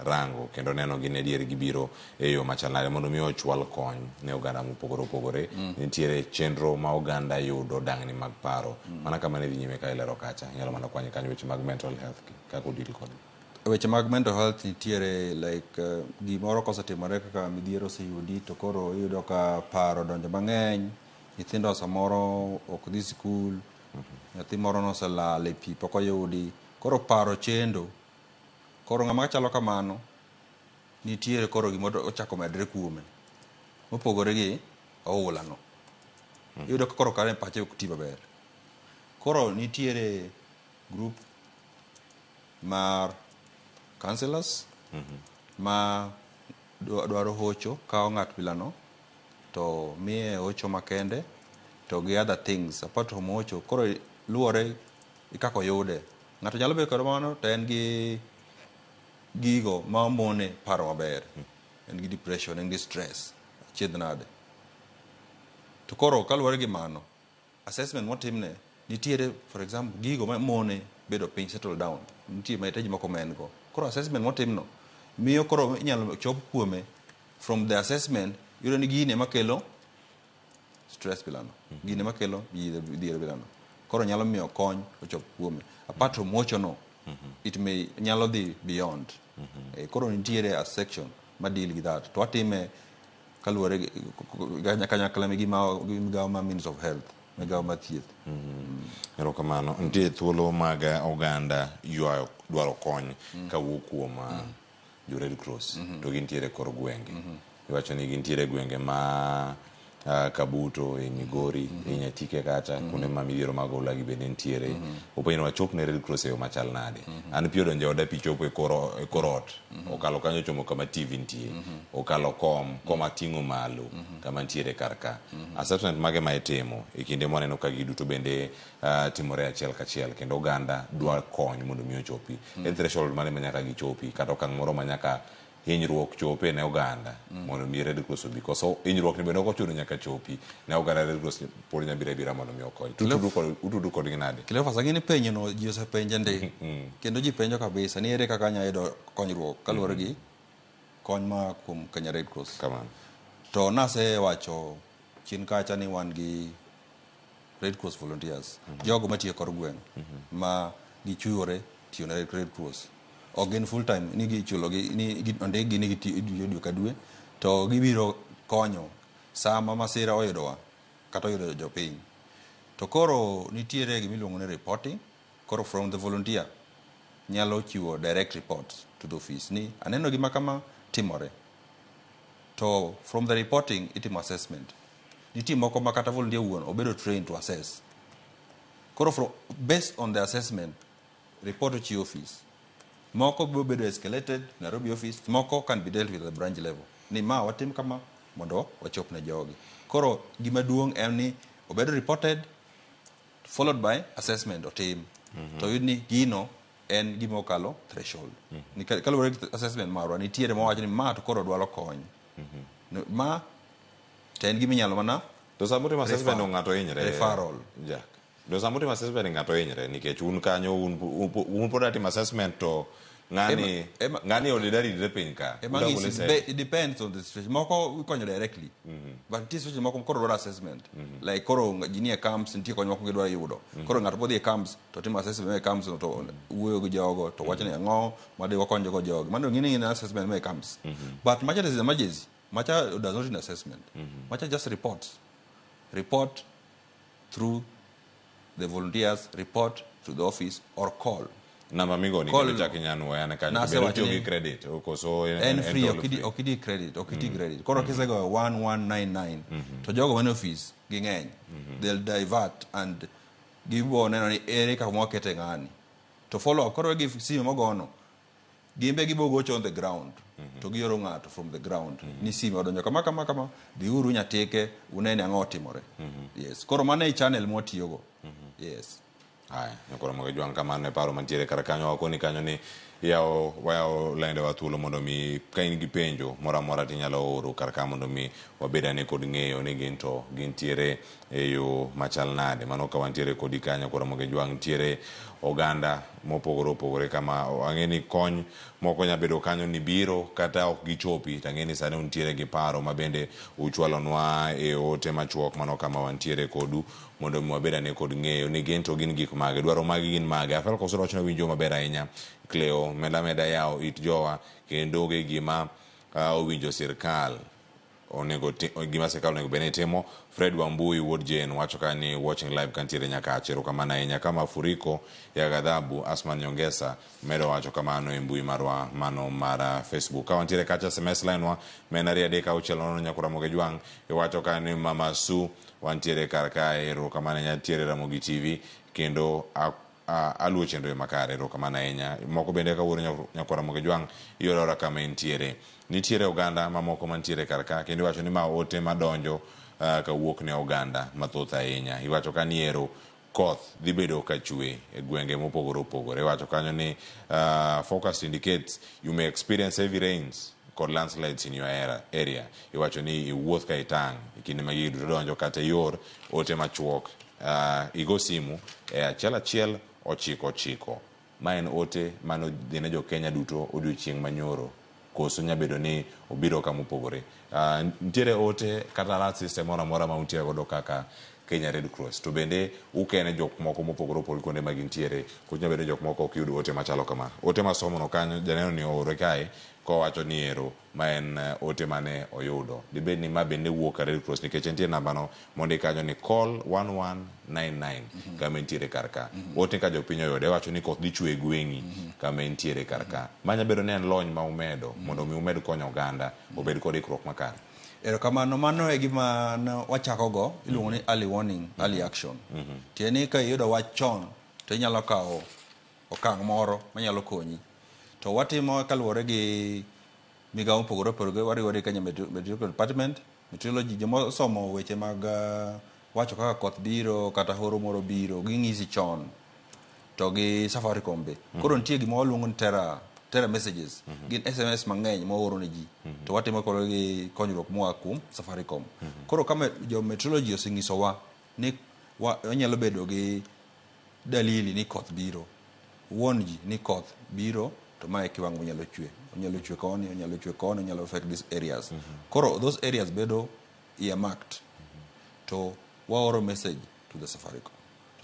rango kendo neno gin adier gibiro e yo machal nade mondo miyo chwal kony ne oganda mopogore opogore. Nitiere chenro ma oganda yudo dang'ni mag paro mana kama ne dhi nyime ka ilero kacha nyalo mana kwanye kanyo weche mag mental health kaka udil kod weche mag mental health nitiere like gimoro kosetimore kaka midhiero oseyudi to koro iyudo ka paro donjo mang'eny, nyithindo samoro ok dhi skul, nyathi moro noselal e pi pok oyudi, koro paro chendo. Koro ng'ama chalo kamano nitiere koro gimoro ochako medre kuome mopogore gi oulano. Iyudo ka koro kare pache ok ti maber. Koro nitiere group mar counselors ma dwaro hocho kao ng'at bilano to miye hocho makende to gi other things apart from hocho. Koro luore kako yude. Ng'ato nyalo bedo kod mano to en gi gigo ma mone paro maber, en gi depression, en gi stress chiedh nade. To koro kaluore gi mano assessment motimne nitiere for example gigo ma mone bedo piny settle down, nitiere mahitaji moko men go. Koro assessment motimno miyo koro inyalo chop kuome from the assessment yudo ni gine makelo stress bilano, gine makelo dhier bilano. Koro nyalo miyo kony ochop kuome apart from mochono it may nyalo dhi beyond. Koro nitiere a section ma deal with that to atime kaluore kanyakla gi migawo ma means of health, migawo ma thieth. Ero kamano nitie thuolo mag oganda ywayo dwaro kony kawuok kuom jo Red Cross to gintiere kor gwenge. Iwacho ni gintiere gwenge ma Kabuto, e Migori, e Nyatike kata kuonde ma midhiero mag oula gi bende nitiere. Opino wachop ne Red Cross e yo machal nade. An piyo donjo oda pichopo e korot. Okalo kanyo chomo kama TV nitie. Okalo koma ting'o malo kama nitiere karka. Assessment mage ma itimo e kinde mwaneno ka giduto bende timore achiel kachiel kendo oganda dwa kony mondo miyo chopi. En threshold mane manyaka gichopi kata okang' moro manyaka hinyruok chope ne oganda mondo mi Red Cross obi koso hinyruok ni bende ok ochuno nyaka chopi ne oganda Red Cross pod nyabira mondo mi okony. Utudu kod ginade kile fasa gini penjo no ji osepenje ndi kendo ji penjo kabisa ni ere kaka nya yudo konyruok kaluore gi kony ma kuom Kenya Red Cross. Kamano to nase wacho chien kacha ni wan gi Red Cross volunteers, jogo matiyo kor gweng ma gichiwore tiyo na Red Cross. Ogin full time ni gichulo gi ni onde gi ni dwe ka dwe to gibiro konyo sama masira oyudowa kata oyudo jopiny. To koro nitiere gimiluongo ni reporting. Koro from the volunteer nyalo chiwo direct reports to the office ni aneno gima kama timore. To from the reporting itimo assessment. Nitie moko ma kata volunteer wuon obedo trained to assess. Koro based on the assessment report to office. Moko bedo escalated Nairobi office, moko can be dealt with at the branch level. Ni ma watim kama mondo wachop ne jogi. Koro gima duong' en ni obedo reported followed by assessment or team. To yudni gino en gima okalo threshold. Ni kaluwore gi assessment marwa nitiere ma wacho ni ma to koro dwaro kony. Ma to en gima inyalo mana to samoro assessment ng'ato hinyre referral. Jack do samutimo assessment ng'ato hinyre nikech un kanyo un pod atimo assessment to ng'ani olidaridre piny ka it depends on the situation. Moko ikonyo directly but nitie situation moko koro dwaro assessment like koro jinie camps nitie kony moko gidwaro yudo koro ng'ato podhi e camps to timo assessment e camps to wuoyo gi jogo to wacho ni ang'o madi wakonyo go jogo mano ng'ini in assessment e camps but much as emergency much does not in assessment much just report through the volunteers, report to the office or call. Namba migo ni kile chake nyanu yana kanyo bedo gi credit okoso en free okidi credit credit koro kise go 1199 to jogo man office gi ng'eny they'll divert and give one neno ere ka mo kete ng'ani to follow up koro give simo mogono gimbe gibo gocho on the ground to gioro ng'ato from the ground ni simo odonjo kama diuru nyateke unene ang'o timore yes koro mane e channel motiyogo yes. Haya, nyakora mga juang kamano e paro mantiere kara kanyo wako ni kanyo ni yao lainde wa thulo mondo mi kain gi penjo mora tinyalo oro kara ka mondo mi wabeda ne kod ng'eyo ni gintiere e yo machal nade mano ka wantiere kodi kanyo kora mga juang tiere oganda mopogore kama ang'eni kony moko nyabedo kanyo ni biro kata ok gichopi tang'eni sane untiere gi paro mabende uchwalonwa e ote machuok mano kama wantiere kodu mondo mi wabeda ne kod ng'eyo ni gin gik mage dwaro magi gin mage afel koso rochno winjo maber ahinya Cleo meda yao it jowa kendo ge gima owinjo sirkal onego gima sirkal onego bene timo. Fred Wambui Wood Jane wacho kani watching live kantiere nyaka achero kamana ahinya kama furiko ya ghadhabu. Asman Nyongesa medo wacho kamano e mbui marwa mano mara Facebook kawantiere kacha SMS line wa menaria deka uchelo nyakura mogejuang wacho kani Mama Su wantiere karka ero kamana nyatiere Ramogi TV kendo aluo chenro makare ro kamana enya moko bende ka wuro nyakora mogejuang yorora kama nitiere oganda mamoko mantiere karka kendo wacho ni ma ote madonjo ka wuok ne oganda mathoth ahinya iwacho kaniero koth dhi bedo ka chwe e gwenge mopogore wacho kanyo ni focus indicates you may experience heavy rains kod landslides in your area iwacho ni iwuoth ka itang kinde ma giduto donjo kata yor ote machuok igo simu e achiel 9 ma en ote mano dine jo Kenya duto odiochieng' manyoro koso nyabedo ni obiro kama opogore ntiere ote kata alert system mora ma untiere godo kaka Kenya Red Cross to bende ukene jok moko mopogore kuonde ma gintiere ko nyabedo jok moko ok yud ote machalo kama ote masomo no kanyo janeno ni ore kae ko wacho ni ero ma en ote mane oyudo dibed ni ma bende wuok Red Cross nikech entie namba no mondi kanyo ni call 1199 kama entiere karka ote ka jopiny oyode wacho ni koth dhi chwe gweng'i kama entiere karka manya bedo ni en lony ma umedo mondo mi umed konyo oganda obed kod ikruok makare. Erokamano mano e gima wachako go iluongo ni early warning early action tieni ka iyudo wach chon to inyalo kawo okang' moro manyalo konyi to watimo kaluwore gi migawo mopogore wariwore Kenya Meteorological Department meteorology joma somo weche mag wacho kaka koth biro kata horo moro biro ging'isi chon to gi Safaricom be koro nitie gima waluongo ni terra messages gin SMS mang'eny maoro ne ji to watimo koro gi konyruok moa kuom Safaricom koro kama jo meteorology oseng'isowa ni wanyalo bedo gi dalili ni koth biro wuon ji ni koth biro to mae kiwango nyalo chwe koni onyalo affect these areas koro those areas bedo earmarked to waoro message to the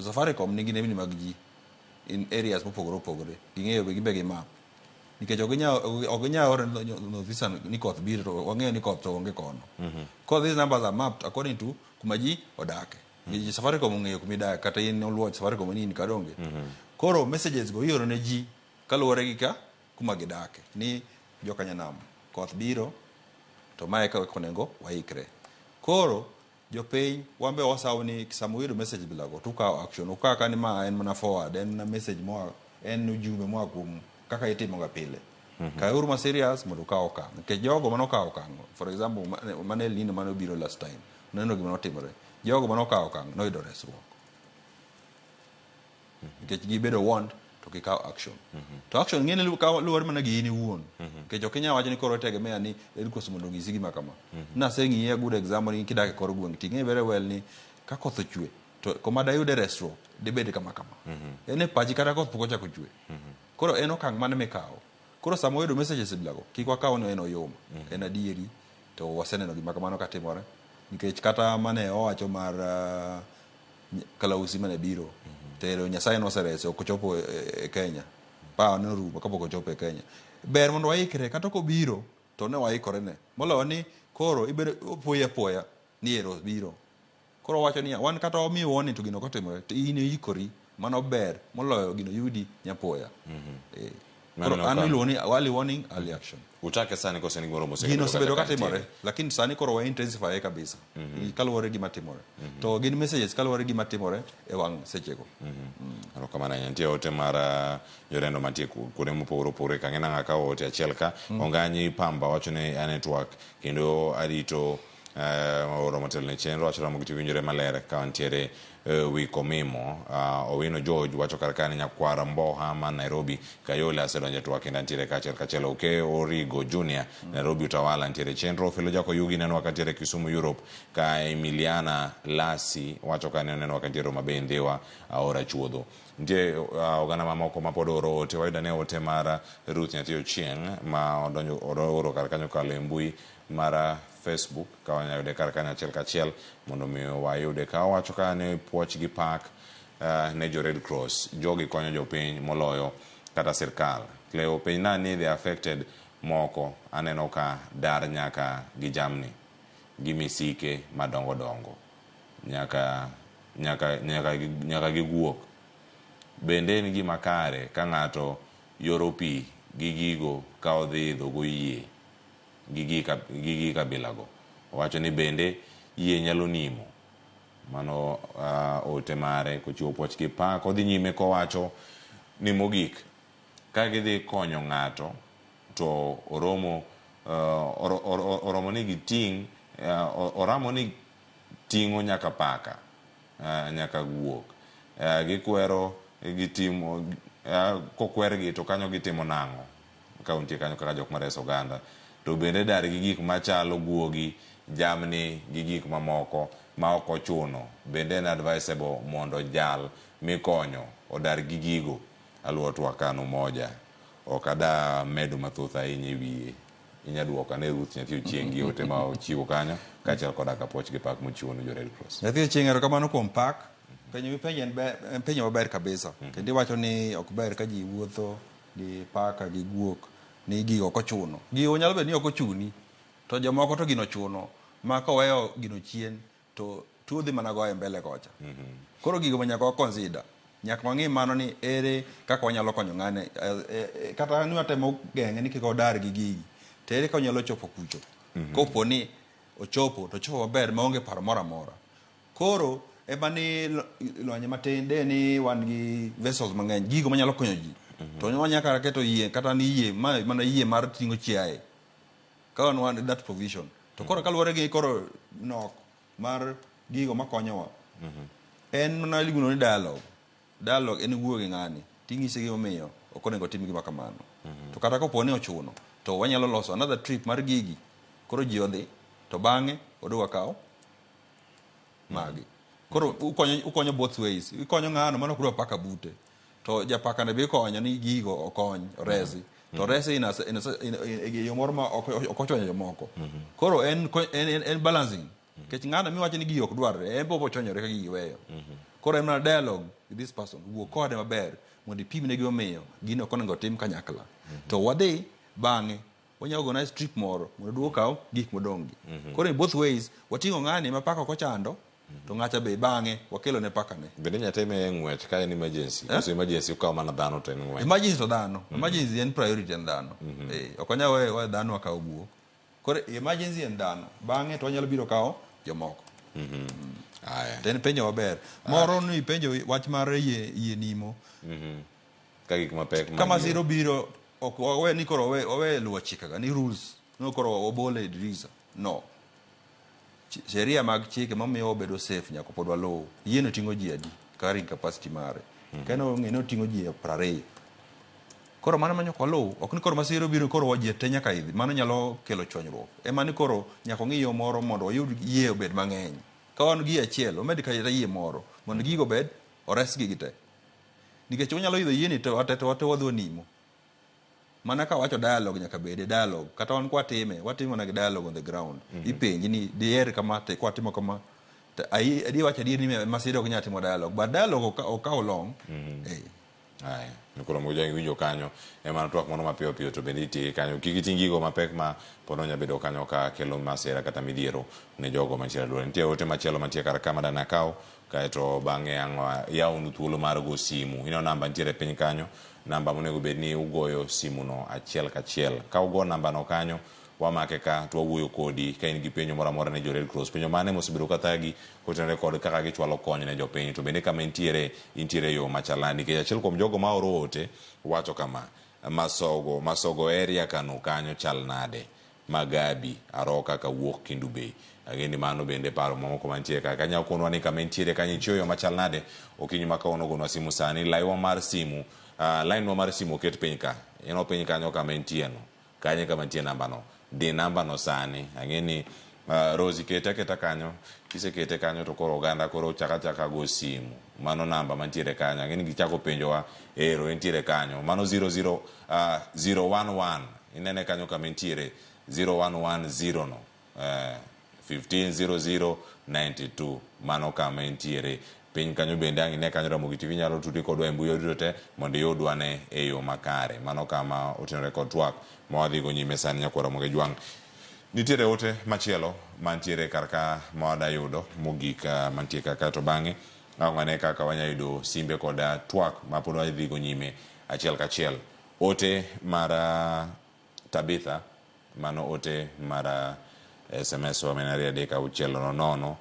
Safaricom nigi nembni mag ji in areas mopogore ging'eyo gibe gi map nikech oginya oro notice ni koth biro to wang'eyo ni koth to onge kono so these numbers are mapped according to kuma ji odake nikech Safaricom ong'eyo kuma idake kata in oluwo Safaricom ni kadonge koro messages go ioro ne ji kaluwore gi kuma gidake ni jokanyanam koth biro to mae ka onego waikre koro jopiny wambe wasaw ni samo yudo message bilago tukawo action ukaka ni ma en mana forward en message moa en ujumbe moa kuom kaka itimo ga pile ka uru ma serious mondo ka okang ke jogo mano ka okang for example manel nino mano biro last time neno gima notimore jogo mano ka okang no yudo resruok ke gibedo warned to kikawo action to action ngene luwar mana gi ni wuon ke jo Kenya wacho ni koro tegemea ni Red Cross mondo ngisi gima kama na sengi ye good example ni kidake kor gweng tinge very well ni ka koth ochwe to komada yude resruok dibed kama en e pachi kata koth pok ochako chwe koro en okang' mane mikawo koro sama oyudo messages bilago kik wakaw ni en oyom en adieri to waseneno gima kamano katimore nikech kata mane owacho mar kalausi mane biro tero Nyasaye noserese ok ochopo e Kenya pa ne orumo kapok ochopo e Kenya ber mondo waikre kata kobiro to ne waikore ne moloyo ni koro ibedo poya ni ero biro koro wacho ni wan kata omi woni to gino kotimore to in ikori mano ber moloyo gino yudi nyapoya koro an iluwo ni early warning early action uchake sani kose ni gimoro gino osebedo katimore lakini sani koro wa intensify kabisa kaluwore gi matimore to gin messages kaluwore gi matimore e wang' sechego kamano nitie ote mar jorendo mantie kuonde mopogore opogore ka ng'ena ng'aka ote achiel ka Onganyi Pamba wacho ni a network kendo arito oro motelo ne chenro wacho ramo gitiwinjore maler ka ntiere wi komimo Owino George wacho karkani Nyakwara Mboha man Nairobi Kayole asedonje twak kendo ntiere kachiel oke Origo Junior Nairobi Utawala ntiere chenro Filo Jako Yugi neno kantiere Kisumu Europe ka Emiliana Lasi wacho ka neno kantiere Mabendewa Aora Chuodho ntie ogana mamoko mapod oro ote wayudo ne ote mar Ruth Nyathi Ochieng ma odonjo oro karkanyo kalo e mbui mar Facebook ka wanyayude karkanyo achiel kachiel mondo mi wayude ka wacho ka ne puoch gi pak ne jo Red Cross jogi konyo jopiny moloyo kata sirkal Cleo piny na ni the affected moko aneno ka dar nyaka gi jamni gi misike madongo dongo nyaka gi guok bende ni gima kare ka ng'ato yoro pi gi gigo ka odhi idho yie gigi kabilago wacho ni bende yie nyalo nimo mano ote mare kochiwo puoch gi pak odhi nyime kowacho ni mogik ka gidhi konyo ng'ato to oromo ni giting' oramo ni ting'o nyaka paka nyaka guok gikwero gitimo kokwergi to kanyo gitimo nang'o kaunti kanyo kaka jok mareso oganda to bende dar gi gik machalo guogi jamni gi gik mamoko ma ok ochuno bende en advisable mondo jal mikonyo odar gi gigo aluwa twakano moja okada medo mathoth ahinya wiye inyaduoka ne Ruth Nyathi Ochieng gi ote ma ochiwo kanyo kaachiel koda ka puoch gi pak mochiwo ne jo Red Cross Nyathi Ochieng erokamano kuom pak penjo mipenjo en penjo maber kabisa kendo iwacho ni ok ber ka ji wuotho gi paka gi guok ni gigo ok ochuno gigo nyalo bedo ni ok ochuni to jomoko to gino chuno ma koweyo gino chien to tuo dhi mana goye mbele kocha koro gigo manyaka waconsider nyaka wang'i mano ni ere kaka wanyalo konyo ng'ane kata ni watemo geng'e ni kik odar gi gigi to ere ka onyalo chopo kucho kopo ni ochopo to chopo maber maonge paro moro amora koro ema ni lony matin de ni wan gi vessels mang'eny gigo manyalo konyo ji to wanyaka keto yie kata ni yie mana yie mar ting'o chiaye ka wan that provision to koro kaluwore gi koro nok mar gigo makonyowa en mana liguno ni dialogue en wuoyo gi ng'ani ting'ise gimomiyo ok onego tim gima kamano to kata kopo ni ochuno to wanyalo loso another trip mar gigi koro ji odhi to bang'e odog akaw magi koro ukonyo both ways ikonyo ng'ano mano kudwa paka bute to japaka ne be konyo ni gigo okony oresi to resi in yo moro ma ok ochwanyo jomoko koro en balancing kech ng'ano miwacho ni gigo ok dwarre en bo chonyore ka gigi weyo koro en mana dialogue with this person wuo kode maber mondo ipimne gimomiyo gino ok onego tim kanyakla to wadhi bang'e wanyalo organize trip moro mondo duo kaw gik modong'gi koro in both ways wating'o ng'ani ma paka ok ochando to ng'acha be bang'e wakelo ne pakane bende nyateme ng'wech ka en emergency koso emergency ukaw mana dhano to en ng'wech emergency to dhano emergency en priority en dhano ok wanyal weyo dhano akaw guok koro emergency en dhano bang'e to wanyalo biro kaw jomoko to en penjo maber moro ni penjo wach mar yie nimo ka gik mapek ka masiro biro ok wawe ni koro wawe luwo chikega ni rules no koro obole e dirisa no sheria mag chike mamiyo obedo safe nyaka pod waluw yieno ting'o ji adi carrying capacity mare keno ng'eno ting'o ji 20 koro mano manyaka waluw ok ni koro masiro biro koro ji te nyaka idhi mano nyalo kelo chwanyruok ema ni koro nyaka ng'i yo moro mondo wayud yie obed mang'eny ka wan gi achiel omed ka yie moro mondo gigo bed oresgi gite nikech onyalo idho yini to wate wadho nimo mana ka wacho dialogue nyaka bede dialogue kata wan watimo na dialogue on the ground ipenji ni dier kama te kwatimo kama adi wacho dir ni masiro ok nyatimo dialogue but dialogue okaw long Ai, nikolo mo jangi winjo kanyo ema twak mono mapiyo piyo to bende iti kanyo kigitingigo mapek ma pononya bedo kanyo ka kelo masera kata midhiero ne jogo mantiere alwora. Nitie ote machielo mantie kar kama dana kaw kaeto bang'e yawnu thuolo mar go simu. Ino namba ntiere piny kanyo, namba monego bed ni ugoyo simu no achiel kachiel. Ka ugo namba no kanyo wamake ka to wawuoyo kodi ka in gi penjo moro amora ne jo Red Cross. Penjo mane mosebedo kathagi kotenore kod kaka gichwalo kony ne jopiny to bende kama intiere yo machalani nikech achiel kuom jogo ma oro ote wacho kama Masogo area kano kanyo chal nade Magabi Aroka ka wuok Kendu Bay ageni mano bende paro mamoko mantie ka kanya konwa ni kama intiere kanyo yo machal nade okinyi makaono gonwa simu sani line mar simu oket piny ka eno piny kanyo kama intie no kanye kama intie namba no di namba no sani angeni Rosie keta kanyo kisekete kanyo to koro oganda koro chaka go simu mano namba mantiere kanyo angeni gichako penjowa ero entiere kanyo mano 011 inene kanyo kama intiere 0110 no 150092 mano kama intiere piny kanyo bende angine kanyo Ramogi TV nyalo tudi kodwa embuyo duto mondo yudwane eyo makare mano kama otenore kod twak mawadhi go nyime sani nyakwa Ramogi Jwang. Nitiere ote machielo mantiere karka mawada yudo mogik mantie kaka to bang'e ang'wane kaka wanyayudo simbe kod twak mapod wadhi go nyime achiel kachiel. Ote mara Tabitha mano ote mara SMS wa menaria deka uchelo nono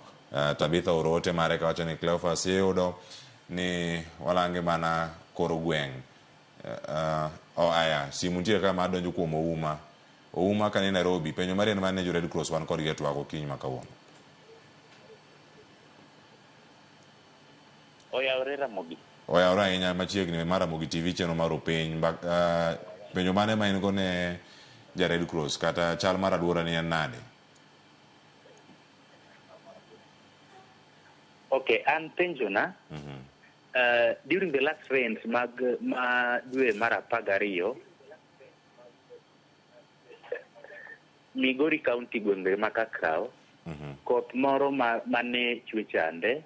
Tabitha oro ote mare ka wacho ni Cleophas yudo ni walange mana koro gweng aya simu ntie kama adonjo kuom Ouma kane Nairobi penjo mari en mane jo Red Cross wan kod getwako kiny makawuono oyawre ahinya machiegni mar Ramogi TV cheno mar opiny penjo mane ma in go ne ja Red Cross kata chal mar aduora ni en nade? Okay, an penjo na during the last rains ma dwe mar 12 Migori County gwenge makakao koth moro mane chwe chande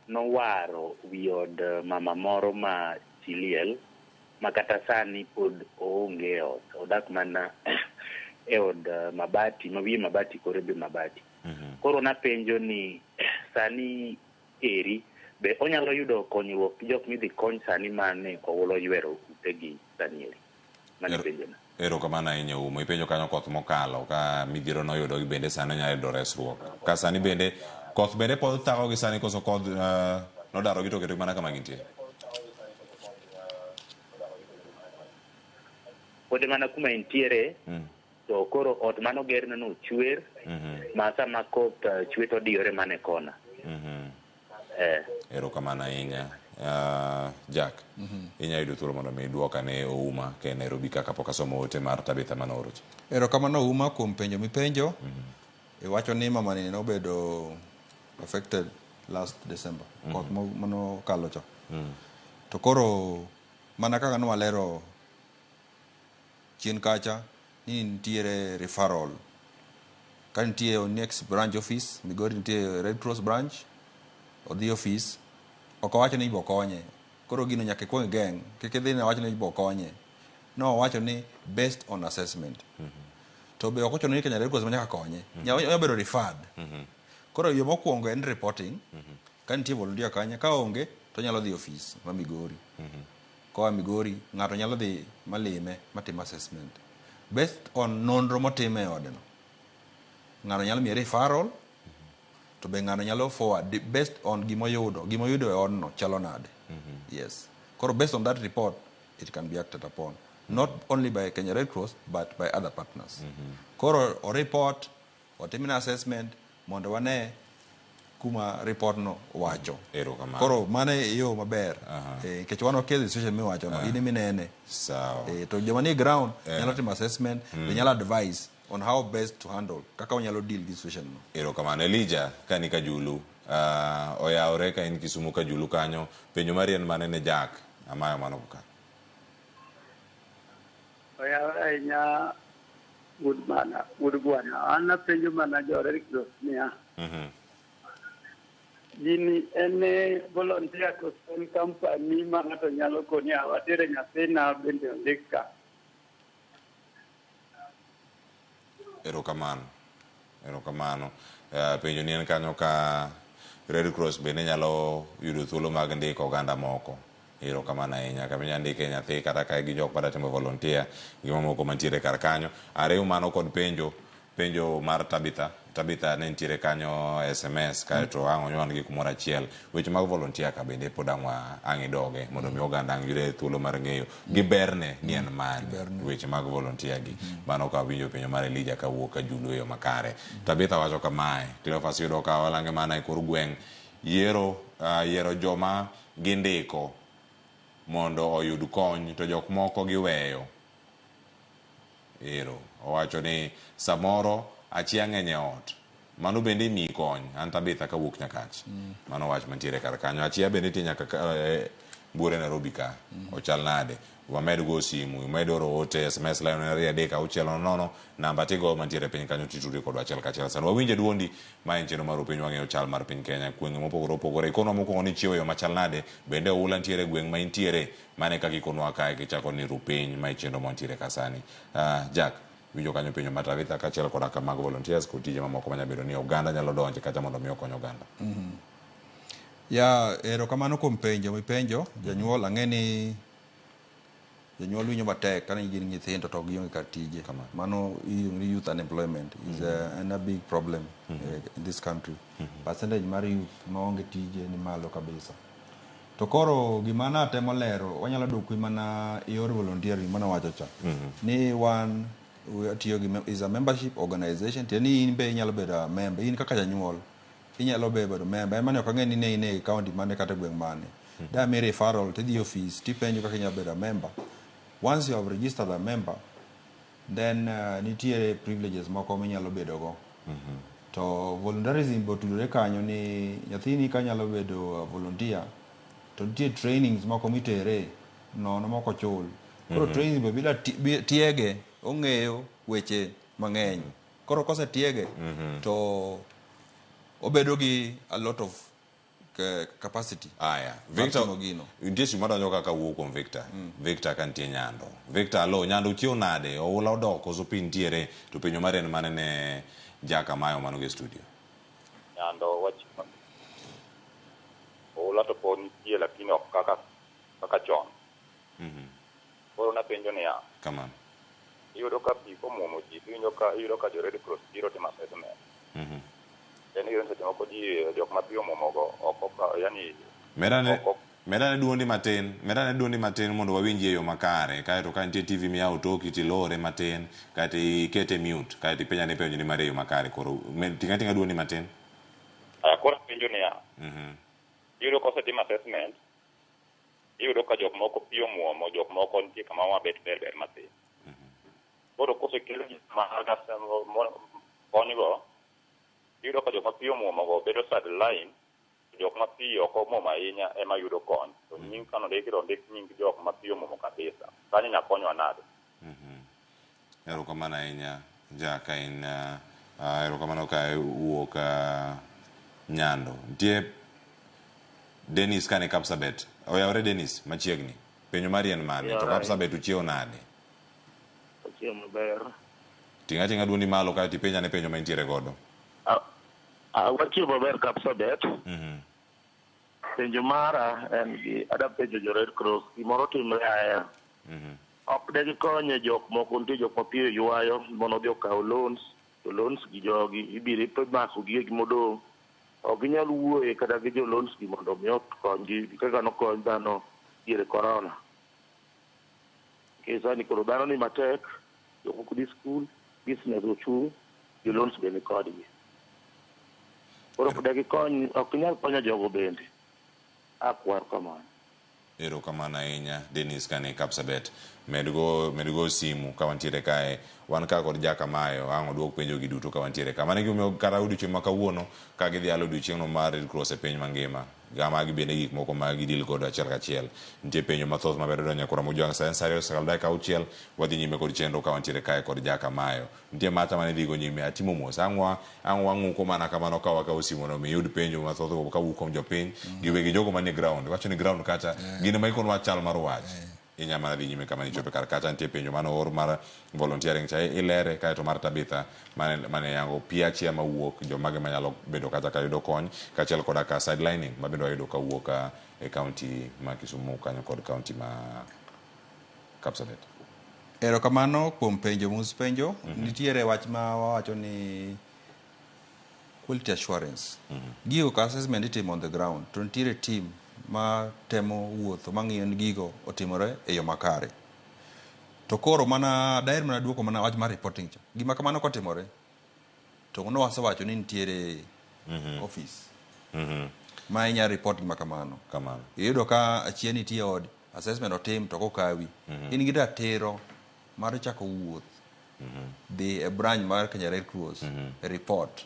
nowaro wi od mama moro ma Chiliel makata sani pod oonge ot odak mana e od mabati mawiye mabati korebe mabati koro na penjo ni sani eri be onyalo yudo konyruok jok midhi kony sani mane owulo ywero utegi sani eri mane penjo na ero kamana ahinya Ouma ipenjo kanyo koth mokalo ka midhiero noyudo gi bende sani nyalo yudo resruok ka sani bende koth bende pod thago gi sani koso koth nodaro gi to keto mana kama gintie ode mana kuma intiere to koro ot mano ger no chwer ma sama koth chwe to diore mane kona ero kamana ahinya Jack inya yudo thuolo mondo mi duoka ne Ouma ke Nairobi kaka pok asomo ote mar Tabitha manoro ero kamano Ouma kuom penjo mipenjo iwacho ni mama ni nobedo affected last December koth mano kalo cho to koro mana kaka nwalero chien kacha ni nitiere referral ka nitie o next branch office Migori nitie Red Cross branch odhi office oko wacho ni ibo konye koro gino nyaka kwong gang kike na wacho ni ibo konye no wacho ni based on assessment to be okocho ni Kenya Red Cross nyaka konye nyawo bedo referred koro yo mokwongo en reporting ka nitie volunteer kanya ka onge to nyalo dhi office ma Migori ko Migori ngato nyalo dhi malime matim assessment based on nonro motime odeno ngato nyalo mi referral to be ngano nyalo forward based on gimoyudo e odno chalo nade yes koro based on that report it can be acted upon not only by Kenya Red Cross but by other partners koro o report o timina assessment mondo wane kuma report no wacho koro mane yo maber kech wano case social media wacho no ini minene sawa to joma ni ground nyalo tim assessment nyalo advise on how best to handle kaka onyalo deal gi situation no. Erokamano Elijah kani Kajulu oyawore ka in Kisumu Kajulu kanyo penjo marien mane ne Jack amayo mano ka. Oyawore ahinya Woodguana ana penjo mana jore niya. Gini ene volunteer to spend company ma ng'ato nyalo konyi awatere nyathina bende ondika. Erokamano penjo ni en kanyo ka Red Cross bende nyalo yudo thuolo mag ndiko oganda moko. Erokamano ahinya ka minya ndike nyathi kata ka gi jok mada timo volunteer gima moko mantiere kar kanyo. Ariyo mano kod penjo mar Tabitha ne ntiere kanyo SMS kaeto ang' onyon gi kumoro achiel weche mag volunteer ka bende pod ang' idoge mondo mi oganda ang' yude thuolo mar ng'eyo gi berne ni en mane weche mag volunteer gi mano ka winjo penjo mar Elijah ka wuok Kajulu e yo makare. Tabitha wacho kamae Cleophas yudo ka walange mana e kor gweng' yiero joma gindiko mondo oyud kony to jok moko giweyo. Owacho ni samoro achia ng'eny e ot mano bende mi kony an Tabitha ka wuok Nyakach mano wach mantiere kar kanyo achia bende ti nyaka buore Nairobi ka ochal nade wamed go simu med oro ote SMS line na 3 namba tigo mantiere piny kanyo titudi kod achiel kachiel sana wawinje duondi ma en cheno mar piny wang'eyo chal mar piny Kenya gwenge mopogore opogore ikono moko ni chiewo yo machal nade bende oula ntiere gweng' ma intiere mane ka gikonwa kae kichako ni rupiny ma chendo montiere kasani. Jack winjo kanyo penjo mar Tabitha kachiel kod aka mag volunteers kod tije mamoko manya bedo ni oganda nyalo donje kata mondo mi okony oganda. Erokamano kuom penjo mipenjo janyuol ang'eni janyuol winjo matek kana gin nyithindo to gionge kar tije mano youth unemployment is a big problem in this country. Percentage mar youth maonge tije ni malo kabisa. To koro gima natemo lero wanyalo dok mana yor volunteering mana wacho cha ni wan tiyo gi is a membership organization teni in be nyalo bedo member in kaka janyuol inyalo bedo member mane ok ang'eni ne ine county mane kata gweng' mane da mi referral to the office tipenjo kaka inyalo bedo member. Once you have registered a member then nitiere privileges moko minyalo bedo go to volunteerism botudore kanyo ni nyathini kanyalo bedo volunteer to nitie trainings moko mitere nono moko chul koro trainings be bila tiege ong'eyo weche mang'eny koro kose tiege to obedo gi a lot of capacity. Victor nitie si madonjo kaka wuok kuom Victor ka nitie Nyando. Victor alo Nyando chiew nade oula odok koso pi ntiere to penjo mar en mane ne Jack Amayo mano ge studio. Nyando wachima oula to pod nitie lakini ok kaka chon. Koro na penjo ni ya kamano iyudo ka pi komuomo ji iyudo ka jo Red Cross biro timo assessment. Yani yonse timo kodi jok mapiyo momogo oko yani medane duondi matin mondo wawinjie yo makare kaeto ka nitie TV miyawo toki tilore matin kaeto ikete mute kaeto ipenjane penjo ni mar yo makare koro tinga duondi matin. Koro penjo ni ya iyudo ka osetimo assessment iyudo ka jok moko piyo muomo jok moko nitie kama wabet ber matin. Koro kosekelo gik mag konygo iyudo ka jok mapiyo muomogo bedo sideline jok mapiyo ok omuomo ahinya ema yudo kony to nying kano ndik nying jok mapiyo muomo kabisa kanyo nya konywa nade. Erokamano ahinya Jack in erokamano ka wuok Nyando nitie Dennis kane Kapsabet oyawre Dennis machiegni penjo mari en mane to Kapsabet uchiewo nade? Ochiewo maber. Tinga duondi malo kaeto ipenjane penjo ma intiere godo. Wachiewo maber Kapsabet. Penjo mara en gi ada penjo jo Red Cross gimoro timre ahera. Ok de gikonyo jok moko nitie jok mapiyo ywayo mondo odhi okaw loans to loans gi jogi ibiro imako gi modong' ok ginyal wuoye kata gi jo loans gi mondo mi okonygi kaka nokony dhano diere corona. Kisani koro dhano ni matek jok moko dhi skul business ochung' jo loans be ni kodgi. Koro ok nyal konyo jogo bende akwar kamano. Erokamano ahinya Dennis kane Kapsabet. Medgo simu ka wantiere kae. Wan ka kod Jaka Mayo ang oduok penjo gi duto ka wantiere ka. Mane gimiyo kara odiochieng' ma kawuono ka gidhi alo odiochieng' no mar Red Cross e piny mangima. Gama gibende gik moko ma gidil kod achiel kachiel. Nitie penjo mathoth maber donyo kora mojwang' Sayo Sakal Daka auchiel wadhi nyime kod chenro ka wantiere kae kod Jaka Mayo. Nitie Martha mane dhigo nyime atimo mos ang wang'uko mana kamano ka wakawo simono mi yud penjo mathoth ka wuok kuom jopiny giwegi jogo manie ground. Wacho ni ground kata gine ma ikonwa chal mar wach. Inyama dhi nyime kama nichope kar kacha nitie penjo mano or mar volunteering cha ilere kae to mar Tabitha mane yango pia chia mawuok jomage manyalo bedo kata ka yudo kony kachiel koda ka sidelining mabendo ayudo ka wuok e county ma Kisumu kanyo kod county ma Kapsabet. Erokamano kuom penjo mus penjo. Nitiere wach ma wawacho ni quality assurance. Gigo ka assessment itimo on the ground to nitiere team ma temo wuotho mang'iyo ni gigo otimore e yo makare. To koro mana daher mana duoko mana wach mar reporting cha. Gima kamano kotimore to no wasewacho ni nitiere office ma inya report gima kamano. Iyudo ka achien nitie od assessment otim to kokawi in gi ratiro mar chako wuoth the a branch mar Kenya Red Cross a report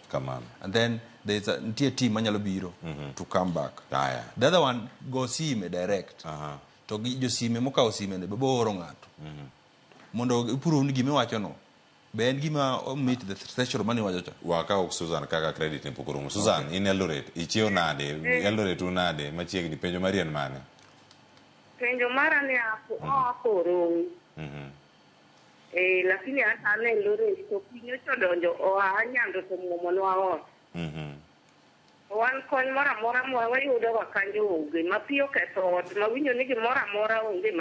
and then there's a team manyalo biro to come back. The other one go sime direct to jo sime mokawo sime ne boro ng'ato mondo ipuru ni gime wacho no be en gima meet the threshold mane wacho cha wakawo Susan kaka credit ne pokoro Susan in Eldoret ichio nade Eldoret unade machiegni penjo marien mane penjo mara ne akoro lakini hata Eldoret to pinyo chodonjo anyando to mumonwa ot wan kony mora mora wayudo wakanjo onge mapiyo ketho ot mawinjo ni gimora mora onge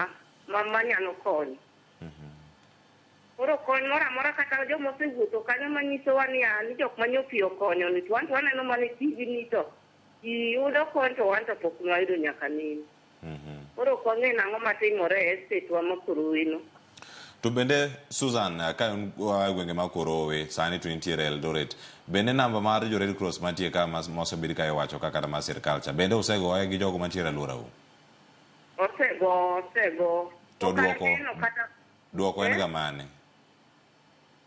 manyalo konyo koro kony mora mora kata joma osewuotho kanyo manyisowa ni jok manyo piyo konyo ni to waneno mana tijni to iyudo kony to wan to pok nwayudo nyaka nini koro kong'e nang'o matimore e state wa Makuruwino. To bende Susan ka gwenge ma Korowe sani to nitiere Eldoret bende namba mar jo Red Cross mantie ka mosebedi ka iwacho kaka ma sirkal cha bende osegoye gi jogo mantiere alworau osego to duoko en ga mane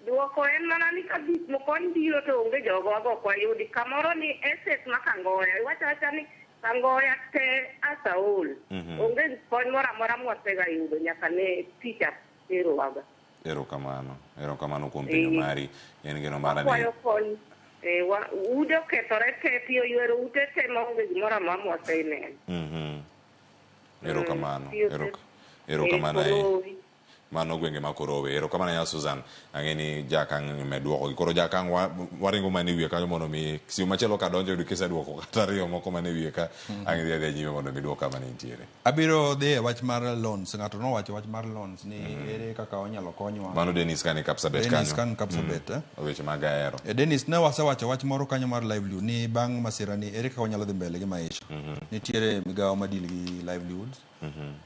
duoko en mana ni ka gik mokony biro to onge jogo ago kwa yudi kamoro ni estate ma Kangoya iwacho acha ni Kangoya te Asaul onge kony mora mora mwasega yudo nyaka ne picha Erokamano kuom penjo mari en geno mara ne udo kethore te piyo ywero ute te maonge gimoro amora mwaseneno. Erokamano mano gwenge ma Korowe. Erokamano ya Susan ang'eni Jakang meduoko gi koro Jakang waringo mane wiye kanyo mondo mi simu machielo ka donjo yudo kisa duoko kata riyo moko mane wiye ka ang'eni dhi nyime mondo mi duoka mane nitiere. Abiro dhi wach mar loans ng'ato nowacho wach mar loans ni ere kaka onyalo konywa. Mano Dennis kane Kapsabet kanyo. Dennis kan Kapsabet weche mag ahero. Dennis ne wasewacho wach moro kanyo mar livelihood ni bang' masira ni ere kaka onyalo dhi mbele gi maisha. Nitiere migawo madil gi livelihoods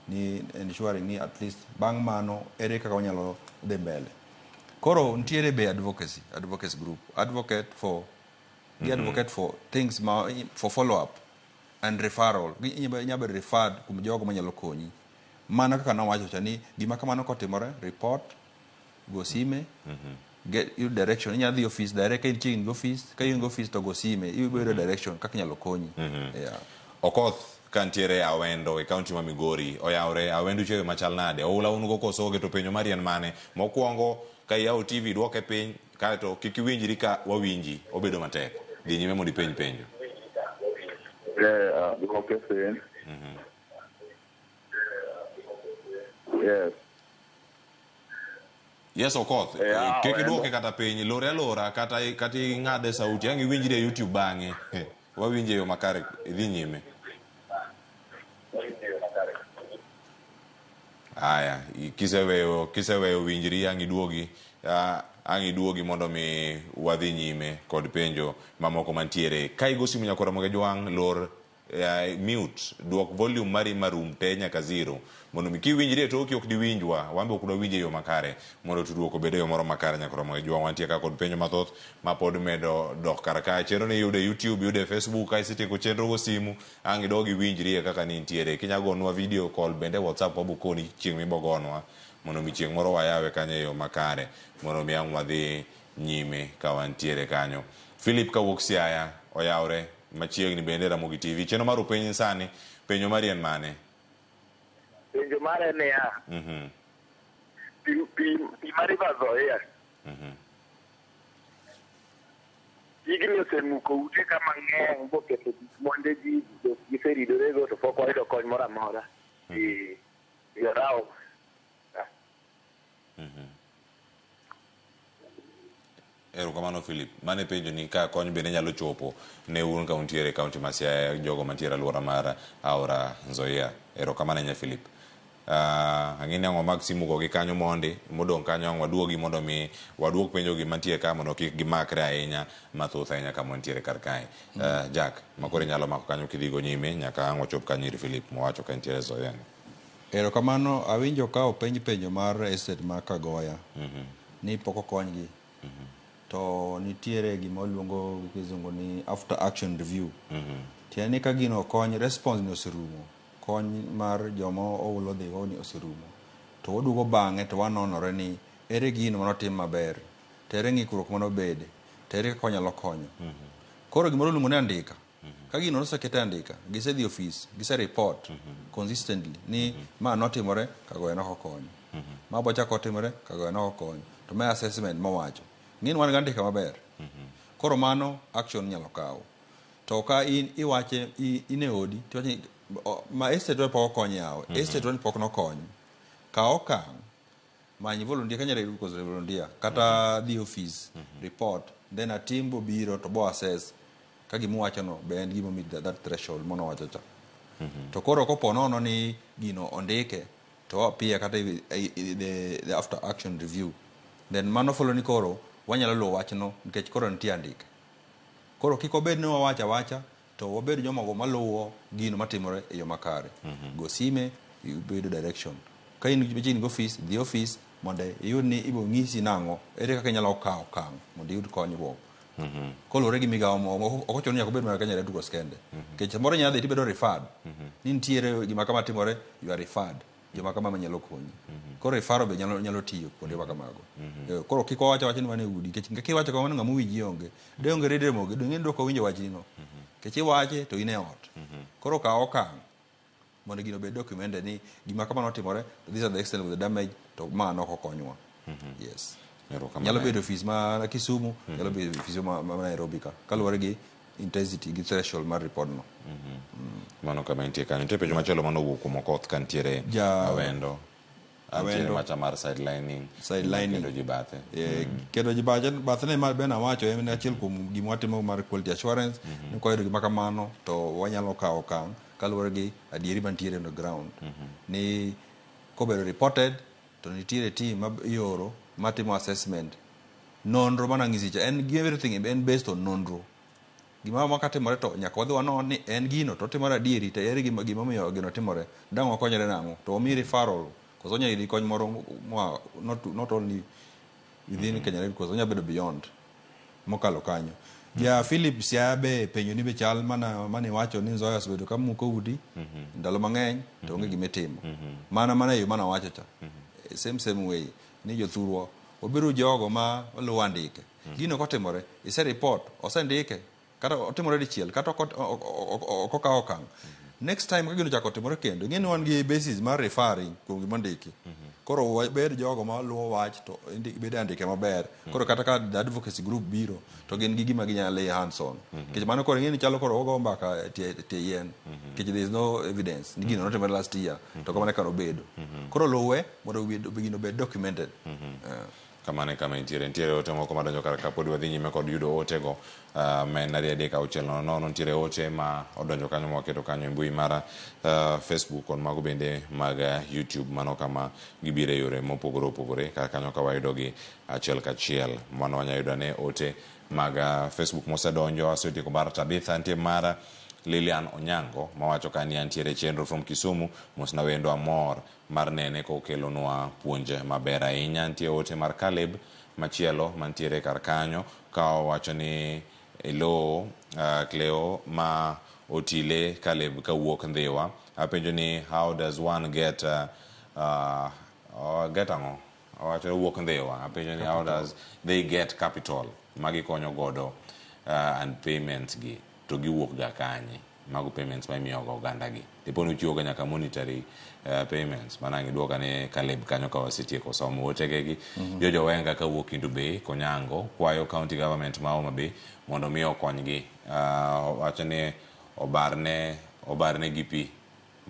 ni ensuring ni at least bang' mano ere kaka onyalo dhi mbele. Koro nitiere be advocacy group advocate for things for follow up and referral nyabe referred kum jogo manyalo konyi mana kaka nawacho cha ni gima kamano kotimore report go sime get you direction inya dhi office direct in ching office ka in office to go sime you be direction kaka nyalo konyi. Okoth kantiere Awendo e county ma Migori oyawre Awendo chewe machal nade oula unugo kosoge to penjo marian mane mokwongo ka yawo TV duoke piny kaeto kik iwinjri ka wawinji obedo matek dhi nyime mondo ipenj penjo. Duoke piny. Yes Okoth kik iduoke kata piny lore alora kata ing'ade sauti ang' iwinjri e YouTube bang'e wawinje yo makare dhi nyime. Aya kiseweyo winjri ang' iduogi mondo mi wadhi nyime kod penjo mamoko mantiere ka igo simu nyakora moge jwang' lor mute duok volume mari marum te nyaka zero mondo mi kiwinjri e toki ok diwinjwa wambe ok dawinje yo makare mondo tudruok obed yo moro makare nyaka romo jwa wantie ka kod penjo mathoth ma pod medo dok kar ka chenro ni yude YouTube yude Facebook ai sitiko chenro go simu angi dogi winjri kaka ni ntiere kinyagonwa video call bende WhatsApp wabukoni chieng mibogonwa mondo mi chieng moro wayawe kanyo yo makare mondo mi ang wadhi nyime ka wantiere kanyo. Philip kawuok Siaya oyawre machiegni bende Ramogi TV chenro mar penjo sani penjo mari en mane? Penjo mare ne ya pi mari Nzoia igni osemuko ute ka mang'eny boketo gik monde ji giseridorego to pok oyudo kony moro amora yorao. Erokamano Philip, mane penjo ni ka kony bende nyalo chopo ne un ka untiere kaunti ma Siaya jogo mantiere alwora mar aora Nzoia. Erokamano nya Philip. Ang'ini ang'o mag simu go gi kanyo mondi modong kanyo ang waduogi mondo mi waduog penjo gi mantie ka mondo kik gimakre ahinya mathoth ahinya ka montiere kar kae. Jack, makore nyalo mako kanyo kidhigo nyime nyaka ang wachop kanyiri Philip mowacho ka ntiere Nzoia. Erokamano, awinjo ka openj penjo mar estate ma Kagoya ni pok okonygi. To nitiere gima luongo kizungu ni after action review. Tieni ka gino kony response ni oserumo. Kony mar joma oulo dhigo ni oserumo. To waduogo bang'e to wanonore ni ere gino manotim maber. To ere ng'ikruok manobede. To ere kaka nyalo konyo. Koro gimoro luongo ni andika. Ka gino nosekete andika, gisedhi office, gise report consistently ni ma notimore Kagoya nokokonyo. Ma bochako timore Kagoya nokokonyo. To ma assessment mowacho. Ngin wan gandika maber. Koro mano action nyalo kawo. To ka in iwache ine odi tiwache ma estate we pok okonyo yawo. Estate we pok nokonyo. Ka okang manyi volunteer kanyare because volunteer kata the office report then a team bo biro to bo assess ka gima wacho no be en gima meet that threshold mono wacho cha. To koro kopo nono ni gino ondike to appear kata the after action review then mano follow ni koro wanyalo lo wachno nikech koro nitie andika. Koro kik obed ni wawacha to wabed joma go maluwo gino matimore e yo makare. Go sime yubedo direction. Ka in go office, the office mondo iyud ni ibo ng'isi nang'o ere kaka nyalo kawo kang mondo iyud konyruok. Kolore gi migawo mo ok ochuno nyaka bed mar Kenya Red Cross kende. Nikech moro nyadhi tibedo referred. Ni nitiere gima kama timore you are referred. Joma kama manyalo konyi. Koro refaro be nyalo tiyo kuonde ma kamago. Koro kik owacho ni wane udi nikech ngeke wacho kamano ng'amu winji onge. De onge rede moge do ng'endo ko winjo wachino. Kech iwache to ine ot. Koro ka okang mondo gino bed documented ni gima kama notimore these are the extent of the damage to ma nokokonywa. Yes. Nyalo bedo office ma Kisumu, nyalo bedo office ma Nairobi ka. Kaluwore gi intensity gi threshold mar report no. Mano kama intie kanyo nitie penjo machielo mano wuok kuom Okoth ka ntiere Awendo macha mar sidelining kendo ji bathe. Kendo ji bathe ne mar ben awacho en achiel kuom gima watimo mar quality assurance ni koyudo gima kamano to wanyalo kawo okang kaluwore gi adieri mantiere on the ground. Ni kobedo reported to nitiere team ma ioro matimo assessment. Nonro mana ng'isicha en everything en based on nonro. Gima makatimore to nyaka wadhi wanon ni en gino to timore adieri to ere gima miyo gino timore dang' wakonyore nang'o to omi referral koso onya yudi kony moro not only within Kenya Red Cross onya bedo beyond mokalo kanyo. Ja Philip Siaya be penjo ni be chal mane wacho ni Nzoia osebedo ka muko udi ndalo mang'eny to onge gimitimo. Mana yo mana wacho cha. Same way ni jothurwa obiro jogo ma luwo andike. Gino kotimore ise report osendike kata otimore dichiel kata okawo okang. Next time ka gino chako timore kendo ng'eni wan gi basis mar referring kuom gima ndiki. Koro bed jogo ma luwo wach to bed andike maber. Koro kata ka the advocacy group biro to gin gi gima ginyalo lay hands on. Kech mano koro ng'eni chalo koro ogo mbaka tie yien. Kech there is no evidence ni gino notimore last year to kamane kano bedo. Koro luwe mondo gino bed documented. Kamane kama ntiere ote moko madonjo kar ka pod wadhi nyime kod yudo otego men nari adek auchiel nono ntiere ote ma odonjo kanyo mwaketo kanyo e mbui mara Facebook kod mago bende mag YouTube mano kama gibire yore mopogore opogore kar kanyo ka wayudo gi achiel kachiel mano wanyayudo ne ote mag Facebook mosedonjo asetieko bar Tabitha ntie mara Lilian Onyango mawacho ka ni antiere chenro from Kisumu mosna wendo amor mar nene kokelonwa puonje maber ahinya. Nitie ote mar Caleb machielo mantiere kar kanyo ka wacho ni elo Cleo ma otile Caleb kawuok Ndhiwa. Apenjo ni how does one get get ango wacho wuok Ndhiwa. Apenjo ni how does they get capital magikonyo godo and payments gi to giwuok ga kanye mago payments ma imiyo go oganda gi tiponi uchiwo ga nyaka monetary payments manangi duoka ne Caleb kanyo ka wasetieko somo wotege gi Jojo Wenga kawuok Kendu Bay Konyango kwayo county government ma Homa Bay mondo miyo konygi wacho ni obarne gi pi.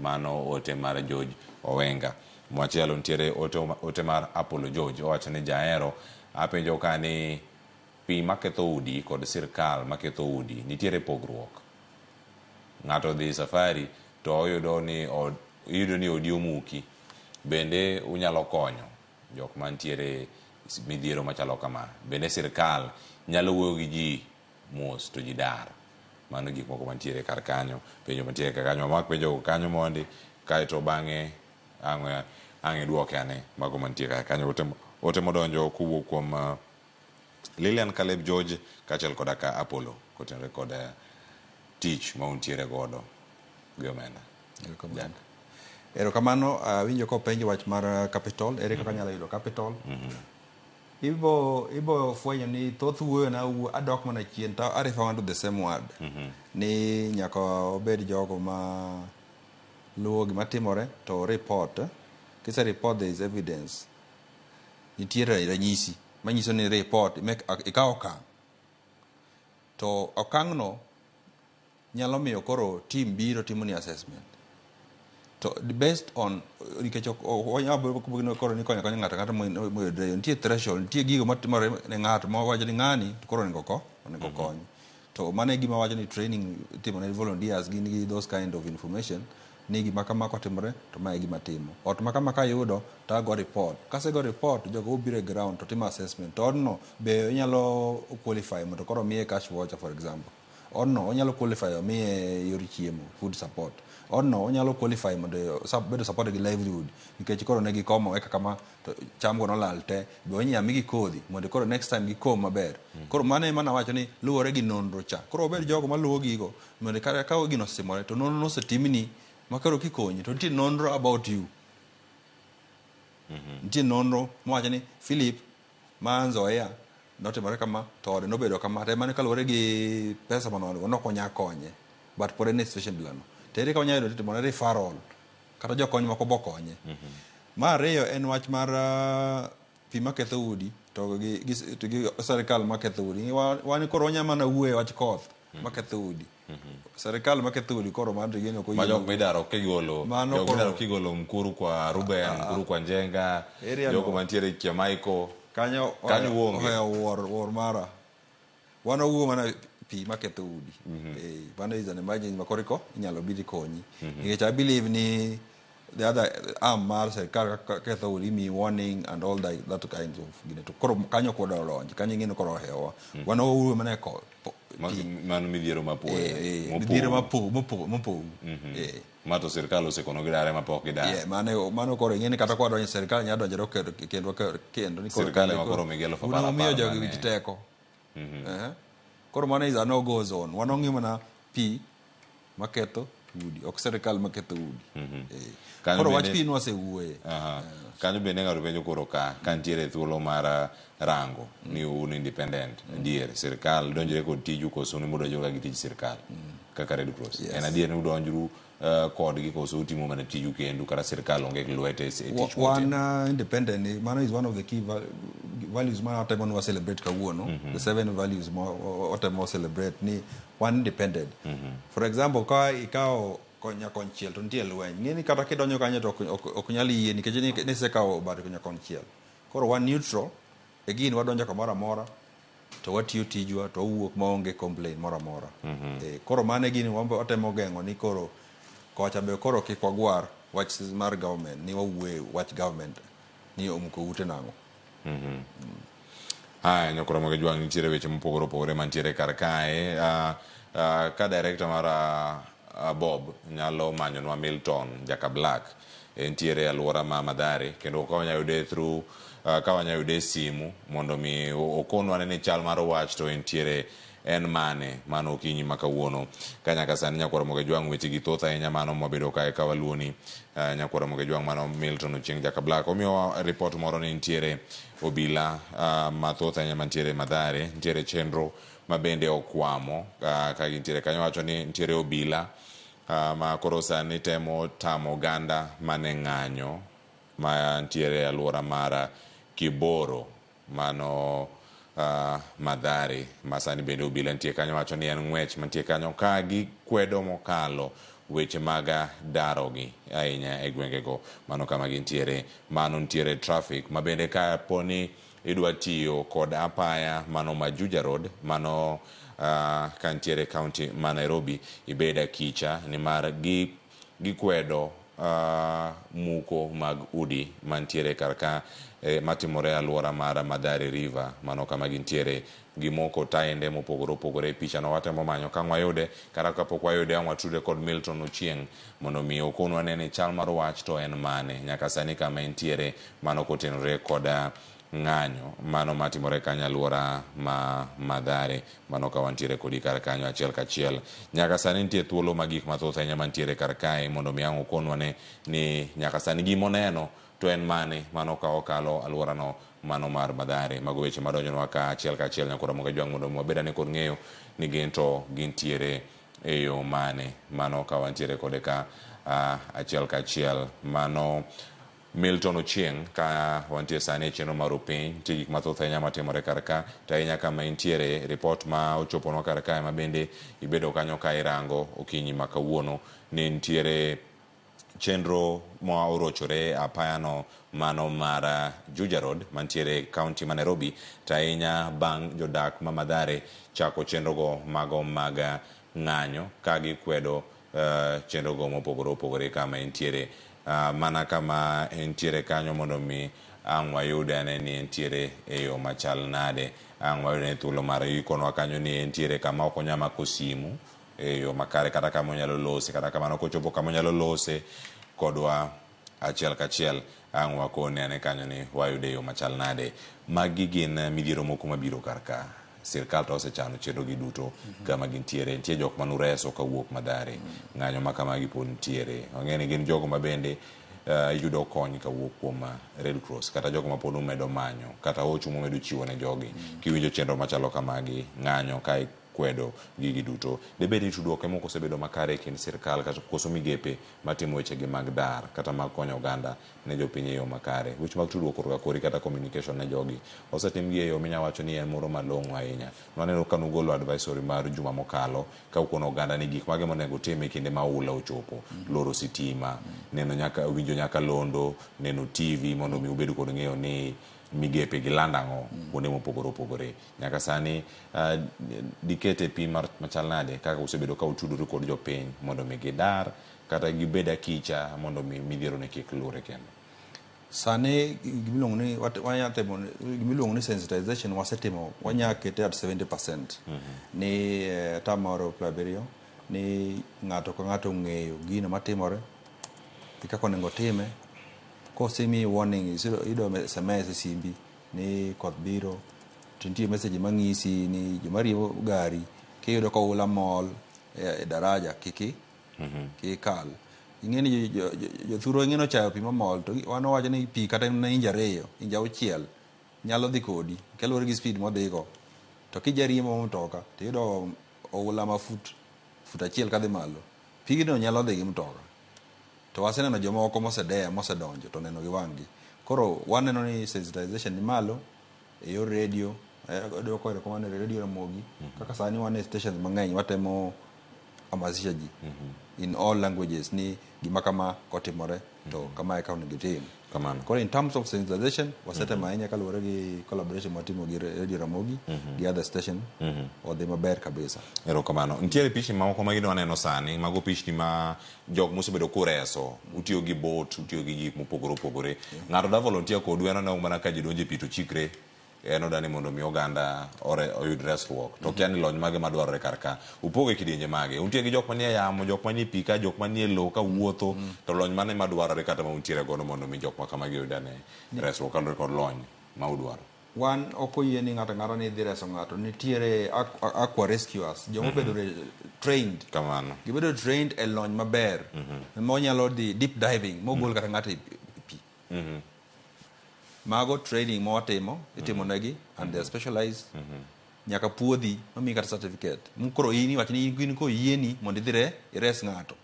Mano ote mar George Owenga. Mwachielo ntiere ote mar Apollo George owacho ni jahero apenjo ka ni pi maketho udi kod sirkal maketho udi nitiere pogruok. Ng'ato dhi safari to oyudo ni odi omuki bende unyalo konyo jok mantiere midhiero machalo kama. Bende sirkal nyalo wuoyo gi ji mos to ji dar. Mano gik moko mantiere kar kanyo penjo mantiere kar kanyo mak penjo kanyo mondi kaeto bang'e ang'e duoke ane mago mantiere kar kanyo ote modonjo kuwuok kuom Lilian Caleb George kaachiel koda ka Apollo kotenore kod tich ma untiere godo gi omenda. Erokamano. Winjo kopenjo wach mar capital ere kaka nyalo yudo capital. Ibo fwenyo ni thoth wuoyo na adok mana chien to I refer to the same word ni nyaka obed jogo ma luwo gima timore to report. Kise report there is evidence. Nitiere ranyisi manyiso ni report ikawo okang'. To okang'no nyalo miyo koro team biro timo ni assessment. To based on nikech koro ni konyo ng'ato moyudre nitie threshold nitie gigo matimore ne ng'ato ma wacho ni ng'ani koro onego kony. To mano e gima wacho ni training timo ne volunteers gin gi those kind of information ni gima kama kotimore to ma e gima timo. Ot ma kama ka yudo to go report. Kase go report jogo obiro ground to timo assessment. To odno be onyalo qualify mondo koro miye cash voucher for example. Odno onyalo qualify omiye yor chiemo food support. Odno onyalo qualify mondo bedo support gi livelihood nikech koro ne gikomo eka kama to cham go nolal te be onyalo migi kodhi mondo koro next time gikom maber. Koro mano ema nawacho ni luwore gi nonro cha. Koro obed jogo maluwo gigo mondo ka gino osimore to nonro osetimni makoro kikonyi to nitie nonro about you. Nitie nonro mawacho ni Philip Manzoya notimore kama to ode nobedo kama te mane kaluwore gi pesa manogo nokonya konye but por any situation bilano tere ka onyalo timo referral kata jokony moko bokonye. Ma ariyo en wach mar pi maketho udi to gi sirkal maketho udi. Wan koro onyama na wuoye wach koth maketho udi. Sirkal maketho udi koro mar gino ko majok midaro kigolo Mkuru kwa Ruben Mkuru kwa Njenga joko mantiere kia Michael kanyo war mara wan owuo mana pi maketho udi. Mano is an emergency makoriko inyalo bidi konyi nikech I believe ni the other arm mar sirkal ketho udi mi warning and all that kind of gine to koro kanyo koda lonje kanyo ngino koro hewa wan owuo mana ko mano midhiero mopo mato sirkal osekono gidare mapok gidare. Mano koro ing'eni kata kwa donjo sirkal nyalo donjore kendo ni sirkal ema koro migelo fa para miyo jogi wich teko. Koro mano is a no go zone. Wan ong'e mana pi maketho udi ok sirkal maketho udi. Koro wach pi nwasewuoye. Kanyo bende ng'ato penjo koro ka ntiere thuolo mar rango ni un independent diere sirkal donjore kod tiju koso ni mudo joga gi tij sirkal kaka Red Cross. En adier ni udonjru kodgi koso utimo mana tiju kendu kata sirkal onge gi lwete e tich one independent. Mano is one of the key values ma otemo wa celebrate kawuono. The 7 values ma otemo celebrate ni one independent. For example ka ikawo konya konchiel to nitie lweny ng'eni kata kidonjo kanyo to ok nyal yie nikech ni sekawo bad konya konchiel. Koro one neutral again wadonjo kamoro amora to watiyo tijwa to wuok maonge complain moro amora. Koro mane gini watemo geng'o ni koro kocha be koro kik wagwar wach mar government ni wawuoye wach government ni omuko ute nang'o. Nyakoro moge jwang' nitiere weche mopogore opogore mantiere kar kae. ka director mar Bob nyalo manyonwa Milton Jaka Black entiere alwora ma Mathare kendo ka wanya yude through ka wanya yude simu mondo mi okonwa ni chal mar wach to entiere en mane mano okinyi makawuono ka nyaka sani nyakwara moge jwang' weche gi thoth ahinya mano mobedo kae ka waluoni nyakwara moge jwang' mano Milton Ochieng Jaka Black omiyo report moro ni nitiere obila mathoth ahinya mantiere Mathare nitiere chenro mabende okwamo ka gintiere kanyo wacho ni nitiere obila ma koro sani temo tamo oganda mane ng'anyo ma ntiere alwora mar Kiboro mano Mathare masani bende obila ntie kanyo wacho ni en ng'wech mantie kanyo ka gikwedo mokalo weche mag darogi ahinya e gwengego mano kama gintiere mano ntiere traffic mabende ka poni idwa tiyo kod apaya mano ma Juja Road mano ka ntiere county ma Nairobi ibeda kicha ni mar gikwedo muko mag udi mantiere karka matimore alwora mar Mathare River mano kama gintiere gimoko taende mopogore opogore picha no watemo manyo ka wayude kata kapok wayude watude kod Milton Ochieng mondo mi okonwa nene chal mar wach to en mane nyaka sani kama entiere mano kotenore kod ng'anyo mano matimore kanyo alwora ma Mathare mano ka wantiere kodi kar kanyo achiel kachiel nyaka sani nitie thuolo mag gik mathoth ahinya mantiere kar kae mondo mi ang' okonwa ni nyaka sani gimoneno to en mane mano ka okalo alworano mano mar Mathare mago weche madonjonwa ka achiel kachiel nyakora moge jwang' mondo wabeda ne kod ng'eyo ni gin to gintiere e yo mane mano ka wantiere kode ka achiel kachiel mano Milton Ochieng ka wantie sani chenro mar piny nitie gik mathoth ahinya matimore kar ka to ahinya kama intiere report ma ochoponwa kar kae ma bende ibedo kanyo ka irango okinyi ma kawuono ni nitiere chenro ma orochore apayano mano mar Juja Road mantiere county ma Nairobi to ahinya bang' jodak ma Mathare chako chenrogo mago mag ng'anyo ka gikwedo chenrogo mopogore opogore kama intiere mana kama entiere kanyo mondo mi ang' wayude ane ni entiere e yo machal nade ang' wayude thuolo mar ikonwa kanyo ni entiere kama ok onyal mako simu e yo makare kata kama onyalo lose kata kamano kochopo kama onyalo lose kodwa achiel kachiel ang' wakone ane kanyo ni wayude e yo machal nade magi gin midhiero moko mabiro kar ka sirkal to osechano chenrogi duto kama gintiere nitie jok manureso kawuok Mathare ng'anyo ma kamagi pod ntiere ong'e ni gin jogo mabende yudo kony kawuok kuom Red Cross kata jogo ma pod umedo manyo kata hocho mumedo chiwo ne jogi kiwinjo chenro machalo kamagi ng'anyo ka kwedo gigi duto debedi tudruok moko osebedo makare kind sirkal kata koso migepe matimo wechegi mag dar kata mag konyo oganda ne jopiny e yo makare weche mag tudruok korka kori kata communication ne jogi osetimgi e yo minya wacho ni en moro malong'o ahinya waneno ka nugolo advisory mar juma mokalo ka ukono oganda ni gik mage monego tim e kinde ma ula ochopo loro sitima neno nyaka winjo nyaka londo neno TV mondo mi ubed kod ng'eyo ni migepe gilandang'o kuonde mopogore opogore nyaka sani dikete pi machal nade kaka usebedo ka utudore kod jopiny mondo mi gidar kata gibeda kicha mondo mi midhiero ne kik lure kendo sani gimiluongo ni wanyatemo gimiluongo ni sensitization wasetimo wanyakete at 70% ni tamoro 70 ni ng'ato ka ng'ato ng'eyo gino matimore kaka onego time kosemi warning ido SMS simbi ni koth biro to nitie message mang'isi ni jomariembo gari kiyudo ka ula mol e daraja kikal ing'e ni jothuro ing'eno chayo pi mamol to wano wacho ni pi kata na inja ariyo inja auchiel nyalo dhi kodi kaluwore gi speed modhigo to kijariembo mtoka to iyudo oula ma fut achiel kadhi malo pigno nyalo dhi gi mtoka to waseneno jomoko mosedonjo to neno gi wang'gi koro waneno ni sensitization ni malo e yor radio dwoko rekomane radio Ramogi kaka sani wane stations mang'eny watemo hamasisha ji in all languages ni gima kama kotimore to kama eka onego gitim kamano koro in terms of sensitization wasetemo ahinya kaluwore gi collaboration matimo gi radio Ramogi gi other station odhi maber kabisa erokamano nitiere pichni mamoko magidwa neno sani mago pichni ma jok mosebedo kureso utiyo gi bot utiyo gi gik mopogore opogore ng'ato da volunteer kodu en mana ka ji donjo e pi to chikre en odani mondo mi oganda oyud resruok to kia ni lony mage madwarore kar ka upoge kidienje mage untie gi jok manie yamo jok manie pi ka jok manie lo ka wuotho to lony mane madwarore kata ma untiere godo mondo mi jok ma kamagi oyudane resruok kalure kod lony ma udwaro. Wan ok oyie ni ng'ato ang'ata ni dhi reso ng'ato. Nitiere aqua rescuers joma bedo trained kamano, gibedo trained e lony maber monyalo dhi deep diving mogol kata ng'ato e pi. Mago training mawatimo itimo negi and they are specialized. Nyaka puodhi mami kata certificate koro in iwacho ni in ko yieni mondo idhi ires ng'ato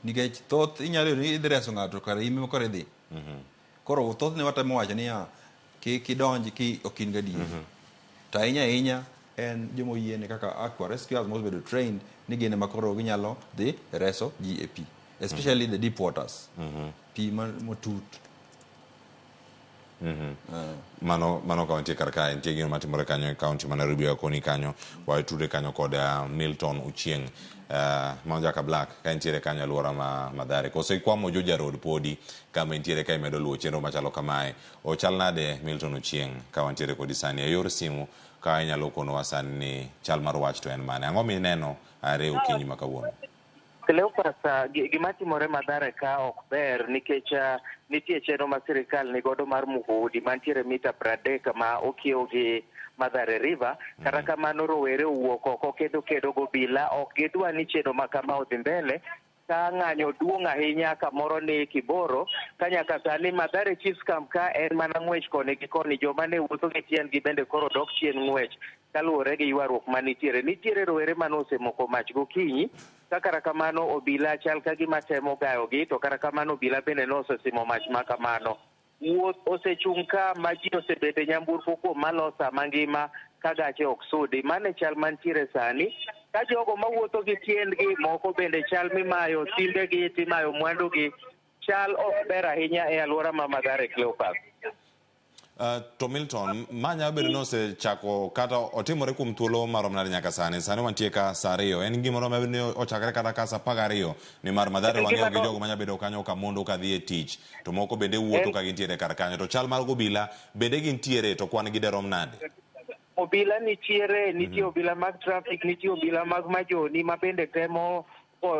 nikech thoth inyalo ni idhi reso ng'ato kare ime kore dhi koro thoth ne watemo wacho niya kidonji ki okin gadi to ahinya en jomo yiene kaka aqua rescuers mosebedo trained ni gine makoro ginyalo dhi reso ji e pi especially the deep waters pi motut. Mano kaunti kar kae nitie gino matimore kanyo e kaunti ma Nairobi koni kanyo watude kanyo kod Milton Ochieng Manjaka Black ka ntiere kanyo alwora ma Mathare kose kwamo Juja Road podi kama ntiere ka imedo luwo chenro machalo kamae o chal nade Milton Ochieng ka wantiere kodi sani e yor simu ka inyalo kono wasani ni chal mar wach to en mane ang'o mineno are okinyi ma kawuono. Cleopas, gimatimore Mathare ka ok ber nikech nitie chenro ma sirikal ni godo mar muhudi mantiere mita 30 ma okiewo gi Mathare River. Kata kamano rowere owuok oko kedo gobila ok gidwa ni chenro ma kama odhi mbele ka ng'anyo duong' ahinya kamoro ni Kiboro ka nyaka sani Mathare Chiefs Camp ka en mana ng'wech koni gi koni joma ne wuotho gi chien gi bende koro dok chien ng'wech kaluwore gi ywaruok nitiere rowere manosemoko mach gokinyi ka kara kamano obila chal ka gima temo gayogi to kara kamano obila bende nosesimo mach ma kamano. Wuoth osechung' ka ma ji osebede nyamburko kuom malosa mangima ka gache ok sudi mane chal mantiere sani ka jogo mawuotho gi tiendgi moko bende chal mimayo timbegi timayo mwandugi chal ok ber ahinya e alwora ma Mathare Cleopas. To Milton manya bedo nosechako kata otimore kuom thuolo marom nade nyaka sani wantie ka saa 2 en gimoro ma ne ochakre kata ka saa 12 ni mar Mathare wang'eyo gi jogo manya bedo kanyo ka mondo ka dhi e tich to moko bende wuotho ka gintiere kar kanyo to chal mar obila bende gintiere to kwan gi derom nade. Obila nitie obila mag traffic nitie obila mag majoni ma bende temo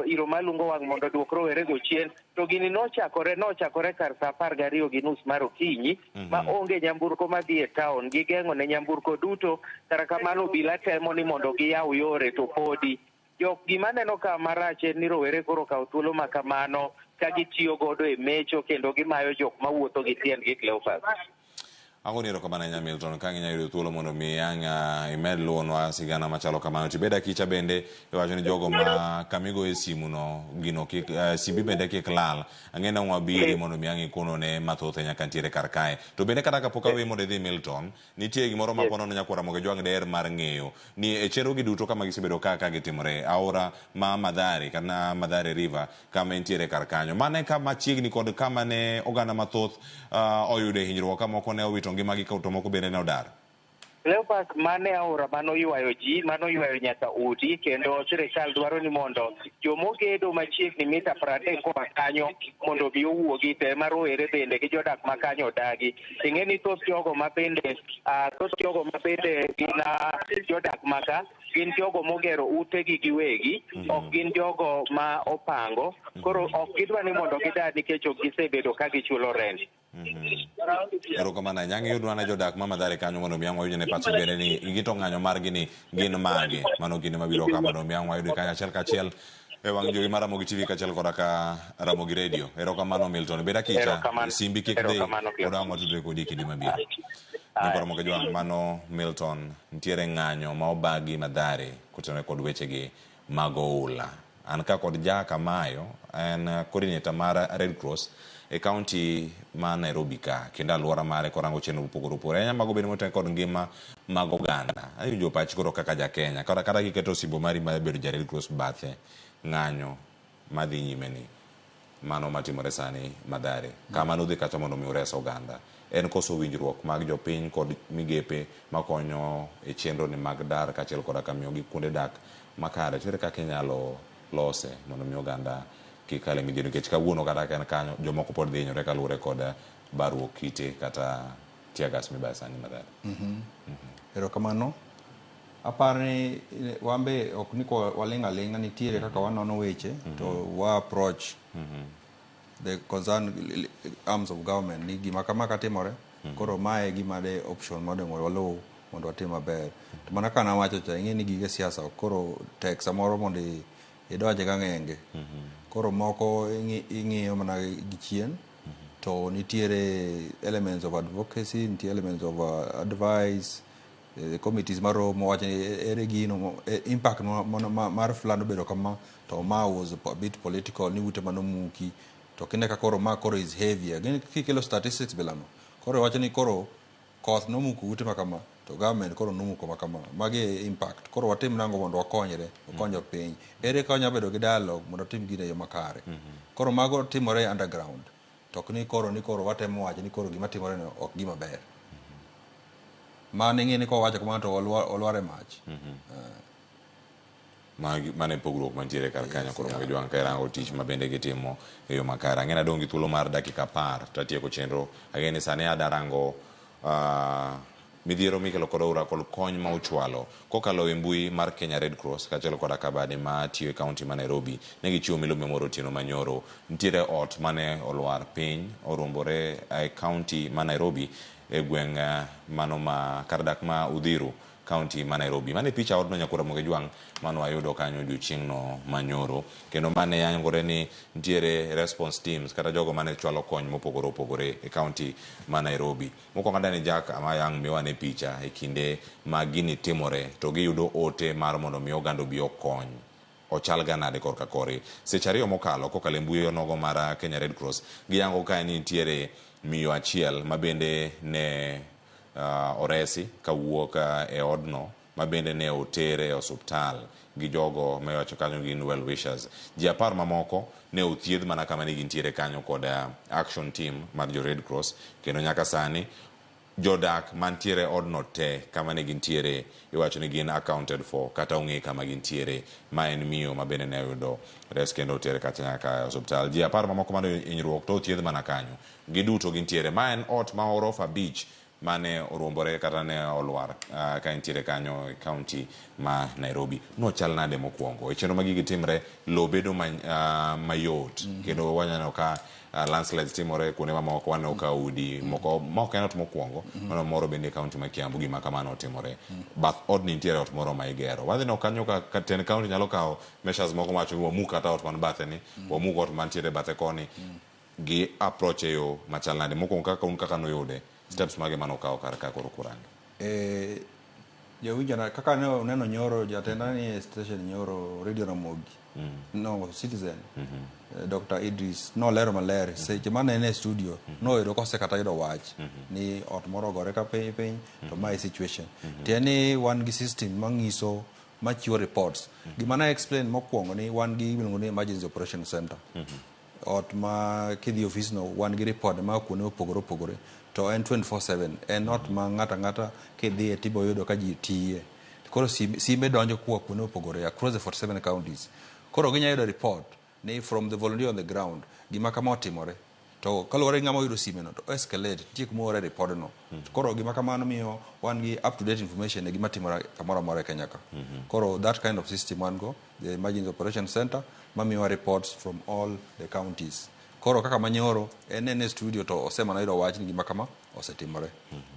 iro malungo wang' mondo duok rowere go chien to gini nochakore kar saa 12 gi nus mar okinyi ma onge nyamburko madhi e town gigeng'o ne nyamburko duto kata kamano obila temo ni mondo giyaw yore to podi gima neno ka marach en ni rowere koro kawo thuolo ma kamano ka gitiyo godo e mecho kendo gimayo jok mawuotho gi tiendgi Cleopas. Ang'oni erokamano ahinya Milton ka ng'inya yudo thuolo mondo mi imed luwonwa sigana machalo kamano tibeda kicha bende iwacho ni jogo ma kamigo e simu no gino kik simbi bende kik lal ang'ena wabiri mondo mi ikono ne mathoth nyaka ntiere kar kae to bende kata kapok awe mondo dhi Milton nitie gimoro ma pono nyakwara moge jwang' der mar ng'eyo ni e chenro gi duto kama gisebedo ka gitimore aora ma Mathare kana Mathare River kama ntiere kar kanyo mane kama chiegni kod kama ne oganda mathoth oyude hinyruok kama moko ne owito ngimagi to moko bende ne odar. Cleopas mane aora mano ywayo ji mano ywayo nyaka udi kendo sirikal dwaro ni mondo jomogedo machiegni mita 30 koa kanyo mondo bi owuogi te mar rowere bende gi jodak ma kanyo odagi ing'e ni thoth jogo ma bende gin jodak maka gin jogo mogero utegi giwegi ok gin jogo ma opango koro ok gidwa ni mondo gidar nikech ok gisebedo ka gichulo rent. Erokamano nyang' yudwa ne jodak ma Mathare kanyo mondo mi wayud ne pacho bende ni gito ng'anyo margi ni gin mage mano gine mabiro ka mondo mi wayud kanyo achiel kachiel e wang' jowi mar Ramogi TV kachiel koda ka Ramogi Radio. Erokamano Milton beda kicha simbi kik dhi odang' watudre kodi kidi mabiro nikoro moge jwang' mano Milton ntiere ng'anyo ma obagi Mathare kutenore kod wechegi mag oula an ka kod Jaka Mayo en coordinator mar Red Cross e county ma Nairobi ka kendo alwora mare korango chenro opogore enya mago bedo moten kod ngima mag oganda ayudo pach koro kaka ja Kenya kata giketo simbo mari ma bedo ja Red Cross bathe ng'anyo madhi nyime ni mano matimore sani Mathare kama nodhi kacha mondo mi ores oganda en koso winjruok mag jopiny kod migepe makonyo e chenro ni mag dar kachiel koda kamiyo gi kuonde dak makare tere kaka inyalo lose mondo mi oganda kikale midhiero nikech kawuono kata en kanyo jomoko pod dhi hinyore kaluwore kod baruok kite kata tiagas mibaya sani madhara. Erokamano. Apani wambe ok ni ko walenga lenga nitiere kaka wanono weche to wa approach the concerned arms of government ni gima kama katimore koro mae gima de option modeng'o walo mondo watim maber. To mana kana wacho cha ing'e ni gige siasa koro tek samoro mondo idonje ga ng'enge. Koro moko ing'iyo mana gi chien to nitiere elements of advocacy, nitiere elements of advice, committees maromo wacho ere gino impact mar fulano bedo kama to ma was a bit political ni ute manomuki to kinde ka koro ma koro is heavier gin kikelo statistics belano koro wacho ni koro koth nomuku ute makama to government koro nomuko makama magi impact koro watim nango mondo wakonyo piny ere kanya bedo gi dialogue mondo tim gine yo makare koro mago timore underground to ni koro watemo wacho ni koro gima timore no ok gima ber mane ng'eni ko wacho kamano to olware mach mane pogruok mantiere kar kanyo koro mag jwang' ka irango tich ma bende gitimo e yo makare. Ang'e nadong' gi thuolo mar dakika 10 to atieko chenro ageni sani adarango midhiero mikelo kod aora kod kony ma uchwalo kokalo e mbui mar Kenya Red Cross kaachiel kod kabade ma tiyo e kaunti ma Nairobi ne gichiwo milome moro otieno manyoro. Nitiere ot mane olwar piny orumbore e kaunti ma Nairobi e gweng' mano ma kardak ma Udhiru kaunti ma Nairobi. Mane picha odno nyakura moge jwang' mano ayudo kanyo odiochieng'no manyoro kendo mane yangore ni nitiere response teams kata jogo mane chwalo kony mopogore opogore e kaunti ma Nairobi. Mokwongo Dani Jack amayang' miwane picha e kinde ma gini timore to giyudo ote mar mondo mi oganda obi okony ochal ganade korka kori. Seche ariyo mokalo kokalo e mbui nogo mar Kenya Red Cross giyango kae ni nitiere miyo achiel mabende ne oresi kawuok e odno mabende ne otere e osuptal gi jogo mawacho kanyo gin well wishers. Ji 10 mamoko ne othiedh mana kama ne gintiere kanyo kod action team mar jo Red Cross kendo nyaka sani jodak mantiere odno te kama ne gintiere iwacho ni gin accounted for kata ong'e kama gintiere. Ma en miyo mabende ne oyudo res kendo otere kata nyaka osuptal. Ji 10 mamoko mane hinyruok to othiedh mana kanyo giduto gintiere. Ma en ot ma orofa beach mane oruombore kata ne olwar ka ntiere kanyo e kaunti ma Nairobi. No chal nade mokwongo e chenro magigi timre lo bedo mayot kendo wanyano ka landslides timore kuonde mamoko waneno ka udi moko en ot mokwongo mano moro bende kaunti ma Kiambu gima kamano timore bath odni nitiere ot moro ma igero wadhi no kanyo ka ten kaunti nyalo kawo measures moko macho wamuk kata ot man bathe ni wamuk ot mantiere bathe koni gi approach e yo machal nade mokwongo kaka noyude steps mage mano kawo kar ka koro kurange jawinjana kaka ne uneno nyoro jatenda ni station nyoro Radio Ramogi no Citizen Dr. Idris no lero maler seche mane ne studio no ero kose kata yudo wach ni ot moro gore ka piny to my situation tieni wan gi system mangiso machiwo reports gima na explain mokwongo ni wan gi miluongo ni emergency operation center ot ma kidhi office no wan gi report ma kuone opogore to en 24/7 en not ma ngata kidhi e tibo yudo ka ji tiye koro simbe donjo kuone opogore across the 47 counties koro ginya yudo report ni from the volunteer on the ground gima kama otimore to kalore ngama yudo sime no to escalate tiek more report no koro gima kamano miyo wan gi up to date information e gima timore kamoro amora e Kenya ka koro that kind of system one go the emergency operation center mamiwa reports from all the counties koro kaka manyoro en studio to osema na yudo wach ni gima kama osetimore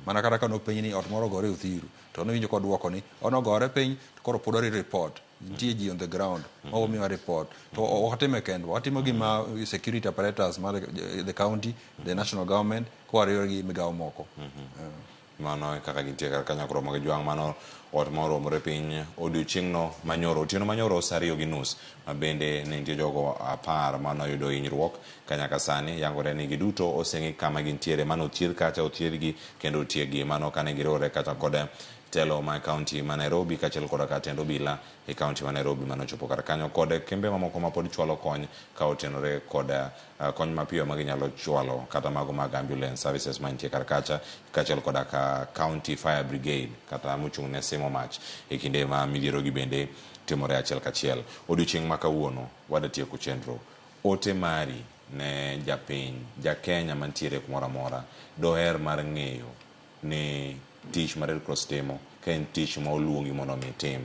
mana kata kano piny ni ot moro gore Uthiru to nowinjo kod duoko ni ono gore piny to koro podori report nitie ji on the ground omiwa report to watime kendwa watimo gima security apparatus mar the county the national government kwariyo gi migawo moko mano kaka gintie kar kanyo koro mag jwang' mano ot moro more piny odiochieng'no manyoro otieno manyoro saa 2:30 mabende ne nitie jogo 10 mano yudo hinyruok kanyaka sani yangore ni giduto oseng'i kama gintiere mano othiedh kacha othiedhgi kendo otiegi mano kane giriwore kata kod telo ma kaunti ma Nairobi kaachiel kod katend obila e kaunti ma Nairobi manochopo kar kanyo kod kembe mamoko ma pod chwalo kony ka otenore kod kony mapiyo ma ginyalo chwalo kata mago mag ambulance services mantie kar kacha kaachiel kod county fire brigade kata mochung' ne simo mach e kinde ma midhiero gi bende timore achiel kachiel. Odiochieng' ma kawuono wadatieko chenro ote mari ne japiny ja Kenya mantiere kumoro amora doher mar ng'eyo ni tich ma Red Cross timo ka en tich ma oluongi mondo mi tim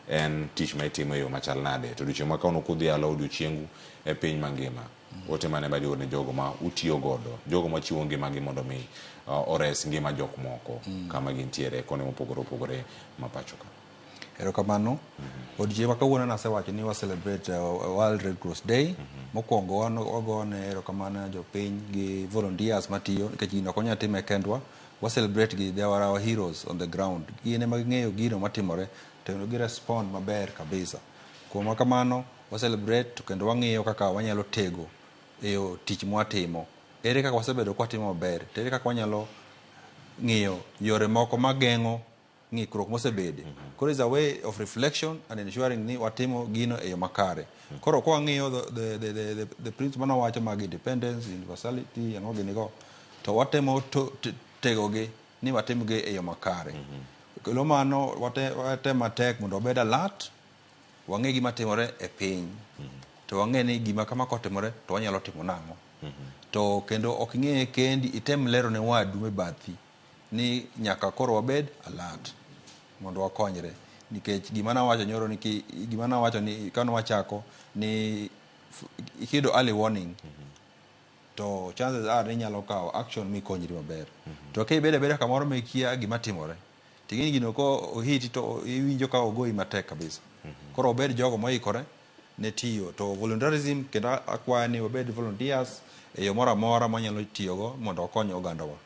en tich ma itimo e yo machal nade to odiochieng' ma kauno kudhi alo odiochiengu e piny mangima ote mane badi ne jogo ma utiyo godo jogo ma chiwo ngimagi mondo mi ores ngima jok moko kama gintiere kone mopogore opogore ma pacho ka. Erokamano. Odiochieng' ma kawuono nasewacho ni wa celebrate World Red Cross Day. Mokwongo wagone erokamano jopiny gi volunteers matiyo nikech gino ok onyal time kendwa. Wa celebrate gi they are our heroes on the ground. Gin ema ging'eyo gino matimore to gi respond maber kabisa. Kuom kamano wa celebrate kendo wang'iyo kaka wanyalo tego e tich mwatimo. Ere kaka wasebedo kwatimo maber. To ere kaka wanyalo ng'iyo yore moko mageng'o ng'ikruok mosebede. Koro is a way of reflection and ensuring ni watimo gino e yo makare. Koro kwa ng'iyo the principle manawacho mag independence, universality, and oginigo to watemo tegogi ni watimgi e yo makare. Kelo mano watema tek mondo obed alert, wang'e gima timore e piny. To wang'e ni gima kama kotimore to wanyalo timo nang'o. To kendo ok ing'e kendi item lero ne wadu me bathi ni nyaka koro wabed alert mondo wakonyre nikech gima nawacho nyoro ni gima nawacho ni kano wachako ni ikido early warning to chances are ni nyalo kawo action mi konyri maber to bede kamoro me kia gima timore tingini gino ko ohiti to iwinjo ka ogoi matek kabisa koro obed jogo moikore ne tiyo to volunteerism kendo akwa ni obed volunteers e yo moro amora manyalo tiyogo mondo okony ogandawa.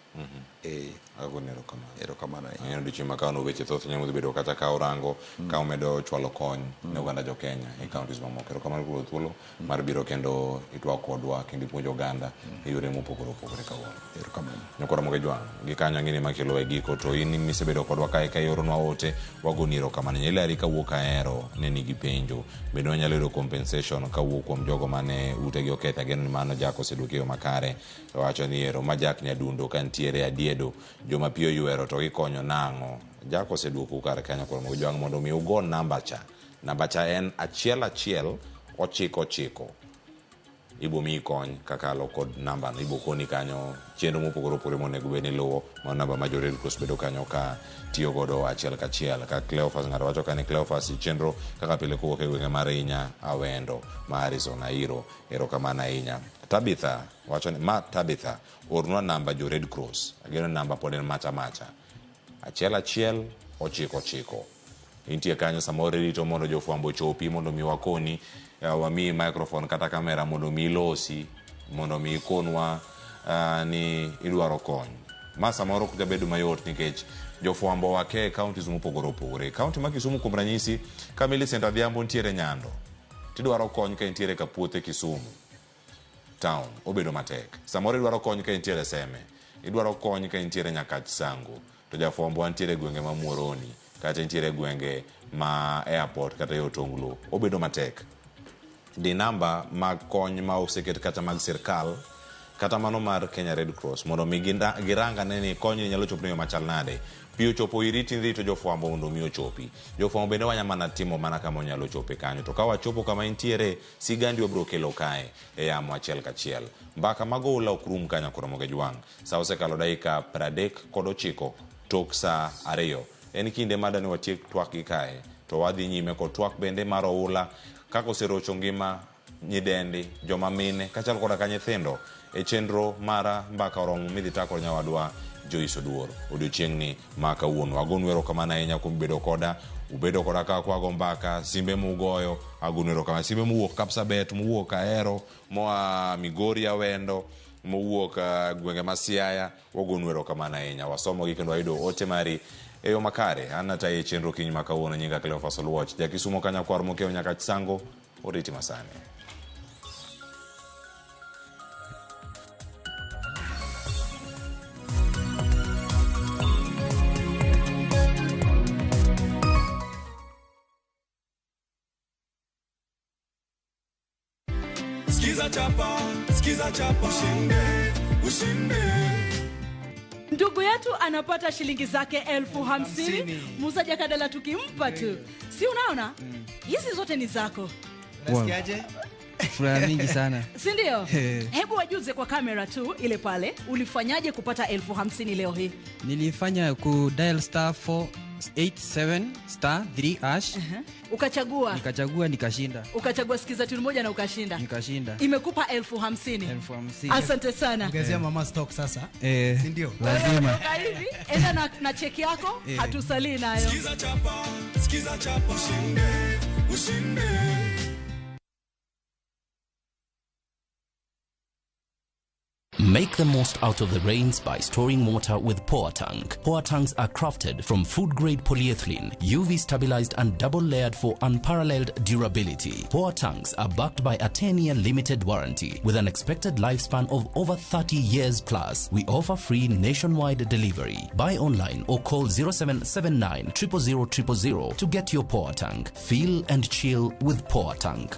Agonero kamano. Erokamano. Ng'eyo odiochieng' ma kauno weche thoth nyalo bedo kata ka orango ka omedo chwalo kony ne oganda jo Kenya e counties mamoko. Erokamano kuom thuolo mar biro kendo itwak kodwa kendo ipuonjo oganda e yore mopogore opogore kawuono. Erokamano. Nyakoro moge jwang' gi kanyo ang'ini makelo e giko to in misebedo kodwa kae ka yoronwa ote wagoni erokamano. Nyilari kawuok ahero ne nigi penjo bende wanyalo yudo compensation kawuok kuom jogo mane utegi oketho ageno ni mano jak oseduoki e yo makare wacho ni ero ma jak nyadundo ka ntiere adiedo joma piyo ywero to gikonyo nang'o jak oseduoku kar kanyo koro mogo jwang' mondo mi ugo namba cha en 119 ibo mi kony kakalo kod namba ibo koni kanyo chenro mopogore opogore monego bed ni luwo ma namba ma jo Red Cross bedo kanyo ka tiyo godo achiel kachiel ka Cleophas ng'ato wacho ka ni Cleophas chenro kaka pile kowuok e gwenge mar Inya Awendo ma Arizona Iro erokamano ahinya. Tabitha wacho ni ma Tabitha ornwa namba jo Red Cross ageno namba pod en macha 119 intie kanyo samoro rito mondo jofwambo chopi mondo mi wakoni wami microphone kata kamera mondo mi losi mondo mi ikonwa ni idwaro kony ma samoro kuja bedo mayot nikech jofwambo wake counties mopogore opogore county ma Kisumu kuom ranyisi ka Millicent Adhiambo ntiere Nyando tidwaro kony ka ntiere Kapuothe Kisumu town obedo matek samoro idwaro kony ka ntiere Seme idwaro kony ka ntiere Nyakach Sango to jafwambo ntiere gwenge ma Muoroni kata ntiere gwenge ma airport kata yo Tonglo obedo matek di namba mag kony ma oseket kata mag sirkal kata mano mar Kenya Red Cross mondo mi giranga ni kony nyalo chopo yo machal nade piyo chopo iriti rito jofwambo mondo mi ochopi jofwambo bende wanyamana timo mana kama onyalo chope kanyo to ka wachopo kama intiere sigandi obro kelo kae e yamo achiel kachiel mbaka mago ula okrum kanyo koro moge jwang' sa osekalo dakika 39 tok sa 2 en kinde madani watiek twak gi kae to wadhi nyime kod twak bende mar oula kako oserocho ngima nyidendi joma mine kachal koda ka nyithindo e chenro mara mbaka oromo midhi tako nyawadwa Joyce Oduor odiochieng' ni ma kawuono agonu erokamano ahinya kuom bedo koda ubedo koda ka kwago mbaka simbe mugoyo agonu erokamano simbe muwuok Kapsabet muwuok Ahero moa Migori Awendo muwuok gwenge ma Siaya wagonu erokamano ahinya wasomo gi kendo wayudo ote mari eyo makare anata e chenro kiny ma kawuono nyinga Cleophas Oluoch jakisumo kanyakwar mokeo Nyakach Sango oriti masane. Skiza chapa ushinde. Ndugu yetu anapata shilingi zake 50,000 Musa Jakadala tukimpa tu. Si unaona? Hizi zote ni zako. Unasikiaje? Furaha mingi sana. Si ndio? Hebu wajuze kwa kamera tu ile pale, ulifanyaje kupata 50,000 leo hii? Nilifanya ku dial star 487 star 3 hash. Ukachagua. Nikachagua nikashinda. Ukachagua sikiza tu moja na ukashinda. Nikashinda. Imekupa 50,000. 50,000. Asante sana. Ongezea mama stock sasa. Si ndio? Lazima. Hivi enda na cheki yako, hatusalii nayo. Skiza chapa, ushinde. Make the most out of the rains by storing water with Powertank. Powertanks are crafted from food-grade polyethylene, UV-stabilized and double-layered for unparalleled durability. Powertanks are backed by a 10-year limited warranty with an expected lifespan of over 30 years plus. We offer free nationwide delivery. Buy online or call 0779 000 000 to get your Powertank. Feel and chill with Powertank.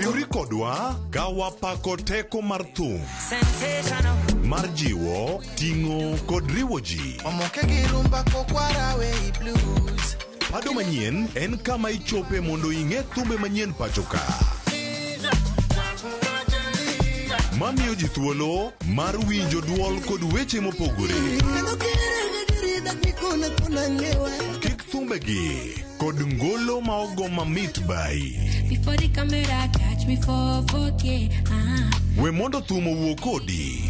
Riuri kodwa gawa pako teko mar thum mar jiwo, ting'o kod riwo ji. Pado manyien en kama ichope mondo ing'e thumbe manyien pachoka. Mamiyo ji thuolo mar winjo duol kod weche mopogore. Kik thumbegi kod ngolo ma ogo mamit bai. Before the camera catch me for 4K. We mondo thum owuo kodi.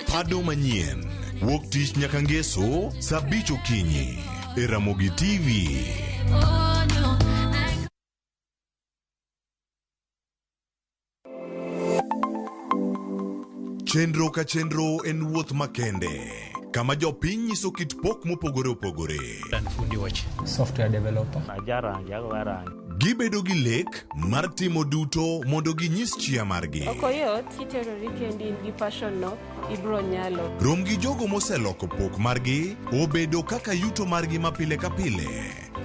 Pado manyien wuok tich nyaka ngeso saa 5 okinyi e Ramogi TV. Oh no. Chenro ka chenro en wuoth makende, kama jopiny nyiso kit pok mopogore opogore. Software developer. Gibedo gi lek mar timo duto mondo ginyis chia margi. Okoyot kiterori kendi gi passion no ibro nyalo. Rom gi jogo moseloko pok margi obedo kaka yuto margi mapile ka pile.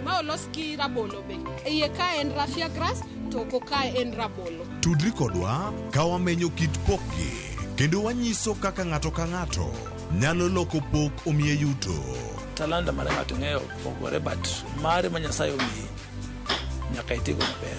Ma olos ki rabolo be. Iye ka en raffia grass to ko ka en rabolo. Tudri kodwa ka wamenyo kit pokgi kendo wanyiso kaka ng'ato ka ng'ato nyalo loko pok omiye yuto. Talanta mar ng'ato ng'eyo pogore but mare ma Nyasaye omiyi nyaka itigo maber.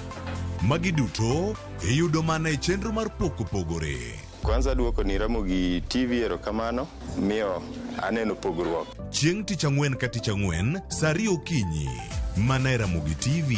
Magi duto iyudo mana e chenro mar pok opogore. Kwanza duoko ni Ramogi TV erokamano miyo aneno pogruok. Chieng' tich ang'wen ka tich ang'wen saa 2 okinyi mana e Ramogi TV.